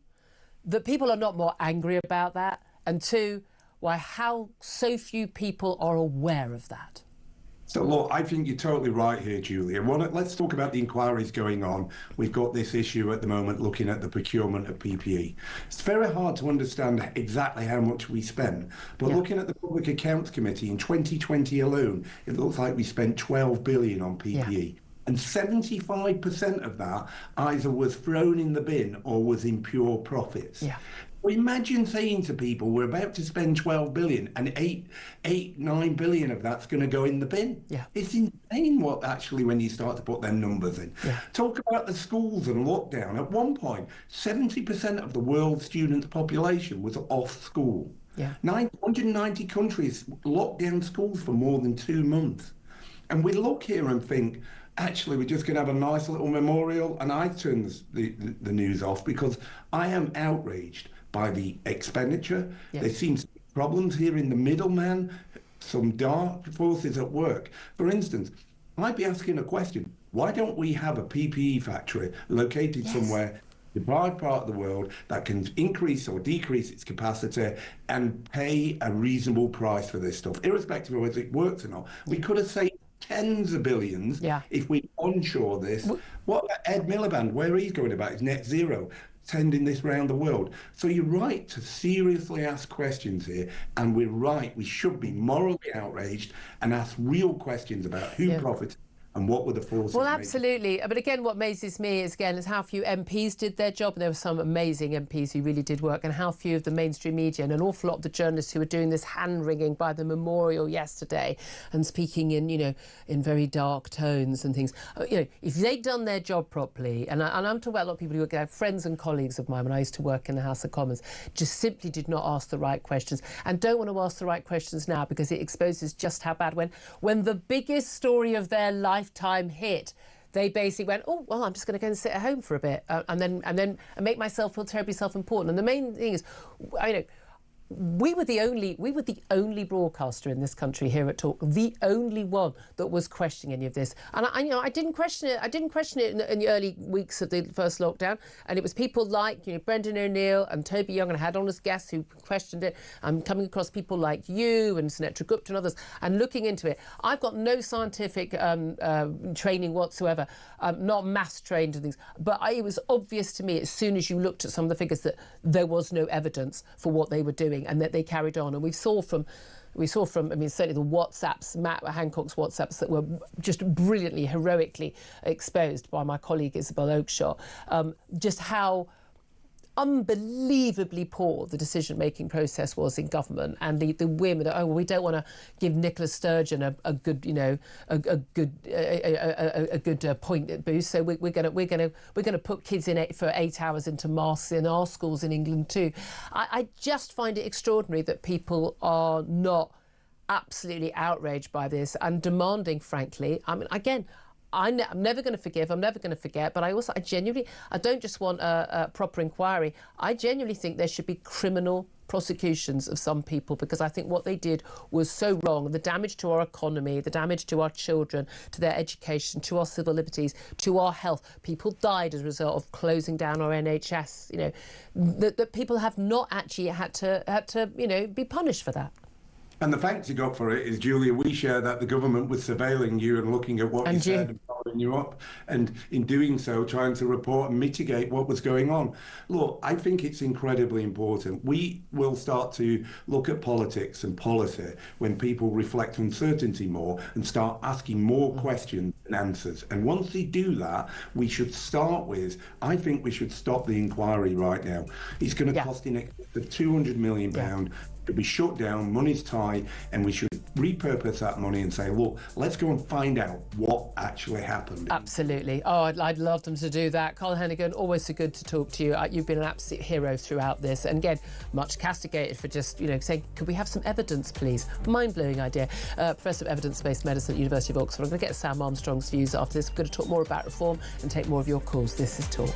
that people are not more angry about that. And 2, how so few people are aware of that. So, look, I think you're totally right here, Julia. Let's talk about the inquiries going on. We've got this issue at the moment looking at the procurement of PPE. It's very hard to understand exactly how much we spend, but looking at the Public Accounts Committee in 2020 alone, it looks like we spent 12 billion on PPE. And 75% of that either was thrown in the bin or was in pure profits. Well, imagine saying to people, we're about to spend 12 billion and 9 billion of that's going to go in the bin. It's insane when you start to put them numbers in. Talk about the schools and lockdown. At one point, 70% of the world's student population was off school. 190 countries locked down schools for more than 2 months. And we look here and think, actually, we're just going to have a nice little memorial. And I turn the news off because I am outraged by the expenditure. There seems to be problems here in the middleman, some dark forces at work. For instance, I'd be asking a question. Why don't we have a PPE factory located somewhere, the part of the world, that can increase or decrease its capacity and pay a reasonable price for this stuff, irrespective of whether it works or not? We could have saved tens of billions if we onshore this. What about Ed Miliband, where he's going about his net zero, sending this around the world? So you're right to seriously ask questions here, and we're right, we should be morally outraged and ask real questions about who profited and what were the forces. Well, absolutely. But again, what amazes me is how few MPs did their job. And there were some amazing MPs who really did work, and how few of the mainstream media and an awful lot of the journalists who were doing this hand-wringing by the memorial yesterday and speaking in, in very dark tones and things. If they'd done their job properly, and I'm talking about a lot of people who were friends and colleagues of mine when I used to work in the House of Commons, just simply did not ask the right questions and don't want to ask the right questions now because it exposes just how bad when the biggest story of their lifetime hit, they basically went, oh well, I'm just going to go and sit at home for a bit and make myself feel terribly self-important. And the main thing is, we were the only broadcaster in this country here at Talk, the only one that was questioning any of this. And I didn't question it. I didn't question it in the early weeks of the first lockdown. And it was people like Brendan O'Neill and Toby Young, and I had on as guests who questioned it. I'm coming across people like you and Sunetra Gupta and others, and looking into it. I've got no scientific training whatsoever, not maths trained and things. But it was obvious to me as soon as you looked at some of the figures that there was no evidence for what they were doing, and that they carried on. And we saw from, certainly the WhatsApps, Matt Hancock's WhatsApps that were just brilliantly, heroically exposed by my colleague Isabel Oakshott, just how unbelievably poor the decision-making process was in government, and the whim that we don't want to give Nicola Sturgeon a good point boost, so we're going to put kids in for 8 hours into masks in our schools in England too. I just find it extraordinary that people are not absolutely outraged by this and demanding, frankly. I'm never going to forgive, I'm never going to forget, but I don't just want a proper inquiry. I genuinely think there should be criminal prosecutions of some people, because I think what they did was so wrong. The damage to our economy, the damage to our children, to their education, to our civil liberties, to our health. People died as a result of closing down our NHS. That people have not actually had to be punished for that. And the thanks you got for it is, Julia, we share that the government was surveilling you and looking at what you said and following you up, and in doing so, trying to report and mitigate what was going on. Look, I think it's incredibly important. We will start to look at politics and policy when people reflect uncertainty more and start asking more questions and answers. And once they do that, we should start with, I think we should stop the inquiry right now. It's going to cost in excess of £200 million. To be shut down, money's tight, and we should repurpose that money and say, look, let's go and find out what actually happened. Absolutely. Oh, I'd love them to do that. Carl Hennigan, always so good to talk to you. You've been an absolute hero throughout this, and again, much castigated for just, saying, could we have some evidence, please? Mind-blowing idea. Professor of Evidence-Based Medicine at the University of Oxford. I'm going to get Sam Armstrong's views after this. We're going to talk more about reform and take more of your calls. This is Talk.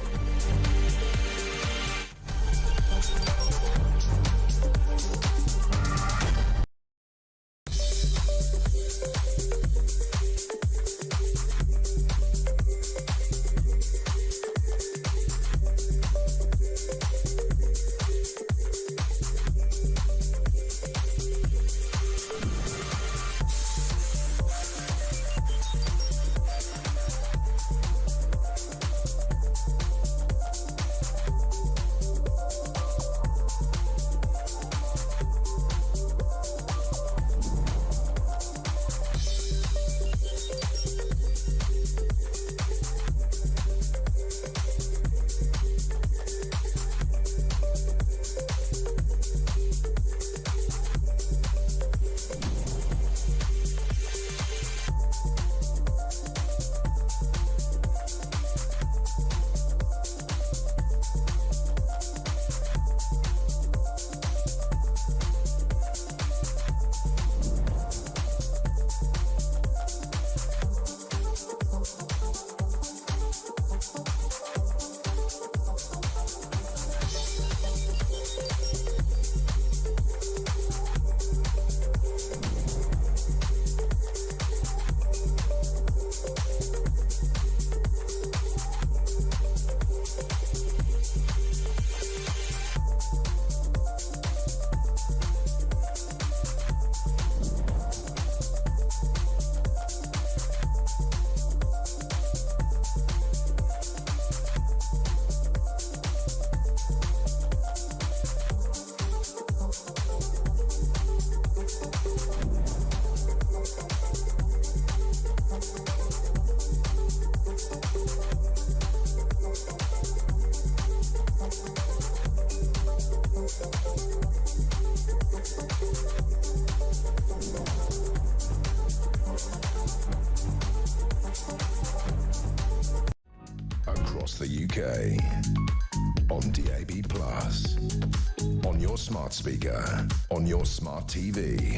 your smart speaker, on your smart TV,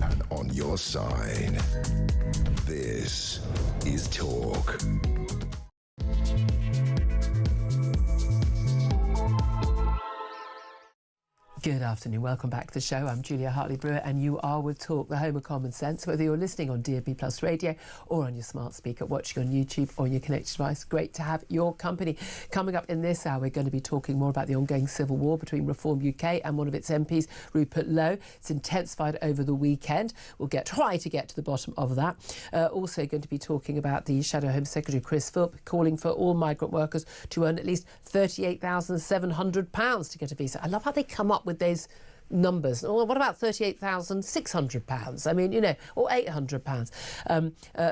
and on your side. This is Talk. Good afternoon, welcome back to the show. I'm Julia Hartley-Brewer and you are with Talk, the home of common sense. Whether you're listening on DAB Plus radio or on your smart speaker, watching on YouTube or on your connected device, great to have your company. Coming up in this hour, we're going to be talking more about the ongoing civil war between Reform UK and one of its MPs, Rupert Lowe. It's intensified over the weekend. We'll try to get to the bottom of that. Also going to be talking about the Shadow Home Secretary, Chris Philp, calling for all migrant workers to earn at least £38,700 to get a visa. I love how they come up with those numbers. Well, what about £38,600? I mean, you know, or £800.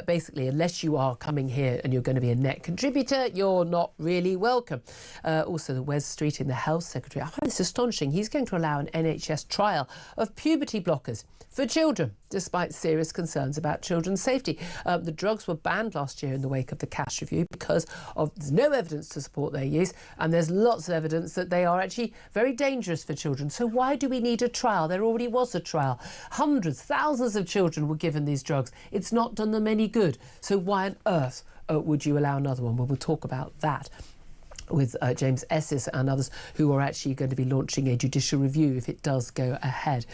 Basically, unless you are coming here and you're going to be a net contributor, you're not really welcome. Also, the Wes Street in the Health Secretary, I find this astonishing. He's going to allow an NHS trial of puberty blockers for children, despite serious concerns about children's safety. The drugs were banned last year in the wake of the Cash Review because there's no evidence to support their use, and there's lots of evidence that they are actually very dangerous for children. So why do we need a trial? There already was a trial. Hundreds, thousands of children were given these drugs. It's not done them any good. So why on earth would you allow another one? Well, we'll talk about that with James Esses and others who are actually going to be launching a judicial review if it does go ahead.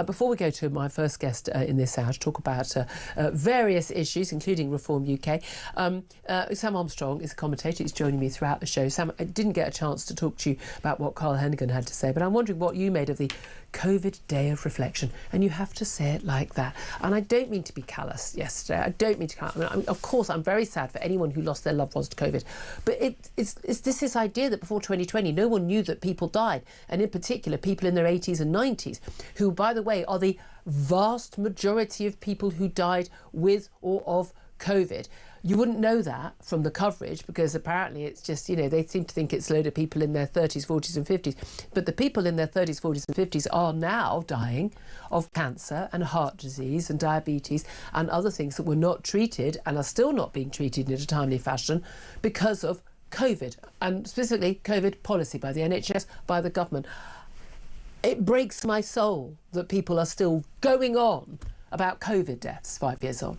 Before we go to my first guest in this hour to talk about various issues, including Reform UK, Sam Armstrong is a commentator. He's joining me throughout the show. Sam, I didn't get a chance to talk to you about what Carl Hennigan had to say, but I'm wondering what you made of the COVID day of reflection, and you have to say it like that. And I don't mean to be callous yesterday. I don't mean to callous. I mean, of course, I'm very sad for anyone who lost their loved ones to COVID, but it's this idea that before 2020, no one knew that people died, and in particular, people in their 80s and 90s, who, by the way, are the vast majority of people who died with or of COVID. You wouldn't know that from the coverage because apparently it's just, you know, they seem to think it's a load of people in their 30s, 40s and 50s. But the people in their 30s, 40s and 50s are now dying of cancer and heart disease and diabetes and other things that were not treated and are still not being treated in a timely fashion because of COVID, and specifically COVID policy by the NHS, by the government. It breaks my soul that people are still going on about COVID deaths 5 years on.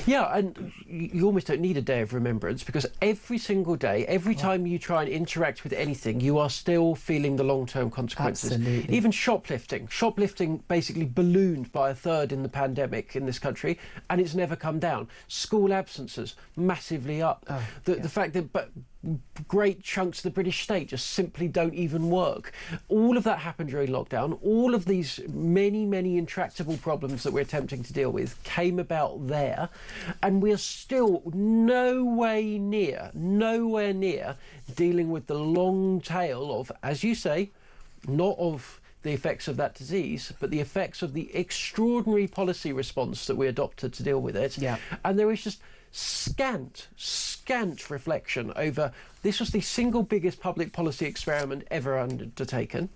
Yeah, and you almost don't need a day of remembrance because every single day, every time you try and interact with anything, you are still feeling the long-term consequences. Absolutely. Even shoplifting. Shoplifting basically ballooned by a third in the pandemic in this country, and it's never come down. School absences massively up. The fact that great chunks of the British state just simply don't even work. All of that happened during lockdown. All of these many, many intractable problems that we're attempting to deal with came about there, and we are still nowhere near dealing with the long tail of, as you say, not of the effects of that disease, but the effects of the extraordinary policy response that we adopted to deal with it. Yeah. And there is just scant reflection over this was the single biggest public policy experiment ever undertaken.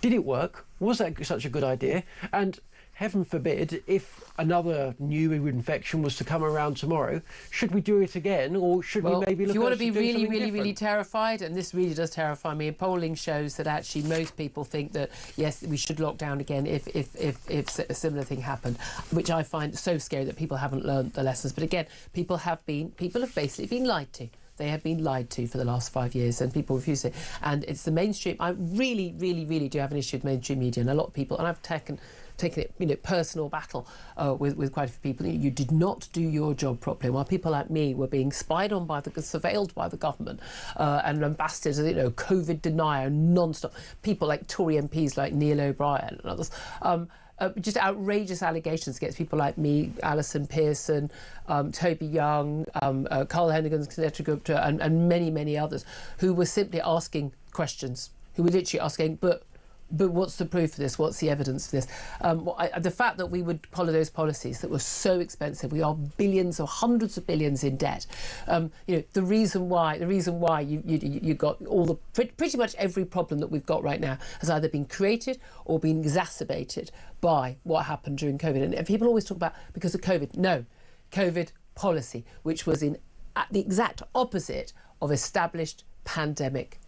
Did it work? Was that such a good idea? And heaven forbid, if another new infection was to come around tomorrow, should we do it again, or should we maybe look at if you want to be doing really terrified, and this really does terrify me, polling shows that actually most people think that yes, we should lock down again if a similar thing happened, which I find so scary that people haven't learned the lessons. But again, people have basically been lied to. They have been lied to for the last 5 years, and people refuse it. And it's the mainstream. I really do have an issue with mainstream media, and a lot of people, and I've taken it, personal battle with quite a few people. You did not do your job properly. While people like me were being spied on surveilled by the government, and ambassadors, COVID denier, non-stop. People like Tory MPs like Neil O'Brien and others. Just outrageous allegations against people like me, Alison Pearson, Toby Young, Carl Hennigan's Gupta, and many others who were simply asking questions, who were literally asking, but what's the proof for this? What's the evidence for this? The fact that we would follow those policies that were so expensive, we are billions or hundreds of billions in debt. The reason why you got pretty much every problem that we've got right now has either been created or been exacerbated by what happened during COVID. And people always talk about because of COVID. No, COVID policy, which was at the exact opposite of established pandemic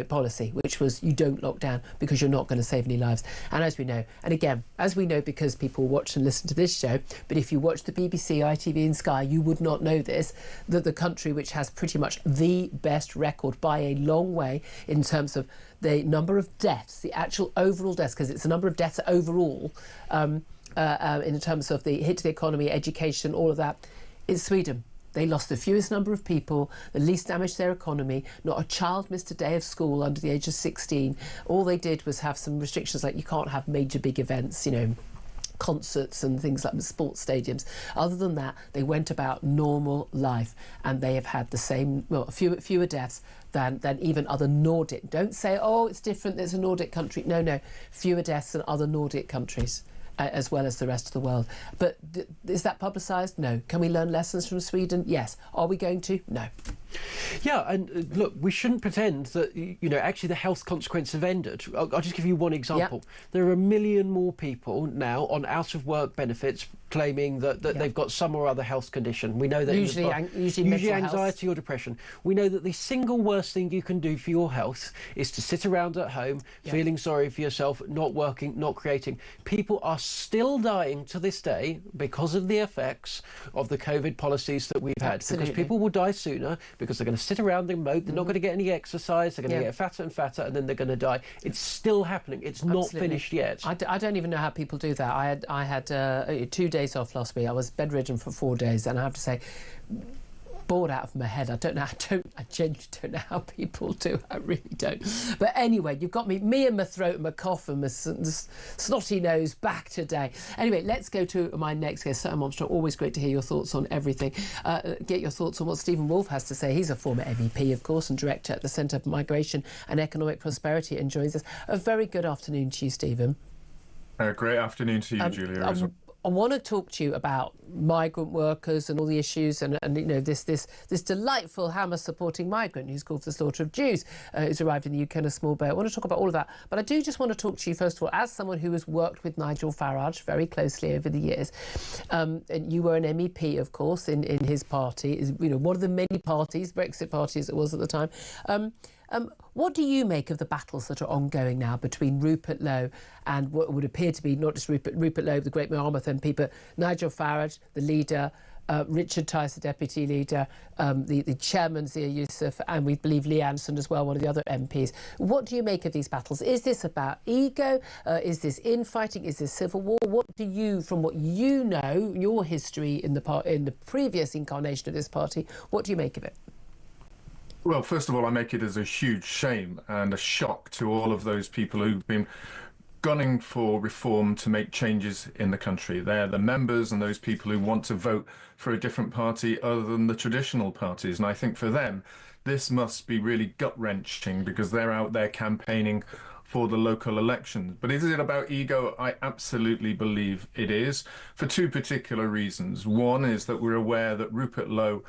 policy, which was you don't lock down because you're not going to save any lives. And as we know, and again, as we know because people watch and listen to this show, but if you watch the BBC, ITV and Sky, you would not know this, that the country which has pretty much the best record by a long way in terms of the number of deaths, the actual overall deaths, because it's the number of deaths overall, in terms of the hit to the economy, education, all of that, is Sweden. They lost the fewest number of people, the least damage to their economy. Not a child missed a day of school under the age of 16. All they did was have some restrictions, like you can't have major big events, concerts and things like the sports stadiums. Other than that, they went about normal life, and they have had the same, fewer deaths than even other Nordic. Don't say, oh, it's different, there's a Nordic country. No, fewer deaths than other Nordic countries, as well as the rest of the world. But is that publicised? No. Can we learn lessons from Sweden? Yes. Are we going to? No. Yeah, and look, we shouldn't pretend that, actually the health consequences have ended. I'll just give you one example. Yep. There are 1 million more people now on out-of-work benefits claiming that they've got some or other health condition. We know that usually anxiety or depression. We know that the single worst thing you can do for your health is to sit around at home feeling sorry for yourself, not working, not creating. People are still dying to this day because of the effects of the COVID policies that we've had. Absolutely. Because people will die sooner, because they're going to sit around and mope, they're not going to get any exercise, they're going to get fatter and fatter, and then they're going to die. It's still happening. It's not finished yet. I don't even know how people do that. I had 2 days off last week. I was bedridden for 4 days, and I have to say, bored out of my head. I genuinely don't know how people do. I really don't. But anyway, you've got me and my throat and my cough and my snotty nose back today. Anyway, let's go to my next guest, Sir Monstro. Always great to hear your thoughts on everything. Get your thoughts on what Stephen Wolfe has to say. He's a former MEP, of course, and director at the Centre for Migration and Economic Prosperity, and joins us. A very good afternoon to you, Stephen. Great afternoon to you, Julia, as well. I want to talk to you about migrant workers and all the issues, and this delightful Hamas-supporting migrant who's called for the slaughter of Jews, who's arrived in the UK in a small boat. I want to talk about all of that, but I do just want to talk to you first of all as someone who has worked with Nigel Farage very closely over the years. And you were an MEP, of course, in his party. One of the many parties, Brexit party as it was at the time. What do you make of the battles that are ongoing now between Rupert Lowe and what would appear to be not just Rupert Lowe, the great Yarmouth MP, but Nigel Farage, the leader, Richard Tice, the deputy leader, the chairman, Zia Youssef, and we believe Lee Anderson as well, one of the other MPs. What do you make of these battles? Is this about ego? Is this infighting? Is this civil war? What do you, from what you know, your history in the previous incarnation of this party, what do you make of it? Well, first of all, I make it as a huge shame and a shock to all of those people who've been gunning for reform to make changes in the country. They're the members and those people who want to vote for a different party other than the traditional parties. And I think for them, this must be really gut-wrenching because they're out there campaigning for the local elections. But is it about ego? I absolutely believe it is, for two particular reasons. One is that we're aware that Rupert Lowe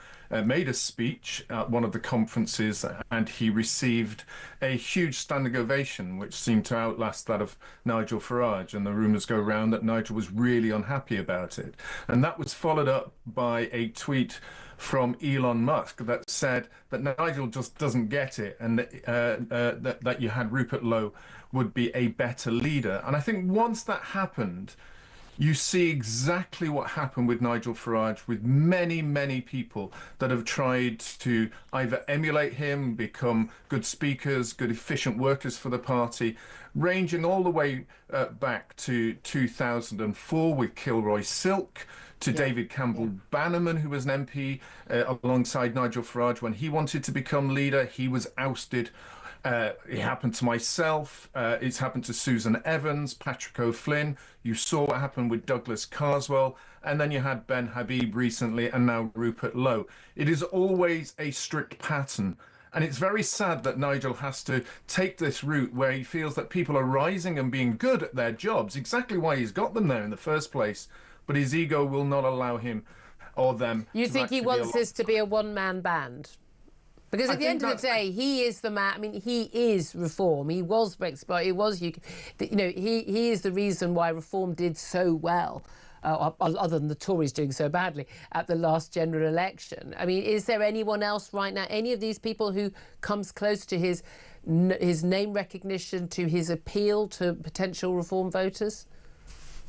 made a speech at one of the conferences and he received a huge standing ovation, which seemed to outlast that of Nigel Farage. And the rumours go around that Nigel was really unhappy about it. And that was followed up by a tweet from Elon Musk that said that Nigel just doesn't get it, and that you had Rupert Lowe would be a better leader. And I think once that happened, you see exactly what happened with Nigel Farage, with many, many people that have tried to either emulate him, become good speakers, good efficient workers for the party, ranging all the way back to 2004 with Kilroy Silk, to David Campbell Bannerman, who was an MP alongside Nigel Farage. When he wanted to become leader, he was ousted. It happened to myself. It's happened to Susan Evans, Patrick O'Flynn. You saw what happened with Douglas Carswell. And then you had Ben Habib recently, and now Rupert Lowe. It is always a strict pattern. And it's very sad that Nigel has to take this route where he feels that people are rising and being good at their jobs, exactly why he's got them there in the first place. But his ego will not allow him or them. You think he wants this to be a one-man band? Because at the end of the day, he is the man. I mean, he is reform. He was Brexit. He was UK. He is the reason why reform did so well, other than the Tories doing so badly at the last general election. I mean, is there anyone else right now? Any of these people who comes close to his his name recognition to his appeal to potential reform voters?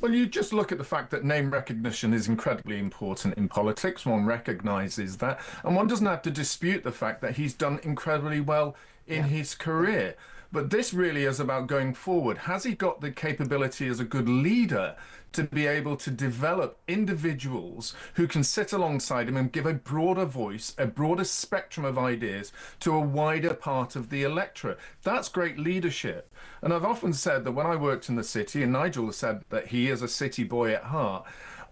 Well, you just look at the fact that name recognition is incredibly important in politics. One recognises that, and one doesn't have to dispute the fact that he's done incredibly well in his career. But this really is about going forward. Has he got the capability as a good leader to be able to develop individuals who can sit alongside him and give a broader voice, a broader spectrum of ideas to a wider part of the electorate? That's great leadership. And I've often said that when I worked in the city, and Nigel has said that he is a city boy at heart,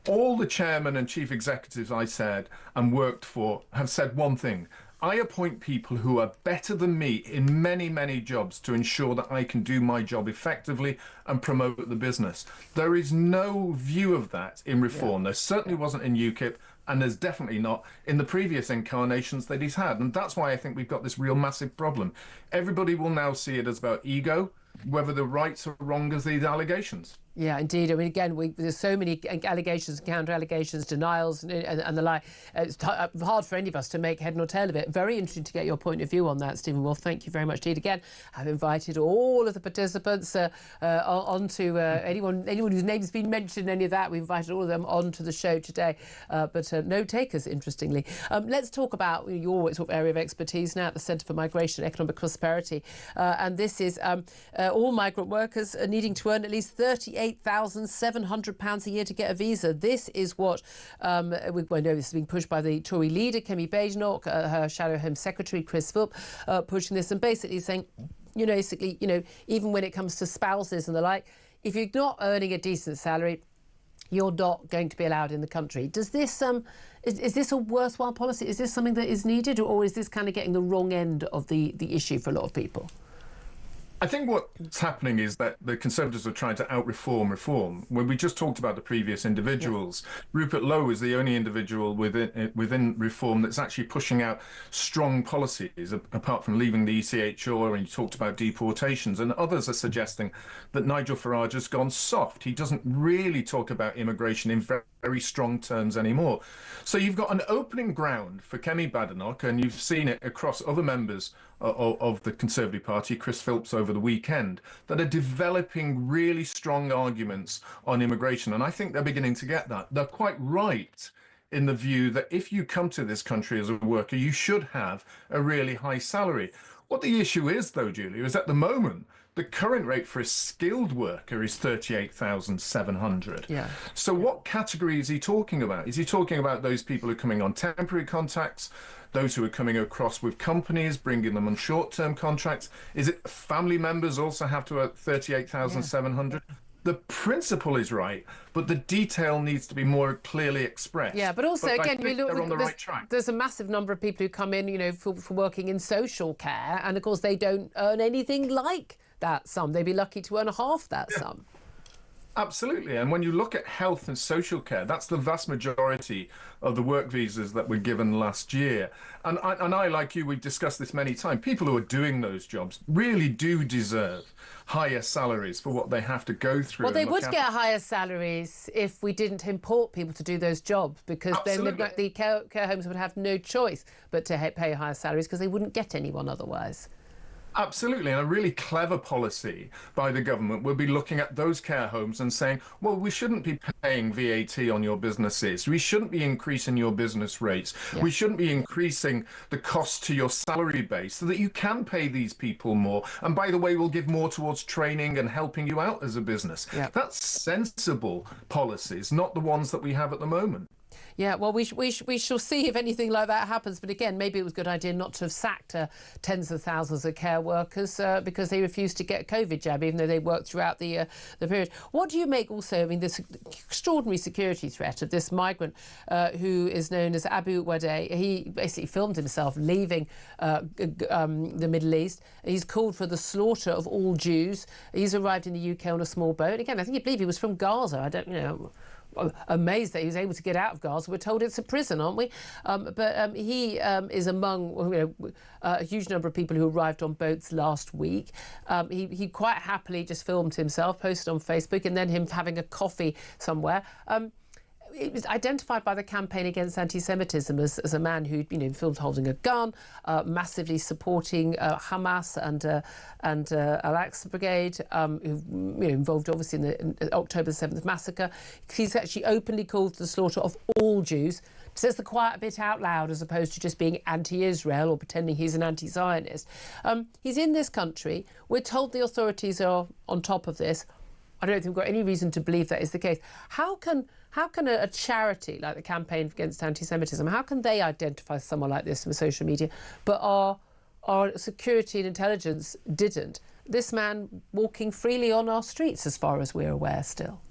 all the chairmen and chief executives I said and worked for have said one thing: I appoint people who are better than me in many, many jobs to ensure that I can do my job effectively and promote the business. There is no view of that in reform. There certainly wasn't in UKIP, and there's definitely not in the previous incarnations that he's had. And that's why I think we've got this real massive problem. Everybody will now see it as about ego, whether the rights are wrong as these allegations. Yeah, indeed. I mean, again, there's so many allegations, counter-allegations, denials and the like. It's hard for any of us to make head nor tail of it. Very interesting to get your point of view on that, Stephen Wolf. Thank you very much indeed. Again, I've invited all of the participants onto anyone whose name's been mentioned, any of that. We've invited all of them onto the show today, but no takers, interestingly. Let's talk about your sort of area of expertise now at the Centre for Migration and Economic Prosperity. And this is all migrant workers are needing to earn at least £38,700 a year to get a visa. This is what I know this is being pushed by the Tory leader, Kemi Badenoch, her Shadow Home Secretary, Chris Philp, pushing this and basically saying, even when it comes to spouses and the like, if you're not earning a decent salary, you're not going to be allowed in the country. Does this is this a worthwhile policy? Is this something that is needed, or is this kind of getting the wrong end of the issue for a lot of people? I think what's happening is that the Conservatives are trying to out-reform reform. When we just talked about the previous individuals, Rupert Lowe is the only individual within reform that's actually pushing out strong policies, apart from leaving the ECHR, and you talked about deportations, and others are suggesting that Nigel Farage has gone soft. He doesn't really talk about immigration in very strong terms anymore. So you've got an opening ground for Kemi Badenoch, and you've seen it across other members of the Conservative Party, Chris Philps over the weekend, that are developing really strong arguments on immigration. And I think they're beginning to get that. They're quite right in the view that if you come to this country as a worker, you should have a really high salary. What the issue is, though, Julia, is at the moment, the current rate for a skilled worker is £38,700. Yeah. So what category is he talking about? Is he talking about those people who are coming on temporary contracts, those who are coming across with companies, bringing them on short-term contracts? Is it family members also have to have £38,700? The principle is right, but the detail needs to be more clearly expressed. Yeah, but also, again, they're on the right track. There's a massive number of people who come in, for working in social care, and of course they don't earn anything like that sum. They'd be lucky to earn half that sum. Absolutely. And when you look at health and social care, that's the vast majority of the work visas that were given last year. And I, like you, we've discussed this many times, people who are doing those jobs really do deserve higher salaries for what they have to go through. Well, they would get higher salaries if we didn't import people to do those jobs, because then the care homes would have no choice but to pay higher salaries, because they wouldn't get anyone otherwise. Absolutely, and a really clever policy by the government would be looking at those care homes and saying, well, we shouldn't be paying VAT on your businesses. We shouldn't be increasing your business rates. Yeah. We shouldn't be increasing the cost to your salary base so that you can pay these people more. And by the way, we'll give more towards training and helping you out as a business. Yeah. That's sensible policies, not the ones that we have at the moment. Yeah, well, we shall see if anything like that happens. But again, maybe it was a good idea not to have sacked tens of thousands of care workers because they refused to get a COVID jab, even though they worked throughout the period. What do you make also, I mean, this extraordinary security threat of this migrant who is known as Abu Wadeh? He basically filmed himself leaving the Middle East. He's called for the slaughter of all Jews. He's arrived in the UK on a small boat. Again, I think you believe he was from Gaza. I don't amazed that he was able to get out of Gaza. We're told it's a prison, aren't we? But he is among a huge number of people who arrived on boats last week. He quite happily just filmed himself, posted on Facebook, and then him having a coffee somewhere. it was identified by the Campaign Against Anti-Semitism as a man who, filmed holding a gun, massively supporting Hamas and Al-Aqsa Brigade, who involved obviously in the October 7th massacre. He's actually openly called for the slaughter of all Jews. Says the quiet bit out loud as opposed to just being anti-Israel or pretending he's an anti-Zionist. He's in this country. We're told the authorities are on top of this. I don't think we've got any reason to believe that is the case. How can a charity like the Campaign Against Anti-Semitism, how can they identify someone like this from social media, but our security and intelligence didn't? This man walking freely on our streets, as far as we're aware still.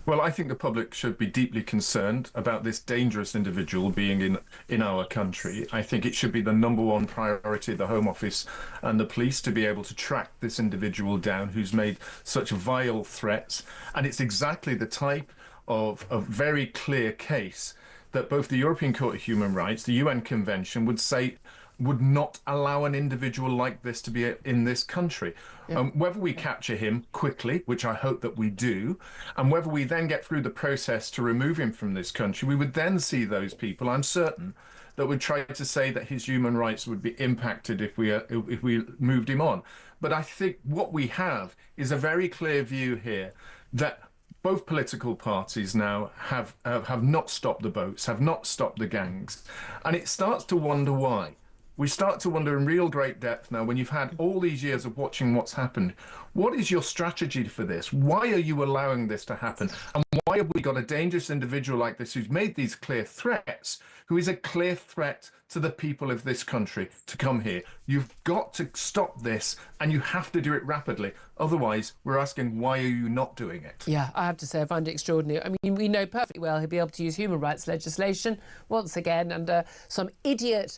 Well, I think the public should be deeply concerned about this dangerous individual being in our country. I think it should be the #1 priority of the Home Office and the police to be able to track this individual down who's made such vile threats. And it's exactly the type of a very clear case that both the European Court of Human Rights, the UN Convention, would not allow an individual like this to be in this country. Yeah. Whether we capture him quickly, which I hope that we do, and whether we then get through the process to remove him from this country, we would then see those people, I'm certain, that would try to say that his human rights would be impacted if we moved him on. But I think what we have is a very clear view here that both political parties now have not stopped the boats, have not stopped the gangs, and it starts to wonder why. We start to wonder in real great depth now, when you've had all these years of watching what's happened, what is your strategy for this? Why are you allowing this to happen? And why have we got a dangerous individual like this who's made these clear threats, who is a clear threat to the people of this country to come here? You've got to stop this, and you have to do it rapidly. Otherwise, we're asking, why are you not doing it? Yeah, I have to say, I find it extraordinary. I mean, we know perfectly well he'll be able to use human rights legislation once again, and some idiot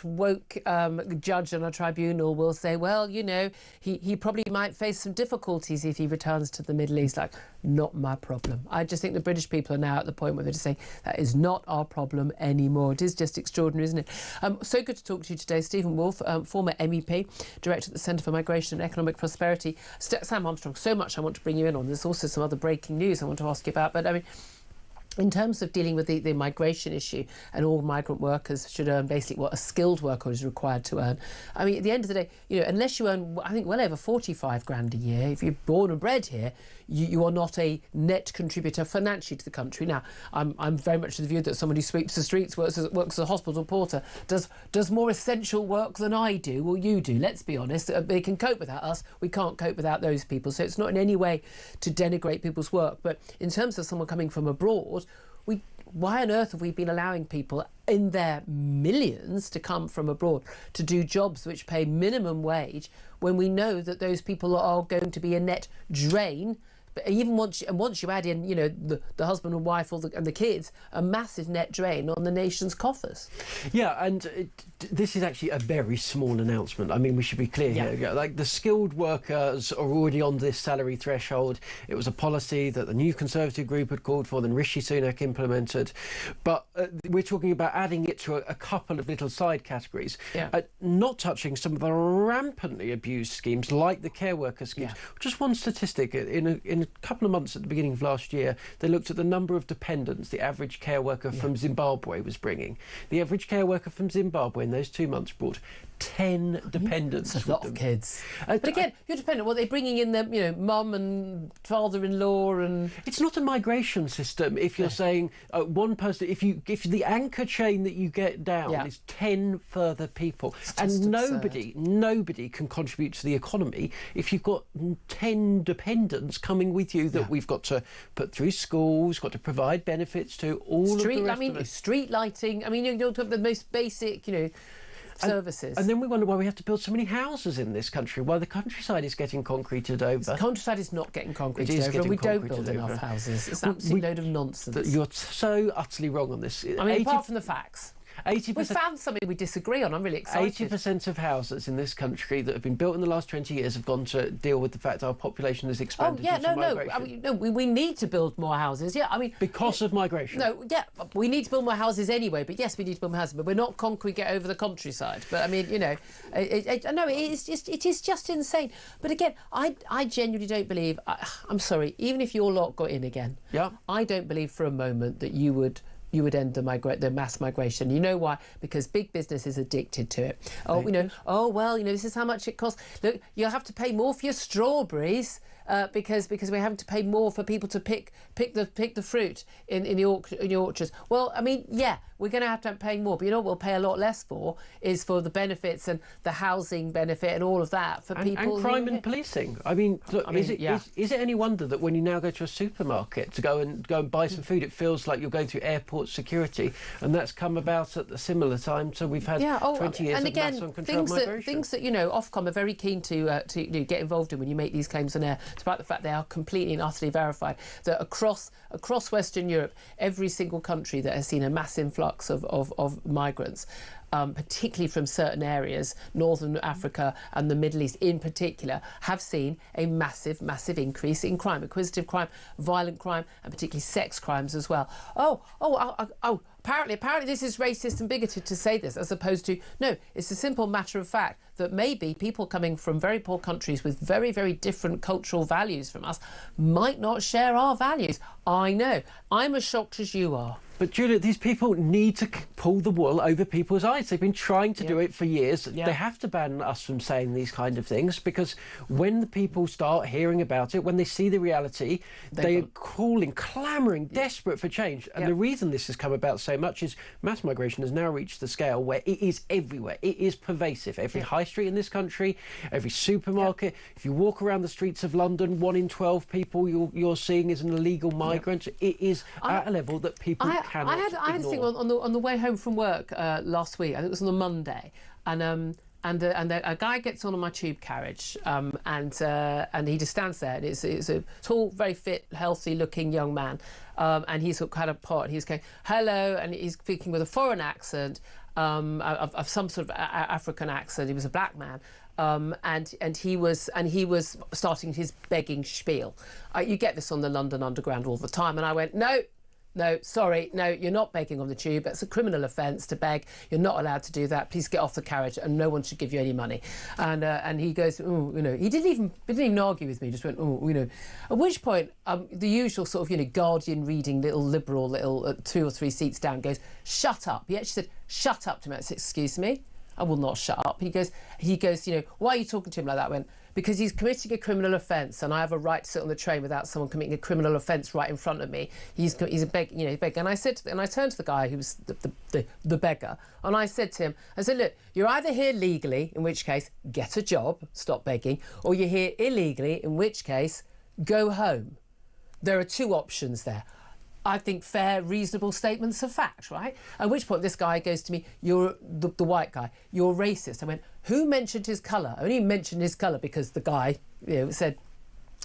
woke judge on a tribunal will say, well, he probably might face some difficulties if he returns to the Middle East. Like, not my problem. I just think the British people are now at the point where they're just saying that is not our problem anymore. It is just extraordinary, isn't it? So good to talk to you today. Stephen Wolfe, former MEP, Director at the Centre for Migration and Economic Prosperity. Sam Armstrong, so much I want to bring you in on. There's also some other breaking news I want to ask you about. But I mean, in terms of dealing with the migration issue, and all migrant workers should earn basically what a skilled worker is required to earn. I mean, at the end of the day, unless you earn, I think, well over 45 grand a year, if you're born and bred here, you are not a net contributor financially to the country. Now, I'm very much of the view that someone who sweeps the streets, works as a hospital porter, does more essential work than I do or you do. Let's be honest. They can cope without us. We can't cope without those people. So it's not in any way to denigrate people's work. But in terms of someone coming from abroad, why on earth have we been allowing people in their millions to come from abroad to do jobs which pay minimum wage when we know that those people are going to be a net drain? But even once you add in, the husband and wife and the kids, a massive net drain on the nation's coffers. Yeah, and this is actually a very small announcement. I mean, we should be clear here. Like, the skilled workers are already on this salary threshold. It was a policy that the new Conservative group had called for, then Rishi Sunak implemented. But we're talking about adding it to a couple of little side categories, not touching some of the rampantly abused schemes like the care worker schemes. Just one statistic, in a couple of months at the beginning of last year, they looked at the number of dependents the average care worker from Zimbabwe was bringing. The average care worker from Zimbabwe in those 2 months brought 10 dependents. That's a lot of kids. But again, you're dependent. What, they're bringing in their, mum and father-in-law, and it's not a migration system. If you're saying one person, if the anchor chain that you get down is 10 further people, and nobody can contribute to the economy if you've got 10 dependents coming with you that we've got to put through schools, got to provide benefits to, all of the rest of it. Street lighting. I mean, you're talking the most basic, services. And then we wonder why we have to build so many houses in this country, why the countryside is getting concreted over. The countryside is not getting concreted over, and we don't build enough houses. It's an absolute load of nonsense. You're so utterly wrong on this. I mean, apart from the facts. We found something we disagree on. I'm really excited. 80% of houses in this country that have been built in the last 20 years have gone to deal with the fact our population has expanded due to migration. I mean, no, we need to build more houses. Yeah, I mean... Because of migration. No, yeah, we need to build more houses anyway, but yes, we need to build more houses, but we're not conquering it over the countryside. But, I mean, you know, it is just insane. But again, I genuinely don't believe... I'm sorry, even if your lot got in again, I don't believe for a moment that you would end the mass migration. You know why? Because big business is addicted to it. This is how much it costs. Look, you'll have to pay more for your strawberries because we're having to pay more for people to pick the fruit in your orchards. Well, I mean, yeah, we're going to have to pay more, but you know what we'll pay a lot less for is for the benefits and the housing benefit and all of that for people. And crime and policing. I mean, look, is it any wonder that when you now go to a supermarket to go and buy some food, it feels like you're going through airport security, and that's come about at a similar time. So we've had 20 years of mass uncontrolled migration. Things that Ofcom are very keen to get involved in when you make these claims on air, despite the fact they are completely and utterly verified. That across Western Europe, every single country that has seen a mass influx of migrants, particularly from certain areas, Northern Africa and the Middle East in particular, have seen a massive increase in crime, acquisitive crime, violent crime, and particularly sex crimes as well. Apparently this is racist and bigoted to say this, as opposed to, no, it's a simple matter of fact that maybe people coming from very poor countries with very, very different cultural values from us might not share our values. I know. I'm as shocked as you are. But Julia, these people need to pull the wool over people's eyes. They've been trying to do it for years. They have to ban us from saying these kind of things, because when the people start hearing about it, when they see the reality, they are calling, clamouring, desperate for change. And the reason this has come about so much is mass migration has now reached the scale where it is everywhere. It is pervasive. Every high street in this country, every supermarket. If you walk around the streets of London, 1 in 12 people you're seeing is an illegal migrant. It is at a level that people cannot ignore. I had a thing on the way home from work last week. I think it was on a Monday, and a guy gets on my tube carriage, and he just stands there. And it's a tall, very fit, healthy-looking young man, and he's had a pot. And he's going hello, and he's speaking with a foreign accent, of some sort of African accent. He was a black man. And he was starting his begging spiel. You get this on the London Underground all the time, and I went, no, sorry, no, you're not begging on the tube. It's a criminal offence to beg. You're not allowed to do that. Please get off the carriage, and no one should give you any money. And he goes, he didn't even argue with me. Just went, At which point, the usual sort of, Guardian reading little liberal, 2 or 3 seats down, goes, shut up. He actually said, shut up to me. I said, excuse me. I will not shut up. He goes, why are you talking to him like that? I went, because he's committing a criminal offence, and I have a right to sit on the train without someone committing a criminal offence right in front of me. He's a beggar. And I turned to the guy who was the beggar, and I said to him, look, you're either here legally, in which case get a job, stop begging, or you're here illegally, in which case go home. There are 2 options there. I think fair, reasonable statements of fact, right? At which point this guy goes to me, you're the white guy, you're racist. I went, who mentioned his colour? I only mentioned his colour because the guy said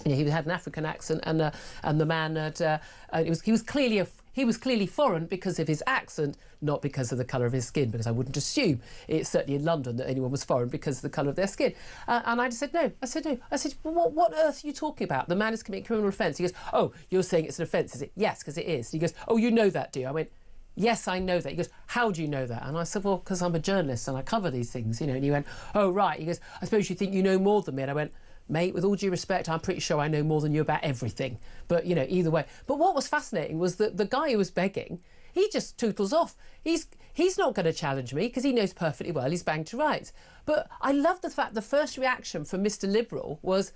he had an African accent, and the man he was clearly foreign because of his accent, not because of the colour of his skin, because I wouldn't assume, it's certainly in London, that anyone was foreign because of the colour of their skin. And I just said, no. I said, well, what earth are you talking about? The man is committing a criminal offence. He goes, oh, you're saying it's an offence, is it? Yes, because it is. He goes, oh, you know that, do you? I went, yes, I know that. He goes, how do you know that? And I said, well, because I'm a journalist and I cover these things, And he went, oh, right. He goes, I suppose you think you know more than me. And I went, mate, with all due respect, I'm pretty sure I know more than you about everything. But, either way. But what was fascinating was that the guy who was begging, he just tootles off. He's not going to challenge me because he knows perfectly well he's banged to rights. But I love the fact the first reaction from Mr. Liberal was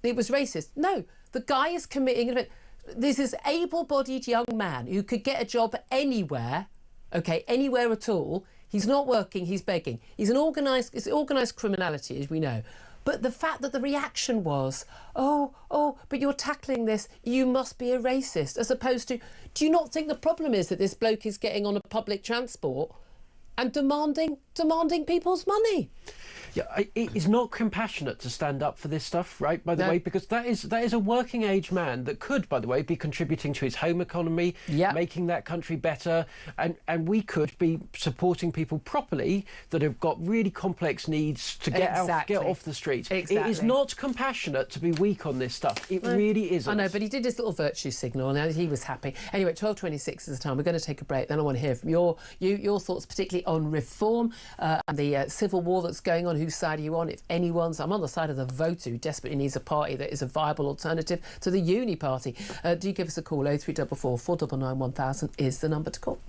it was racist. No, the guy is committing... This is able-bodied young man who could get a job anywhere, anywhere at all. He's not working, he's begging. It's organised criminality, as we know. But the fact that the reaction was, oh, but you're tackling this, you must be a racist, as opposed to, do you not think the problem is that this bloke is getting on a public transport and demanding people's money? Yeah, it is not compassionate to stand up for this stuff, right, by the way, because that is a working age man that could, by the way, be contributing to his home economy, making that country better, and we could be supporting people properly that have got really complex needs to get off the streets. It is not compassionate to be weak on this stuff. It really isn't. I know, but he did his little virtue signal and he was happy. Anyway, 12:26 is the time. We're going to take a break. Then I want to hear from your thoughts, particularly on reform and the civil war that's going on. Whose side are you on, if anyone's? I'm on the side of the voter who desperately needs a party that is a viable alternative to the uni party. Do give us a call. 0344 499 1000 is the number to call.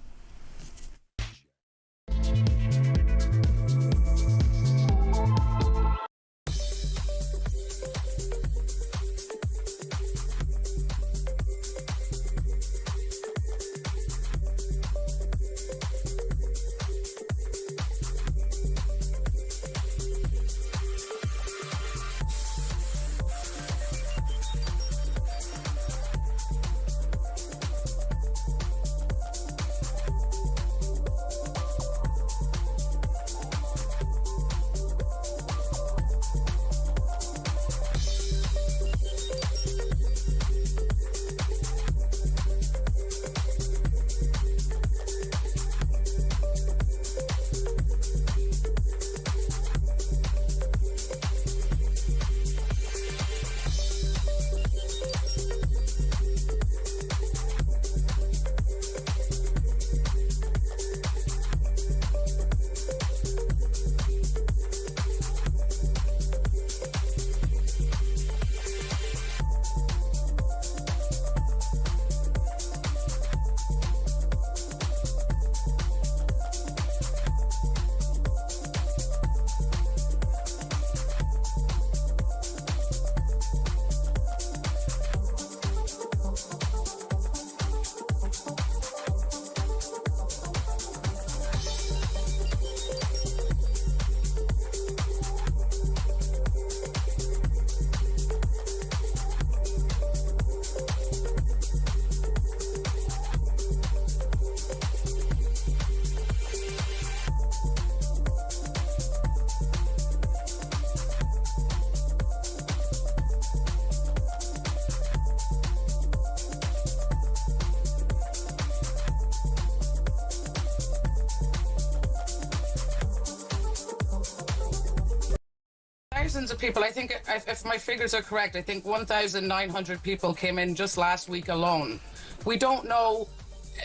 Thousands of people. I think, if my figures are correct, I think 1,900 people came in just last week alone. We don't know.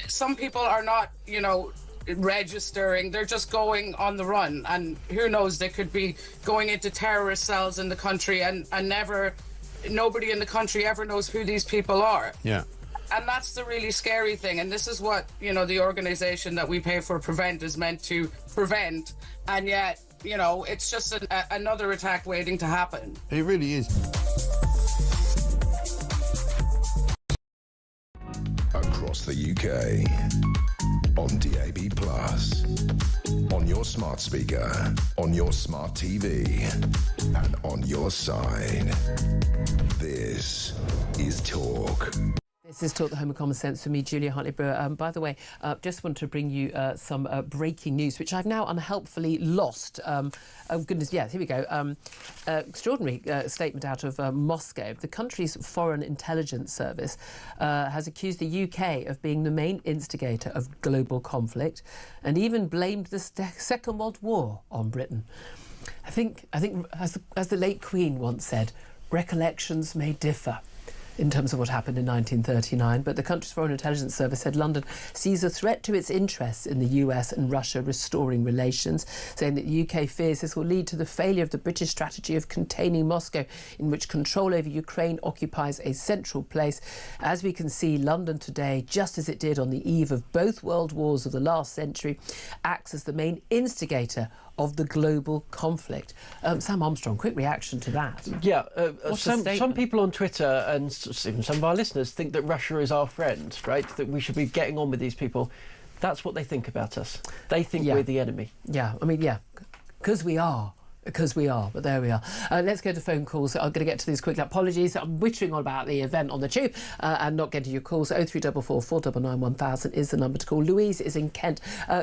Some people are not, registering. They're just going on the run. And who knows, they could be going into terrorist cells in the country and nobody in the country ever knows who these people are. Yeah. And that's the really scary thing. And this is what, the organisation that we pay for, Prevent, is meant to prevent. And yet, it's just another attack waiting to happen. It really is. Across the UK, on DAB+, on your smart speaker, on your smart TV, and on your side. This is Talk. This is Talk, the Home of Common Sense, for me, Julia Hartley-Brewer. By the way, just want to bring you some breaking news, which I've now unhelpfully lost. Oh, goodness, yes, here we go. Extraordinary statement out of Moscow. The country's Foreign Intelligence Service has accused the UK of being the main instigator of global conflict and even blamed the Second World War on Britain. I think as the late Queen once said, recollections may differ in terms of what happened in 1939, but the country's Foreign Intelligence Service said London sees a threat to its interests in the US and Russia restoring relations, saying that the UK fears this will lead to the failure of the British strategy of containing Moscow, in which control over Ukraine occupies a central place. As we can see, London today, just as it did on the eve of both world wars of the last century, acts as the main instigator of the global conflict. Sam Armstrong, quick reaction to that. Yeah, some people on Twitter and even some of our listeners think that Russia is our friend, right? That we should be getting on with these people. That's what they think about us. They think we're the enemy. Yeah, I mean, yeah, because we are. Because we are, but there we are. Let's go to phone calls. I'm going to get to these quickly. Apologies, I'm wittering on about the event on the tube and not getting your calls. 0344 499 1000 is the number to call. Louise is in Kent.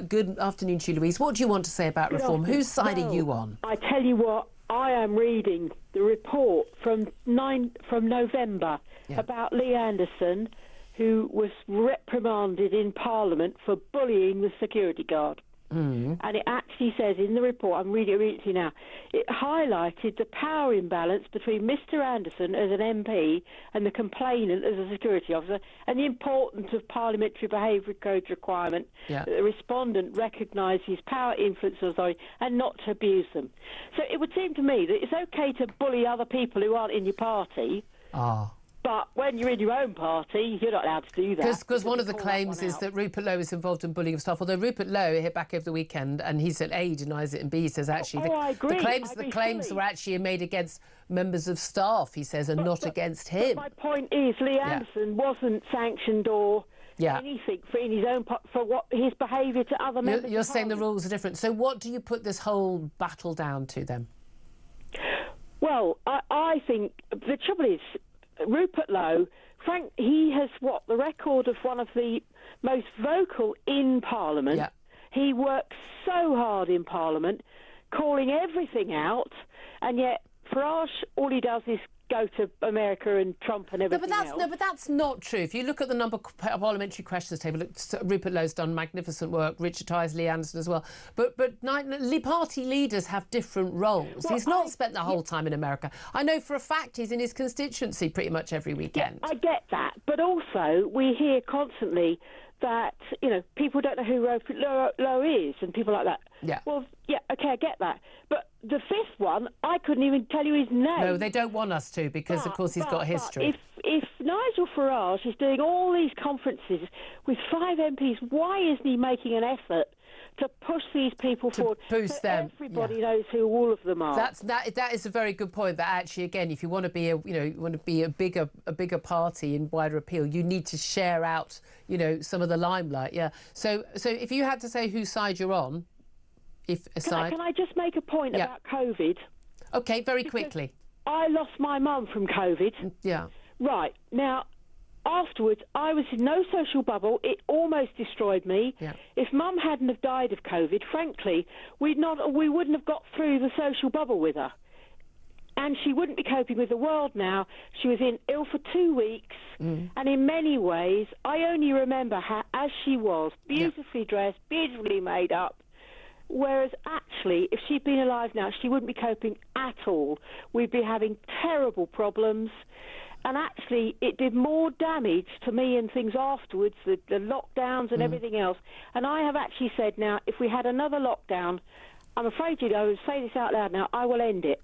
Good afternoon to you, Louise. What do you want to say about reform? Whose side are you on? I tell you what, I am reading the report from November about Lee Anderson, who was reprimanded in Parliament for bullying the security guard. And it actually says in the report, I'm reading it to you now, it highlighted the power imbalance between Mr Anderson as an MP and the complainant as a security officer, and the importance of parliamentary behaviour code requirement that the respondent recognise his power, influence, and authority, and not to abuse them. So it would seem to me that it's okay to bully other people who aren't in your party. But when you're in your own party, you're not allowed to do that. Because one of the claims is that Rupert Lowe is involved in bullying of staff. Although Rupert Lowe hit back over the weekend, and he said A, he denies it, and B, he says actually the claims were actually made against members of staff, he says, and not against him. But my point is, Lee Anderson wasn't sanctioned or anything for in his own for what his behaviour to other members. You're saying the rules are different. So what do you put this whole battle down to then? Well, I think the trouble is, Rupert Lowe, Frank, he has the record of one of the most vocal in Parliament. Yeah. He works so hard in Parliament, calling everything out, and yet Farage, all he does is go to America and Trump and everything else. No, but that's not true. If you look at the number of parliamentary questions table, look, Rupert Lowe's done magnificent work, Richard Tyers, Lee Anderson as well. But party leaders have different roles. Well, he's not spent the whole time in America. I know for a fact he's in his constituency pretty much every weekend. Yeah, I get that. But also, we hear constantly that, people don't know who Rupert Lowe is and people like that. Yeah. Well, yeah, OK, I get that. But the fifth one, I couldn't even tell you his name. No, they don't want us to because, of course, he's got history. If Nigel Farage is doing all these conferences with 5 MPs, why isn't he making an effort to push these people forward? Boost them. Everybody knows who all of them are. That is a very good point. That actually, again, if you want to be a bigger party in wider appeal, you need to share out, some of the limelight. Yeah. So if you had to say whose side you're on, Can I just make a point about COVID? Okay, very quickly. I lost my mum from COVID. Yeah. Right. Now, afterwards, I was in no social bubble. It almost destroyed me. Yeah. If Mum hadn't have died of COVID, frankly, we wouldn't have got through the social bubble with her. And she wouldn't be coping with the world now. She was ill for 2 weeks. And in many ways, I only remember her as she was, beautifully dressed, beautifully made up. Whereas actually, if she'd been alive now, she wouldn't be coping at all. We'd be having terrible problems. And actually, it did more damage to me and things afterwards, the lockdowns and everything else. And I have actually said now, if we had another lockdown, I'm afraid I would say this out loud now, I will end it.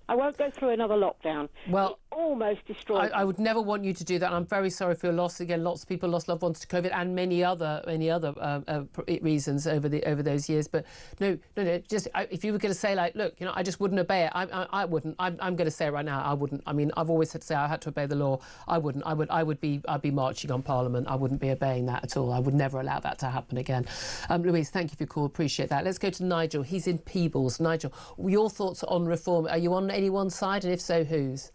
I won't go through another lockdown. Well, it almost destroyed. I would never want you to do that. And I'm very sorry for your loss. Again, lots of people lost loved ones to COVID and many other reasons over those years. But no. Just if you were going to say look, I just wouldn't obey it. I wouldn't. I'm going to say it right now. I wouldn't. I mean, I've always had to say I had to obey the law. I wouldn't. I'd be marching on Parliament. I wouldn't be obeying that at all. I would never allow that to happen again. Louise, thank you for your call. Appreciate that. Let's go to Nigel. He's in Peebles. Nigel, your thoughts on reform? Are you on anyone's side, and if so, whose?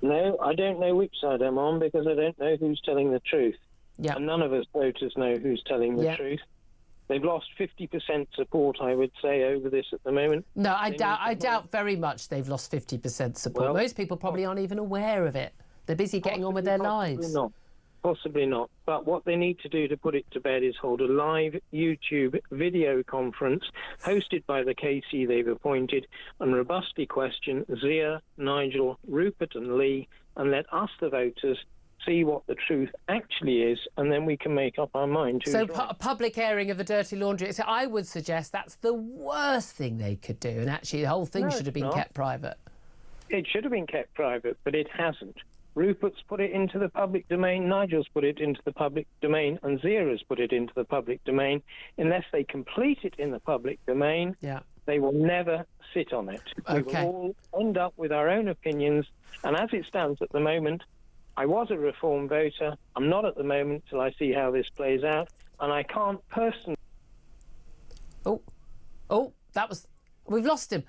No, I don't know which side I'm on because I don't know who's telling the truth. Yeah. And none of us voters know who's telling the truth. They've lost 50% support, I would say, over this at the moment. No, I doubt very much they've lost 50% support. Well, most people probably aren't even aware of it. They're busy getting on with their lives. Possibly not. But what they need to do to put it to bed is hold a live YouTube video conference hosted by the KC they've appointed and robustly question Zia, Nigel, Rupert and Lee and let us, the voters, see what the truth actually is, and then we can make up our mind. So a public airing of the dirty laundry. So I would suggest that's the worst thing they could do, and actually the whole thing should have been kept private. It should have been kept private, but it hasn't. Rupert's put it into the public domain, Nigel's put it into the public domain, and Zira's put it into the public domain. Unless they complete it in the public domain, they will never sit on it. We will all end up with our own opinions, and as it stands at the moment, I was a Reform voter. I'm not at the moment till I see how this plays out, and I can't personally... Oh, that was... we've lost him.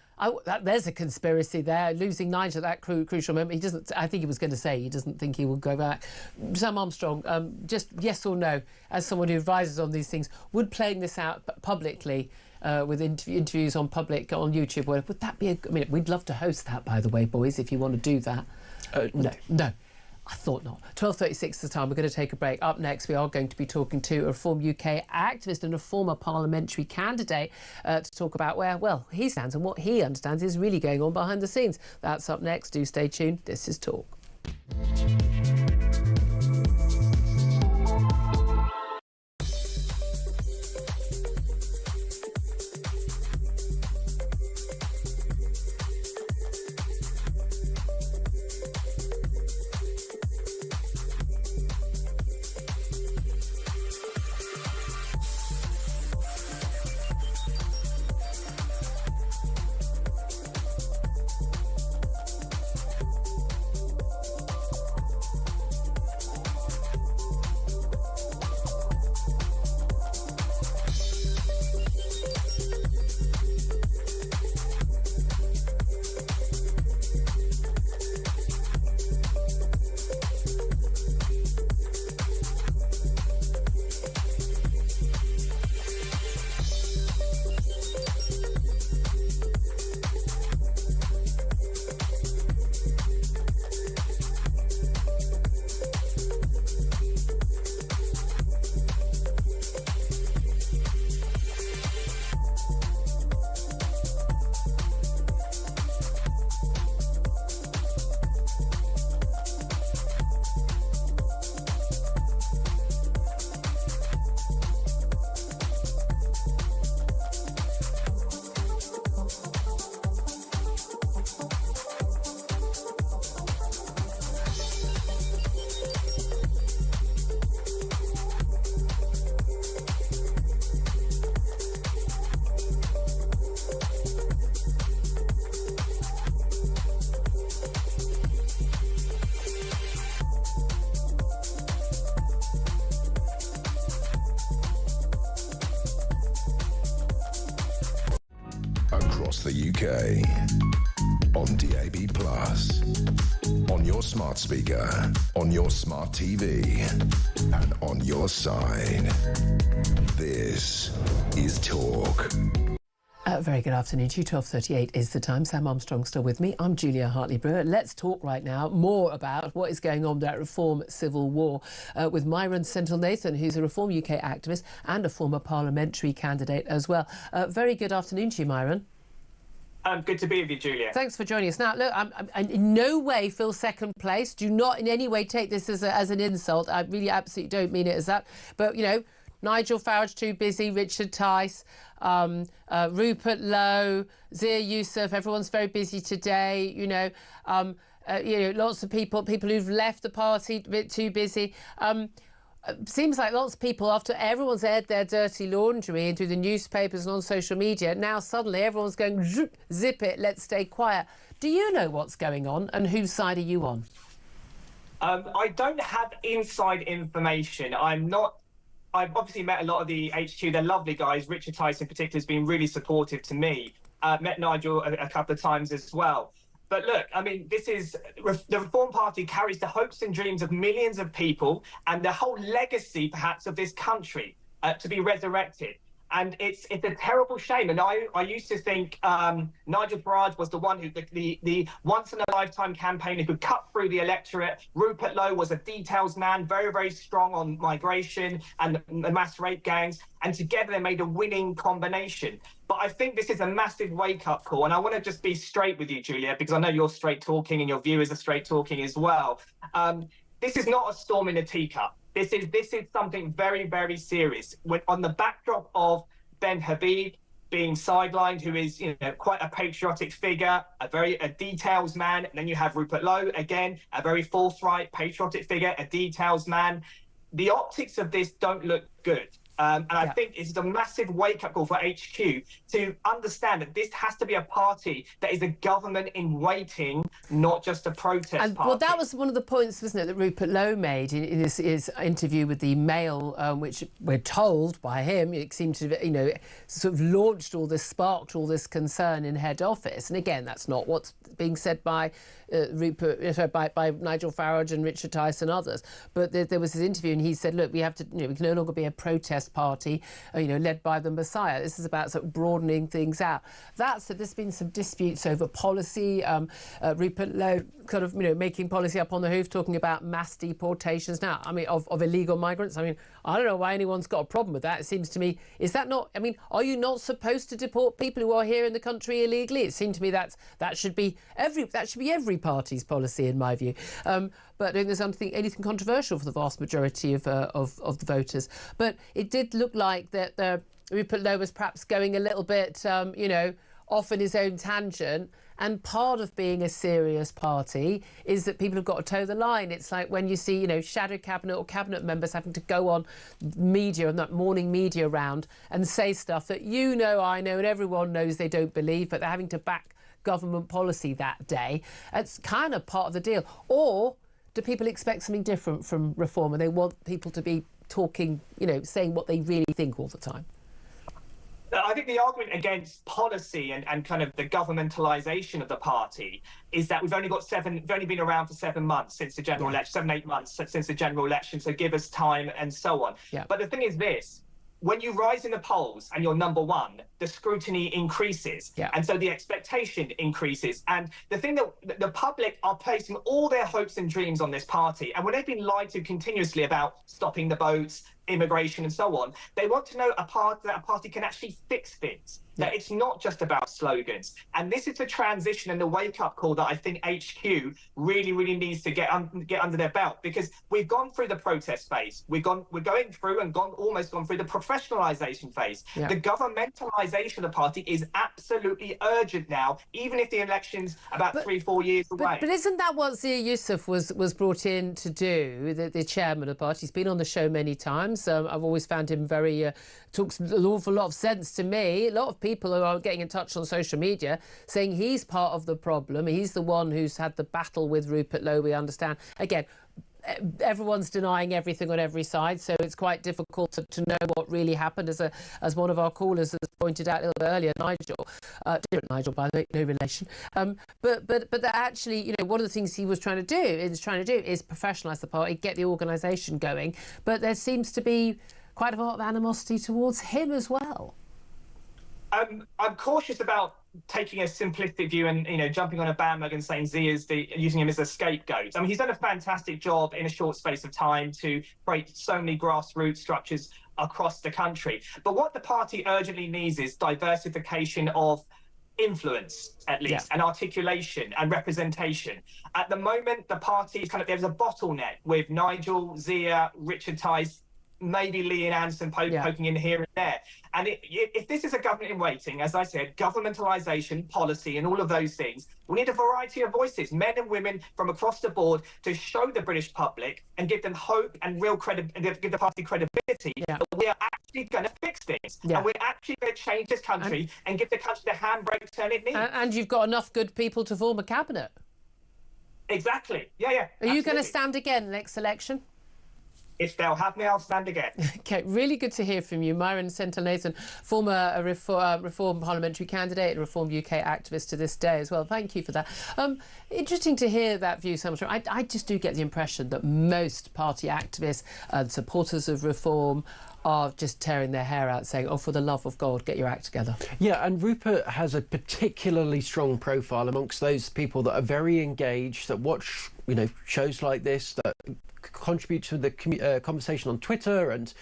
There's a conspiracy there. Losing Nigel at that crucial moment. He doesn't. I think he was going to say he doesn't think he will go back. Sam Armstrong, just yes or no, as someone who advises on these things, would playing this out publicly with interviews on YouTube, would that be? I mean, we'd love to host that, by the way, boys, if you want to do that. No. I thought not. 12:36 is the time. We're going to take a break. Up next, we are going to be talking to a Reform UK activist and a former parliamentary candidate to talk about where, well, he stands and what he understands is really going on behind the scenes. That's up next. Do stay tuned. This is Talk. Across the UK, on DAB+, on your smart speaker, on your smart TV, and on your side. This is Talk. Very good afternoon to you. 12:38 is the time. Sam Armstrong still with me. I'm Julia Hartley-Brewer. Let's talk right now more about what is going on with that Reform Civil War with Myron Senthil-Nathan, who's a Reform UK activist and a former parliamentary candidate as well. Very good afternoon to you, Myron. Good to be with you, Julia. Thanks for joining us. Now, look, I in no way feel second place. Do not in any way take this as an insult. I really absolutely don't mean it as that. But, you know, Nigel Farage too busy, Richard Tice, Rupert Lowe, Zia Youssef, everyone's very busy today, lots of people who've left the party a bit too busy. Seems like lots of people, after everyone's aired their dirty laundry into the newspapers and on social media, now suddenly everyone's going, zip it, let's stay quiet. Do you know what's going on and whose side are you on? I don't have inside information. I've obviously met a lot of the HQ. They're lovely guys. Richard Tice in particular has been really supportive to me. Met Nigel a couple of times as well. But look, I mean, the Reform Party carries the hopes and dreams of millions of people and the whole legacy, perhaps, of this country to be resurrected. And it's a terrible shame. And I used to think Nigel Farage was the one who, the once-in-a-lifetime campaigner who cut through the electorate. Rupert Lowe was a details man, very, very strong on migration and the mass rape gangs. And together they made a winning combination. But I think this is a massive wake-up call. And I want to just be straight with you, Julia, because I know you're straight talking and your viewers are straight talking as well. This is not a storm in a teacup. This is something very, very serious. On the backdrop of Ben Habib being sidelined, who is quite a patriotic figure, a details man. And then you have Rupert Lowe, again, a very forthright, patriotic figure, a details man. The optics of this don't look good. And I think it's a massive wake-up call for HQ to understand that this has to be a party that is a government in waiting, not just a protest party. Well, that was one of the points, wasn't it, that Rupert Lowe made in his interview with the Mail, which we're told by him, it seemed to, you know, sort of launched all this, sparked all this concern in head office. And again, that's not what's being said by by Nigel Farage and Richard Tice and others. But there was his interview, and he said, look, we have to, you know, we can no longer be a protest party, you know, led by the Messiah. This is about sort of broadening things out. That said, there's been some disputes over policy. Rupert Lowe kind of, you know, making policy up on the hoof, talking about mass deportations now, I mean, of illegal migrants. I mean, I don't know why anyone's got a problem with that. It seems to me, is that not, I mean, are you not supposed to deport people who are here in the country illegally? It seemed to me that should be every party's policy, in my view. But I don't think there's anything controversial for the vast majority of the voters. But it did look like that Rupert Lowe was perhaps going a little bit, you know, off in his own tangent. And part of being a serious party is that people have got to toe the line. It's like when you see, you know, shadow cabinet or cabinet members having to go on media and that morning media round and say stuff that you know, I know, and everyone knows they don't believe, but they're having to back government policy that day. It's kind of part of the deal. Or do people expect something different from reform and they want people to be talking, you know, saying what they really think all the time? I think the argument against policy and kind of the governmentalisation of the party is that we've only been around for 7 months since the general election, 7-8 months since the general election, so give us time and so on. Yeah. But the thing is this, when you rise in the polls and you're number one, the scrutiny increases. Yeah. And so the expectation increases. And the thing that the public are placing all their hopes and dreams on this party, and when they've been lied to continuously about stopping the boats, immigration and so on, they want to know that a party can actually fix things, that it's not just about slogans. And this is the transition and the wake-up call that I think HQ really needs to get under their belt, because we've gone through the protest phase, we're going through and almost gone through the professionalisation phase. Yeah. The governmentalisation of the party is absolutely urgent now, even if the election's about 3-4 years away. But isn't that what Zia Yusuf was brought in to do, the chairman of the party? He's been on the show many times. I've always found him talks an awful lot of sense to me. A lot of people who are getting in touch on social media saying he's part of the problem. He's the one who's had the battle with Rupert Lowe, we understand. Again, everyone's denying everything on every side, so it's quite difficult to know what really happened. As one of our callers has pointed out a little bit earlier, Nigel, different Nigel, by the way, no relation. But that actually, you know, one of the things he was trying to do is professionalise the party, get the organisation going. But there seems to be quite a lot of animosity towards him as well. I'm cautious about taking a simplistic view and, you know, jumping on a bandwagon saying Zia's using him as a scapegoat. I mean, he's done a fantastic job in a short space of time to create so many grassroots structures across the country. But what the party urgently needs is diversification of influence, at least, and articulation and representation. At the moment, the party is there's a bottleneck with Nigel, Zia, Richard Tice, maybe Lee and Anderson poking in here and there. And if this is a government in waiting, as I said, governmentalisation, policy and all of those things, we need a variety of voices, men and women from across the board, to show the British public and give them hope and real credibility, give the party credibility that we are actually going to fix things. And we're actually going to change this country and give the country the handbrake turn it needs. And you've got enough good people to form a cabinet. Exactly. Are you going to stand again next election? If they'll have me, I'll stand again. OK, really good to hear from you. Myron Sentinel-Nathan, former Reform parliamentary candidate and Reform UK activist to this day as well. Thank you for that. Interesting to hear that view so much. I just do get the impression that most party activists and supporters of Reform are just tearing their hair out saying, oh, for the love of God, get your act together. Yeah, and Rupert has a particularly strong profile amongst those people that are very engaged, that watch, you know, shows like this, that contribute to the conversation on Twitter and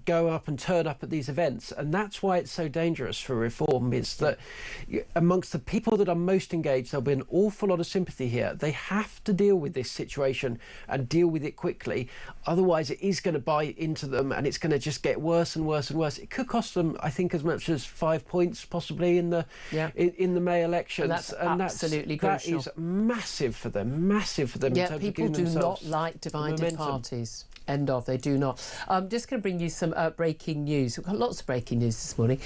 go up and turn up at these events. And that's why it's so dangerous for Reform, is that amongst the people that are most engaged, there'll be an awful lot of sympathy here. They have to deal with this situation and deal with it quickly. Otherwise, it is going to bite into them and it's going to just get worse and worse and worse. It could cost them, I think, as much as 5 points possibly in the May elections. And that's absolutely crucial. That is massive for them, massive for them. Yeah, people do not like divided parties. End of. They do not. I'm just going to bring you some breaking news. We've got lots of breaking news this morning.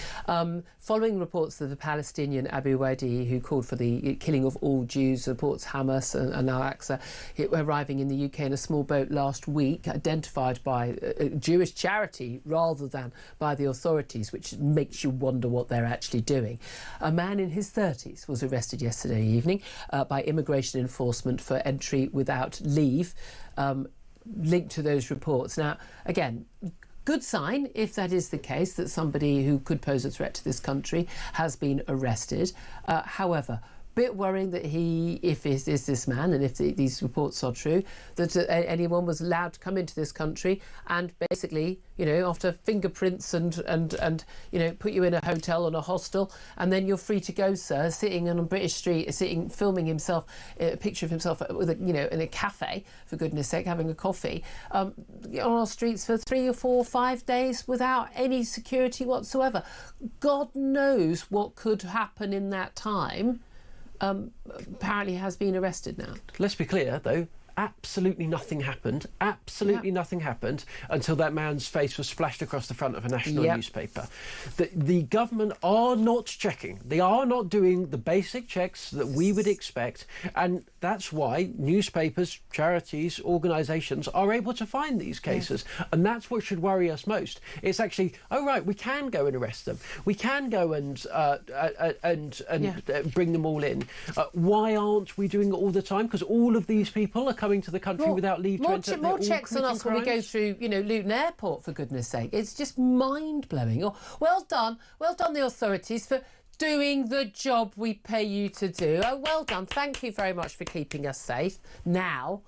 Following reports that the Palestinian Abu Wadi, who called for the killing of all Jews, supports Hamas and Al-Aqsa, arriving in the UK in a small boat last week, identified by a Jewish charity rather than by the authorities, which makes you wonder what they're actually doing. A man in his 30s was arrested yesterday evening by immigration enforcement for entry without leave, linked to those reports. Now, again, good sign if that is the case, that somebody who could pose a threat to this country has been arrested. However, bit worrying that if it is this man, and if these reports are true, that anyone was allowed to come into this country and basically, after fingerprints and put you in a hotel or a hostel, and then you're free to go, sir, sitting on a British street, filming himself, a picture of himself with in a cafe, for goodness sake, having a coffee, on our streets for 3 or 4 or 5 days without any security whatsoever. God knows what could happen in that time. Apparently has been arrested now. Let's be clear, though. Absolutely nothing happened. Absolutely nothing happened until that man's face was splashed across the front of a national newspaper. The government are not checking. They are not doing the basic checks that we would expect, and that's why newspapers, charities, organisations are able to find these cases, and that's what should worry us most. It's actually, oh right, we can go and arrest them. We can go and bring them all in. Why aren't we doing it all the time? Because all of these people are coming to the country without leave to enter. More checks on us when we go through, Luton Airport, for goodness sake. It's just mind-blowing. Oh, well done, the authorities, for doing the job we pay you to do. Oh, well done. Thank you very much for keeping us safe. Now,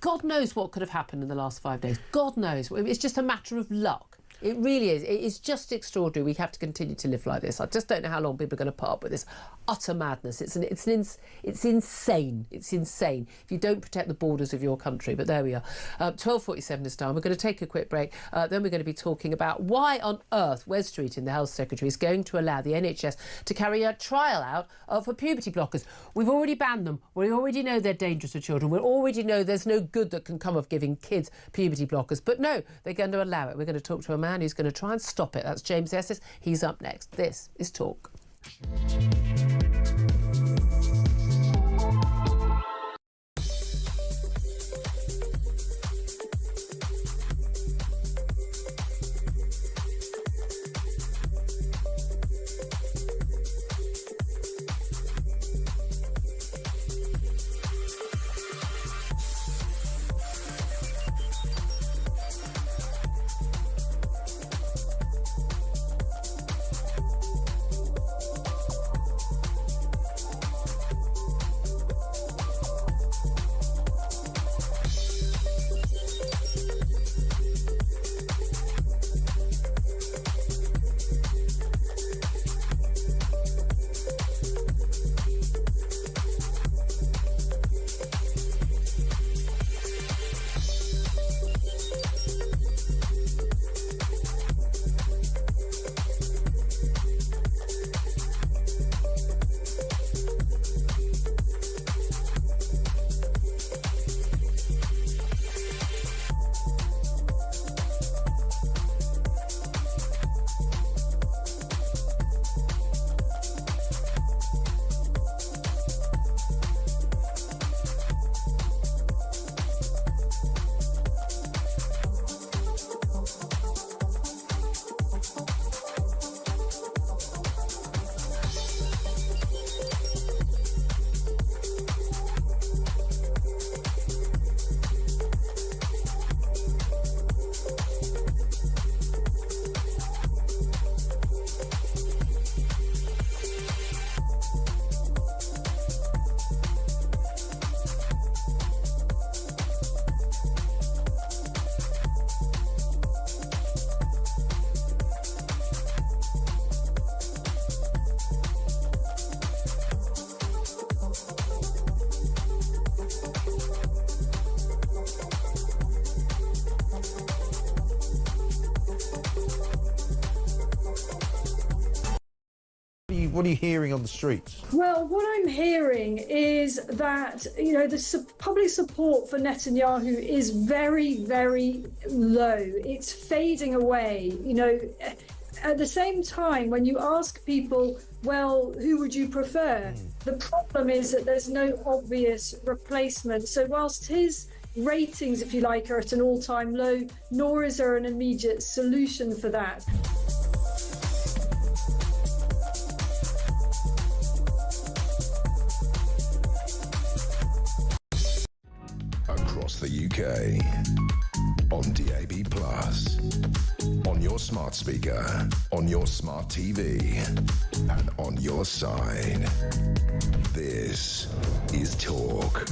God knows what could have happened in the last 5 days. God knows. It's just a matter of luck. It really is. It is just extraordinary. We have to continue to live like this. I just don't know how long people are going to put up with this utter madness. It's insane. It's insane if you don't protect the borders of your country. But there we are. 12:47 this time. We're going to take a quick break. Then we're going to be talking about why on earth Wes Streeting, the Health Secretary, is going to allow the NHS to carry a trial out for puberty blockers. We've already banned them. We already know they're dangerous to children. We already know there's no good that can come of giving kids puberty blockers. But no, they're going to allow it. We're going to talk to a man who's going to try and stop it. That's James Esses. He's up next. This is Talk. what are you hearing on the streets? Well, what I'm hearing is that, you know, the public support for Netanyahu is very, very low. It's fading away. You know, at the same time, when you ask people, well, who would you prefer? The problem is that there's no obvious replacement. So whilst his ratings, if you like, are at an all-time low, nor is there an immediate solution for that. Across the UK, on DAB+, on your smart speaker, on your smart TV, and on your side. This is Talk.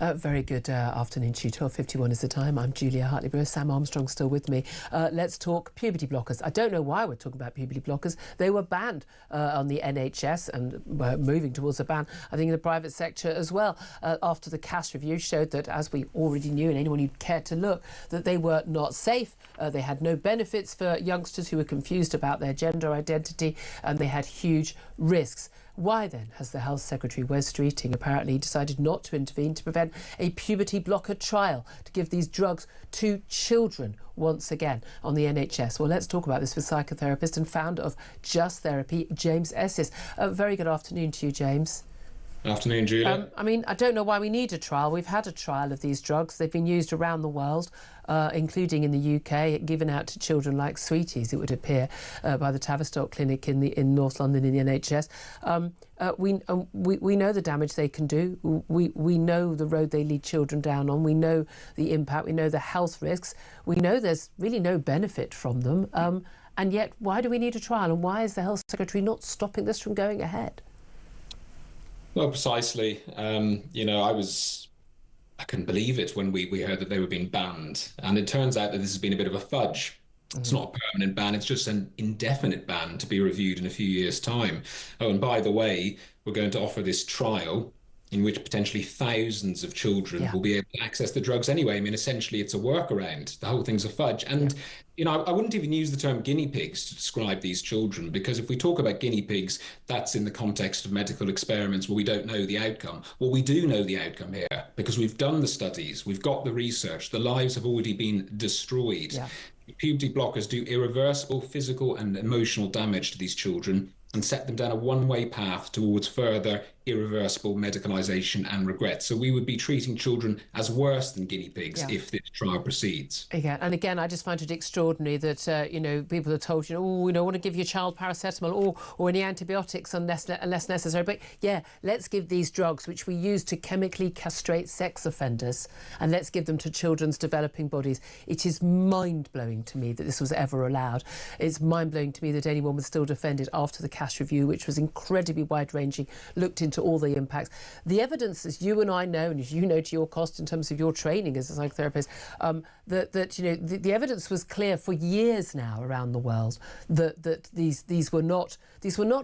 Very good afternoon to you. 12:51 is the time. I'm Julia Hartley-Brewer. Sam Armstrong still with me. Let's talk puberty blockers. I don't know why we're talking about puberty blockers. They were banned on the NHS and were moving towards a ban, I think, in the private sector as well. After the Cass review showed that, as we already knew, and anyone who cared to look, that they were not safe. They had no benefits for youngsters who were confused about their gender identity, and they had huge risks. Why then has the Health Secretary, Wes Streeting, apparently decided not to intervene to prevent a puberty blocker trial to give these drugs to children once again on the NHS? Well, let's talk about this with psychotherapist and founder of Just Therapy, James Essis. Very good afternoon to you, James. Afternoon, Julia. I mean, I don't know why we need a trial. We've had a trial of these drugs. They've been used around the world, including in the UK, given out to children like sweeties, it would appear, by the Tavistock Clinic in North London in the NHS. We know the damage they can do. We know the road they lead children down on. We know the impact. We know the health risks. We know there's really no benefit from them. And yet, why do we need a trial? And why is the Health Secretary not stopping this from going ahead? Well, precisely. You know, I couldn't believe it when we heard that they were being banned. And it turns out that this has been a bit of a fudge. It's not a permanent ban, it's just an indefinite ban to be reviewed in a few years' time. Oh, and by the way, we're going to offer this trial in which potentially thousands of children will be able to access the drugs anyway. I mean, essentially, it's a workaround. The whole thing's a fudge. And, you know, I wouldn't even use the term guinea pigs to describe these children, because if we talk about guinea pigs, that's in the context of medical experiments where we don't know the outcome. Well, we do know the outcome here because we've done the studies, we've got the research, the lives have already been destroyed. Yeah. Puberty blockers do irreversible physical and emotional damage to these children and set them down a one-way path towards further irreversible medicalisation and regret. So we would be treating children as worse than guinea pigs if this trial proceeds. Yeah, and again, I just find it extraordinary that, you know, people are told, you know, oh, we don't want to give your child paracetamol or any antibiotics unless necessary. But yeah, let's give these drugs, which we use to chemically castrate sex offenders, and let's give them to children's developing bodies. It is mind-blowing to me that this was ever allowed. It's mind-blowing to me that anyone would still defend it after the Cass review, which was incredibly wide-ranging, looked into all the impacts. The evidence, as you and I know, and as you know to your cost in terms of your training as a psychotherapist, that you know the evidence was clear for years now around the world that these were not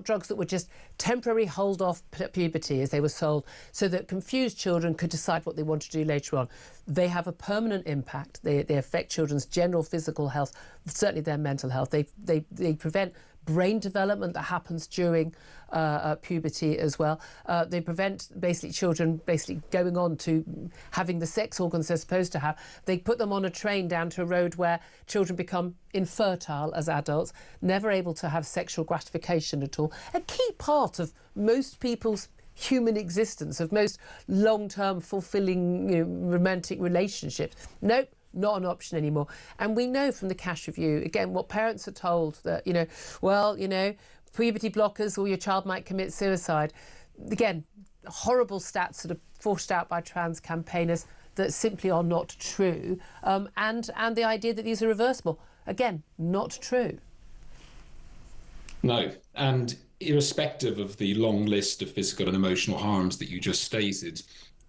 drugs that were just temporary hold off puberty as they were sold, so that confused children could decide what they want to do later on. They have a permanent impact. They affect children's general physical health, certainly their mental health. They prevent brain development that happens during puberty as well. They prevent children going on to having the sex organs they're supposed to have. They put them on a train down to a road where children become infertile as adults, never able to have sexual gratification at all. A key part of most people's human existence, of most long-term fulfilling, you know, romantic relationships. Nope. Not an option anymore. And we know from the Cass review, again, what parents are told, that, you know, well, you know, puberty blockers or your child might commit suicide. Again, horrible stats that are forced out by trans campaigners that simply are not true. And the idea that these are reversible, again, not true. No, and irrespective of the long list of physical and emotional harms that you just stated,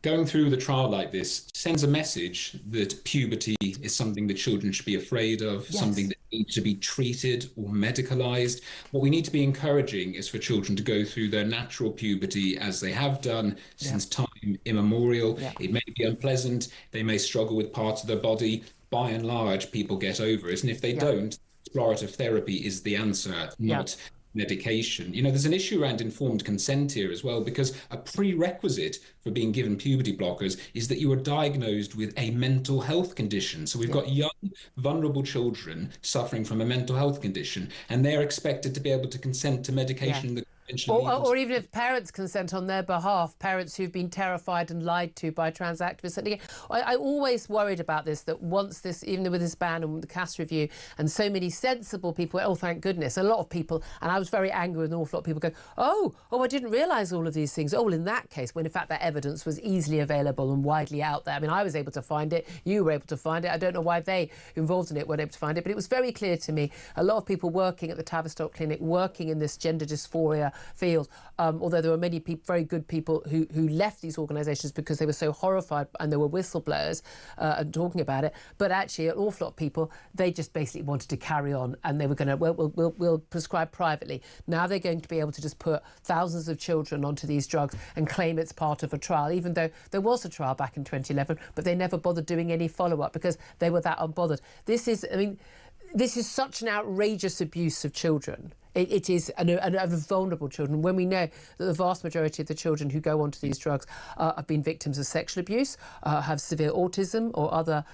going through the trial like this sends a message that puberty is something that children should be afraid of, something that needs to be treated or medicalised. What we need to be encouraging is for children to go through their natural puberty as they have done since time immemorial. It may be unpleasant, they may struggle with parts of their body. By and large, people get over it. And if they don't, explorative therapy is the answer, not medication. You know, there's an issue around informed consent here as well, because a prerequisite for being given puberty blockers is that you are diagnosed with a mental health condition. So we've got young, vulnerable children suffering from a mental health condition, and they're expected to be able to consent to medication that or even if parents consent on their behalf, parents who've been terrified and lied to by trans activists. And again, I always worried about this, that once this, even with this ban and the Cass review, and so many sensible people, oh, thank goodness, a lot of people, and I was very angry with an awful lot of people going, oh, I didn't realise all of these things. Oh, well, in that case, when in fact that evidence was easily available and widely out there. I mean, I was able to find it, you were able to find it. I don't know why they involved in it weren't able to find it, but it was very clear to me, a lot of people working at the Tavistock Clinic, working in this gender dysphoria field, although there were many very good people who left these organisations because they were so horrified, and there were whistleblowers and talking about it. But actually, an awful lot of people, they just basically wanted to carry on, and they were going to, we'll prescribe privately. Now they're going to be able to just put thousands of children onto these drugs and claim it's part of a trial, even though there was a trial back in 2011, but they never bothered doing any follow-up because they were that unbothered. This is such an outrageous abuse of children. It is of vulnerable children, when we know that the vast majority of the children who go onto these drugs have been victims of sexual abuse, have severe autism or other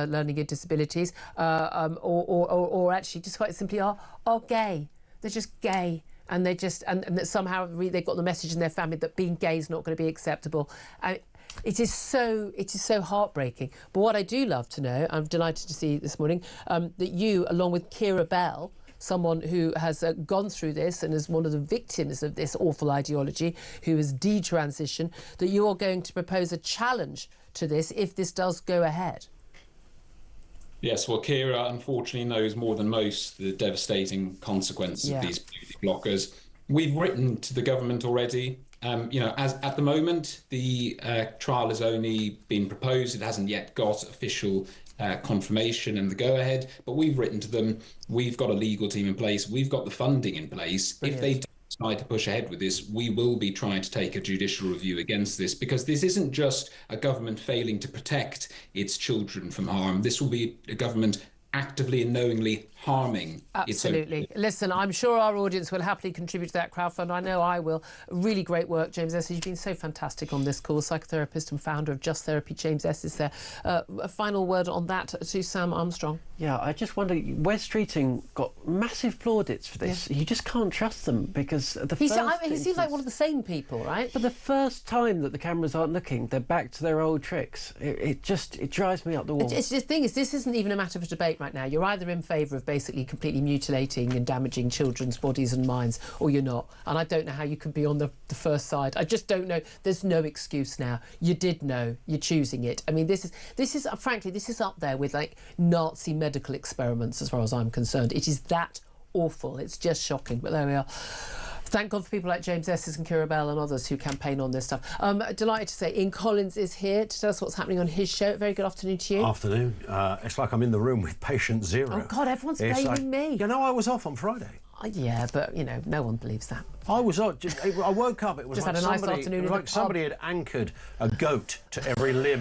learning disabilities, or actually just quite simply are gay. They're just gay. And they just and that somehow they've got the message in their family that being gay is not going to be acceptable. It is so heartbreaking. But what I do love to know, I'm delighted to see this morning, that you, along with Keira Bell, someone who has gone through this and is one of the victims of this awful ideology, who has detransitioned, that you are going to propose a challenge to this if this does go ahead. Yes, well, Keira unfortunately knows more than most the devastating consequences of these puberty blockers. We've written to the government already. As at the moment, the trial has only been proposed. It hasn't yet got official confirmation and the go-ahead, but we've written to them. We've got a legal team in place. We've got the funding in place. Brilliant. If they decide to push ahead with this, we will be trying to take a judicial review against this, because this isn't just a government failing to protect its children from harm. This will be a government actively and knowingly harming. Absolutely. Listen, I'm sure our audience will happily contribute to that crowdfund. I know I will. Really great work, James Esses. You've been so fantastic on this call. Psychotherapist and founder of Just Therapy, James Esses there. A final word on that to Sam Armstrong. Yeah, I just wonder, Wes Streeting got massive plaudits for this. You just can't trust them, because he seems like one of the sane people, right? But the first time that the cameras aren't looking, they're back to their old tricks. It drives me up the wall. It's the thing is, this isn't even a matter for debate right now. You're either in favour of basically completely mutilating and damaging children's bodies and minds, or you're not. And I don't know how you could be on the first side. I just don't know. There's no excuse now. You did know. You're choosing it. I mean, this is frankly, this is up there with like Nazi medical experiments as far as I'm concerned. It is that awful. It's just shocking. But there we are. Thank God for people like James Esses and Keira Bell and others who campaign on this stuff. Delighted to say Ian Collins is here to tell us what's happening on his show. Very good afternoon to you. Afternoon. It's like I'm in the room with patient zero. Oh, God, everyone's blaming me. You know, I was off on Friday. Yeah, but, you know, no one believes that. I was off. I woke up, it was just like had a nice afternoon. It was like somebody had anchored a goat to every limb